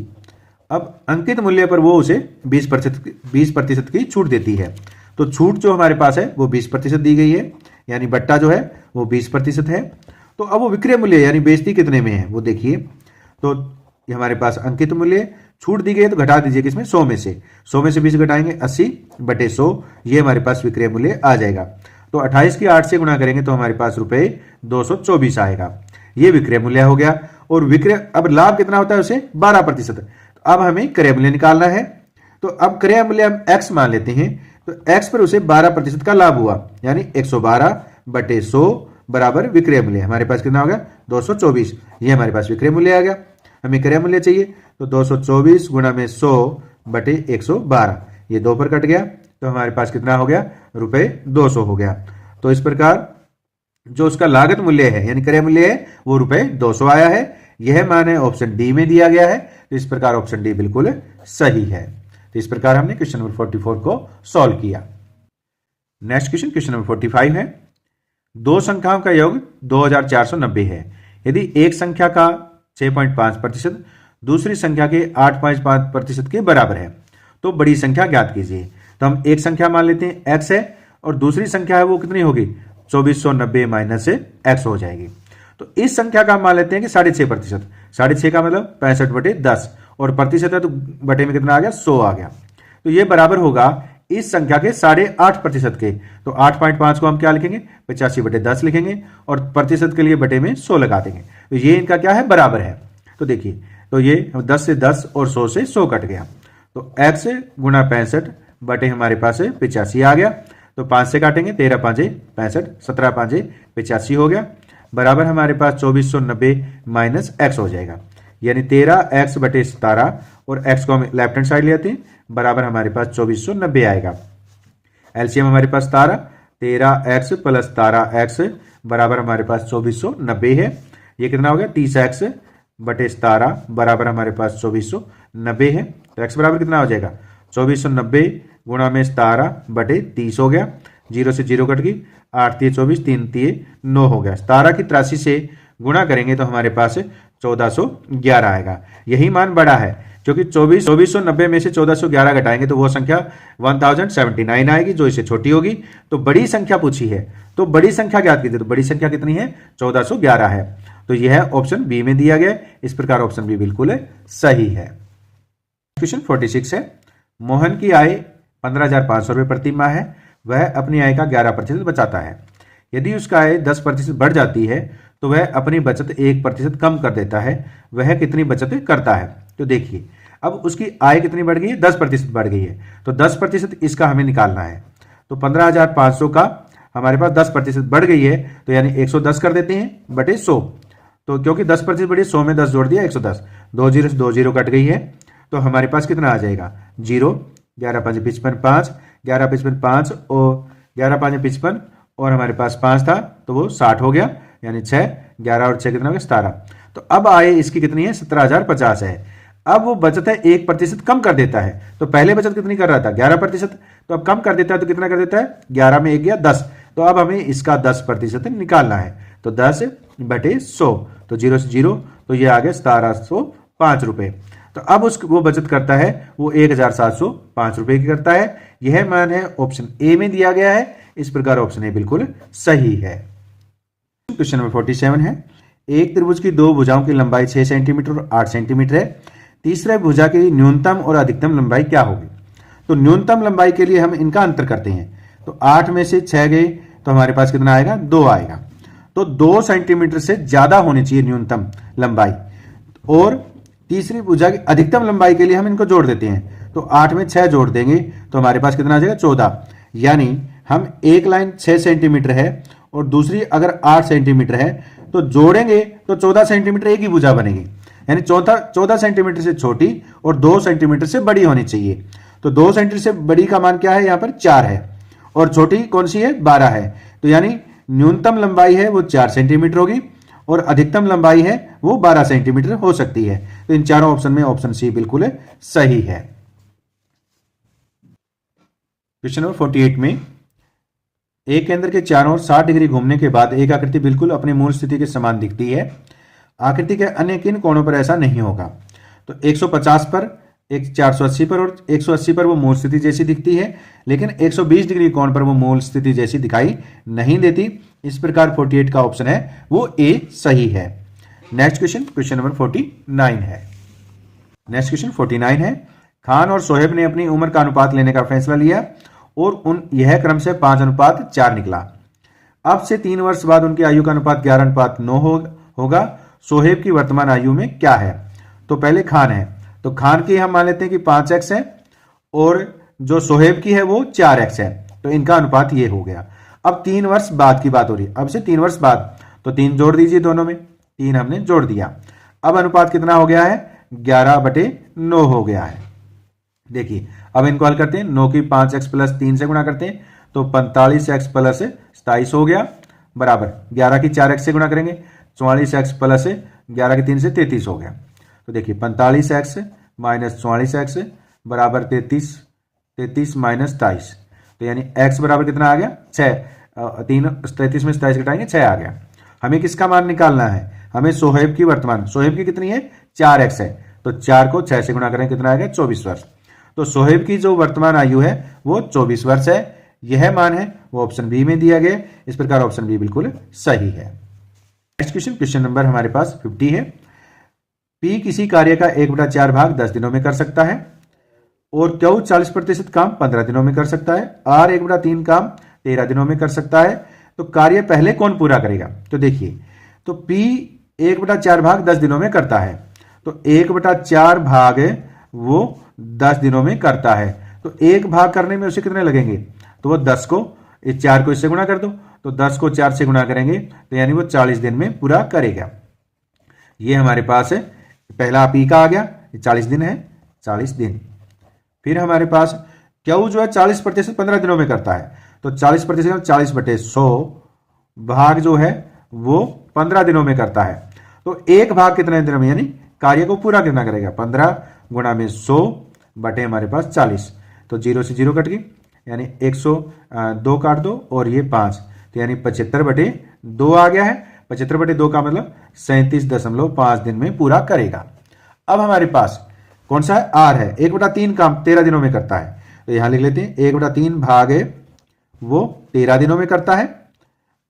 अब अंकित मूल्य पर वो उसे 20% की छूट देती है, तो छूट जो हमारे पास है वो 20% दी गई है, यानी बट्टा जो है वो 20% है। तो अब वो विक्रय मूल्य यानी बेचती कितने में है वो देखिए। तो ये हमारे पास अंकित मूल्य, छूट दी गई है तो घटा दीजिए किसमें? 100 में से। 100 में से 20 घटाएंगे, 80/100, ये हमारे पास विक्रय मूल्य आ जाएगा। तो 28 की 8 से गुणा करेंगे तो हमारे पास रुपए 224 आएगा, ये विक्रय मूल्य हो गया। और विक्रय, अब लाभ कितना होता है उसे? 12%। तो अब हमें क्रय मूल्य निकालना है, तो अब क्रय मूल्य हम x मान लेते हैं, तो x पर उसे 12% का लाभ हुआ, यानी 112/100 बराबर विक्रय मूल्य। हमारे पास कितना होगा? 224, ये हमारे पास विक्रय मूल्य आ गया। हमें क्रय मूल्य चाहिए, तो 224 गुणा में 100/112, ये 2 पर कट गया, तो हमारे पास कितना हो गया? रुपए 200 हो गया। तो इस प्रकार जो उसका लागत मूल्य है यानी क्रय मूल्य है वो रुपए 200 आया है। यह मान है ऑप्शन डी में दिया गया है, तो इस प्रकार ऑप्शन डी बिल्कुल सही है। तो इस प्रकार हमने क्वेश्चन नंबर 44 को सॉल्व किया। नेक्स्ट क्वेश्चन नंबर 45 है, दो संख्याओं का योग 2490 है। यदि एक संख्या का 6.5% दूसरी संख्या के 8.5% के बराबर है तो बड़ी संख्या ज्ञात कीजिए। तो हम एक संख्या मान लेते हैं x है और दूसरी संख्या है वो कितनी होगी? 2490 माइनस x हो जाएगी। तो इस संख्या का मान लेते हैं कि 6.5%। 6.5 का मतलब 65/10 और प्रतिशत है तो बटे में कितना आ गया? 100 आ गया। तो ये बराबर होगा इस संख्या के 8.5% के। तो 8.5 को हम क्या लिखेंगे? 85/10 लिखेंगे और प्रतिशत के लिए बटे में 100 लगा देंगे। तो ये इनका क्या है? बराबर है। तो देखिए, तो ये 10 से 10 और 100 से 100 कट गया, तो x गुणा 65 बटे हमारे पास 85 आ गया। तो 5 से काटेंगे, 13 5 65, 17 5 85 हो गया, बराबर हमारे पास 2490 माइनस x हो जाएगा, यानी 13x बटे 17 और x को हम लेफ्ट हैंड साइड लेते हैं, बराबर हमारे पास 2490 आएगा। एलसीएम हमारे पास 13x प्लस 17x बराबर हमारे पास 2490 है। ये कितना हो गया? 30x बटे 17 बराबर हमारे पास 2490 है। तो x बराबर कितना हो जाएगा? 2490 गुणा में 17 बटे 30 हो गया, 0 से 0 कट गई, 8 3 24, 3 3 9 हो गया। 17 की 83 से गुणा करेंगे तो हमारे पास 1411 आएगा। यही मान बड़ा है क्योंकि 2490 में से 1411 घटाएंगे तो वो संख्या 1079 आएगी जो इससे छोटी होगी। तो बड़ी संख्या पूछी है तो बड़ी संख्या ज्ञात कीजिए। तो बड़ी संख्या कितनी है? 1411 है। तो यह ऑप्शन बी में दिया गया। इस प्रकार ऑप्शन बी बिल्कुल सही है। क्वेश्चन 46 है, मोहन की आय 15,500 रुपये प्रति माह है। वह अपनी आय का 11% बचाता है। यदि उसका आय 10% बढ़ जाती है तो वह अपनी बचत 1% कम कर देता है। वह कितनी बचत करता है? तो देखिए अब उसकी आय कितनी बढ़ गई है? 10% बढ़ गई है। तो 10% इसका हमें निकालना है। तो 15,500 का हमारे पास 10% बढ़ गई है तो यानी 110 कर देते हैं बटे 100। तो क्योंकि 10% बढ़ी 100 में 10 जोड़ दिया 110। 2 जीरो से 2 जीरो कट गई है तो हमारे पास कितना आ जाएगा? 0। 11 5 55 5, 11 55 5 और 11 5 55 और हमारे पास 5 था तो वो 60 हो गया यानी 6। 11 और 6 कितना हो गया? 17। तो अब आय इसकी कितनी है? 17,050 है। अब वो बचत है 1% कम कर देता है। तो पहले बचत कितनी कर रहा था? 11%। तो अब कम कर देता है तो कितना कर देता है? 11 में 1 गया 10। तो अब हमें इसका 10% निकालना है। तो 10 बटे 100 तो 0 से 0 तो ये आ गया 1705 रुपये। तो अब वो बचत करता है वो 1,705 रुपये की करता है। यह मान है ऑप्शन ए में दिया गया है। इस प्रकार ऑप्शन ए बिल्कुल सही है। क्वेश्चन नंबर 47 है, एक त्रिभुज की दो भुजाओं की लंबाई 6 सेंटीमीटर और 8 सेंटीमीटर है। तीसरे भुजा की न्यूनतम और अधिकतम लंबाई क्या होगी? तो न्यूनतम लंबाई के लिए हम इनका अंतर करते हैं। तो 8 में से 6 गए तो हमारे पास कितना आएगा? 2 आएगा। तो 2 सेंटीमीटर से ज्यादा होनी चाहिए न्यूनतम लंबाई। और तीसरी भुजा की अधिकतम लंबाई के लिए हम इनको जोड़ देते हैं। तो 8 में 6 जोड़ देंगे तो हमारे पास कितना आ जाएगा? 14। यानी हम एक लाइन 6 सेंटीमीटर है और दूसरी अगर 8 सेंटीमीटर है तो जोड़ेंगे तो 14 सेंटीमीटर एक ही भुजा बनेगी। यानी 14 सेंटीमीटर से छोटी और 2 सेंटीमीटर से बड़ी होनी चाहिए। तो 2 सेंटीमीटर से बड़ी का मान क्या है? यहाँ पर 4 है और छोटी कौन सी है? 12 है। तो यानी न्यूनतम लंबाई है वो 4 सेंटीमीटर होगी और अधिकतम लंबाई है वो 12 सेंटीमीटर हो सकती है। तो इन चारों ऑप्शन में ऑप्शन सी बिल्कुल सही है। क्वेश्चन नंबर 48 में एक केंद्र के चारों ओर 60 डिग्री घूमने के बाद एक आकृति बिल्कुल अपनी मूल स्थिति के समान दिखती है। आकृति के अन्य किन कोणों पर ऐसा नहीं होगा? तो 150 पर, एक 480 पर और 180 पर वो मूल स्थिति जैसी दिखती है, लेकिन 120 डिग्री कोण पर वो मूल स्थिति जैसी दिखाई नहीं देती। इस प्रकार 48 का ऑप्शन है वो ए सही है। नेक्स्ट क्वेश्चन, क्वेश्चन नंबर 49 है। नेक्स्ट क्वेश्चन 49 है, खान और सोहेब ने अपनी उम्र का अनुपात लेने का फैसला लिया और यह क्रम से 5:4 निकला। अब से 3 वर्ष बाद उनकी आयु का अनुपात 11:9 होगा। सोहेब की वर्तमान आयु में क्या है? तो पहले खान है तो खान की हम मान लेते हैं कि 5x है और जो सोहेब की है वो 4x है। तो इनका अनुपात ये हो गया। अब 3 वर्ष बाद की बात हो रही है। अब से 3 वर्ष बाद तो 3 जोड़ दीजिए दोनों में। 3 हमने जोड़ दिया। अब अनुपात कितना हो गया है? 11/9 हो गया है। देखिए अब इनको हल करते हैं। 9 की 5x प्लस 3 से गुणा करते हैं तो 45x प्लस 27 हो गया बराबर 11 की 4x से गुणा करेंगे 44x प्लस 11 की 3 से 33 हो गया। तो देखिए 45x माइनस 44x बराबर 33 माइनस 27। तो यानी x बराबर कितना आ गया? 6। 33 में 27 घटाएंगे 6 आ गया। हमें किसका मान निकालना है? हमें सोहेब की वर्तमान। सोहेब की कितनी है? 4x है तो 4 को 6 से गुणा करेंगे कितना आएगा? 24 वर्ष। तो सोहेब की जो वर्तमान आयु है वो 24 वर्ष है। यह मान है वो ऑप्शन बी में दिया गया। इस प्रकार ऑप्शन बी बिल्कुल सही है। नेक्स्ट क्वेश्चन, क्वेश्चन नंबर हमारे पास 50 है। पी किसी कार्य का 1/4 भाग 10 दिनों में कर सकता है और क्यू 40% काम 15 दिनों में कर सकता है। आर 1/3 काम 13 दिनों में कर सकता है। तो कार्य पहले कौन पूरा करेगा? तो देखिए तो पी 1/4 भाग 10 दिनों में करता है तो 1/4 भाग वो 10 दिनों में करता है। तो एक भाग करने में उसे कितने लगेंगे? तो वो 10 को 4 को इससे गुणा कर दो तो 10 को 4 से गुणा करेंगे तो यानी वो 40 दिन में पूरा करेगा। ये हमारे पास है पहला पी का आ गया। 40 दिन है 40 दिन। फिर हमारे पास क्यू जो है 40% 15 दिनों में करता है तो 40% 40/100 भाग जो है वो 15 दिनों में करता है। तो एक भाग कितने दिनों में यानी कार्य को पूरा कितना करेगा? 15 गुणा में 100 बटे हमारे पास 40। तो 0 से 0 कट गई यानी 102 काट दो और ये 5 तो यानी 75/2 आ गया है। 75/2 का मतलब 37.5 दिन में पूरा करेगा। अब हमारे पास कौन सा है, आर है। 1/3 काम 13 दिनों में करता है, तो यहां लिख लेते हैं 1/3 भाग वो 13 दिनों में करता है।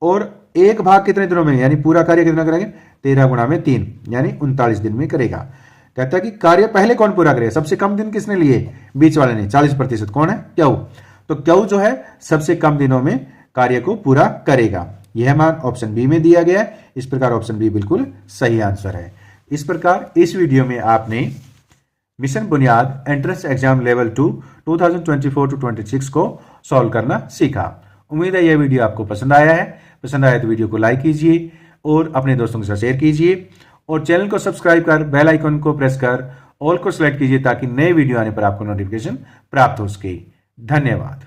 और एक भाग कितने दिनों में, यानी पूरा कार्य कितना करेंगे, 13 गुणा में 3 यानी 39 दिन में करेगा। कहता है कि कार्य पहले कौन पूरा करेगा, सबसे कम दिन किसने लिए, बीच वाले ने, 40% कौन है, क्यू। तो क्यू जो है सबसे कम दिनों में कार्य को पूरा करेगा। यह मान ऑप्शन बी में दिया गया है। इस प्रकार ऑप्शन बी बिल्कुल सही आंसर है। इस प्रकार इस वीडियो में आपने मिशन बुनियाद एंट्रेंस एग्जाम लेवल 2 2024-26 को सॉल्व करना सीखा। उम्मीद है यह वीडियो आपको पसंद आया है। पसंद आया तो वीडियो को लाइक कीजिए और अपने दोस्तों के साथ शेयर कीजिए, और चैनल को सब्सक्राइब कर बेल आइकन को प्रेस कर ऑल को सिलेक्ट कीजिए ताकि नए वीडियो आने पर आपको नोटिफिकेशन प्राप्त हो सके। धन्यवाद।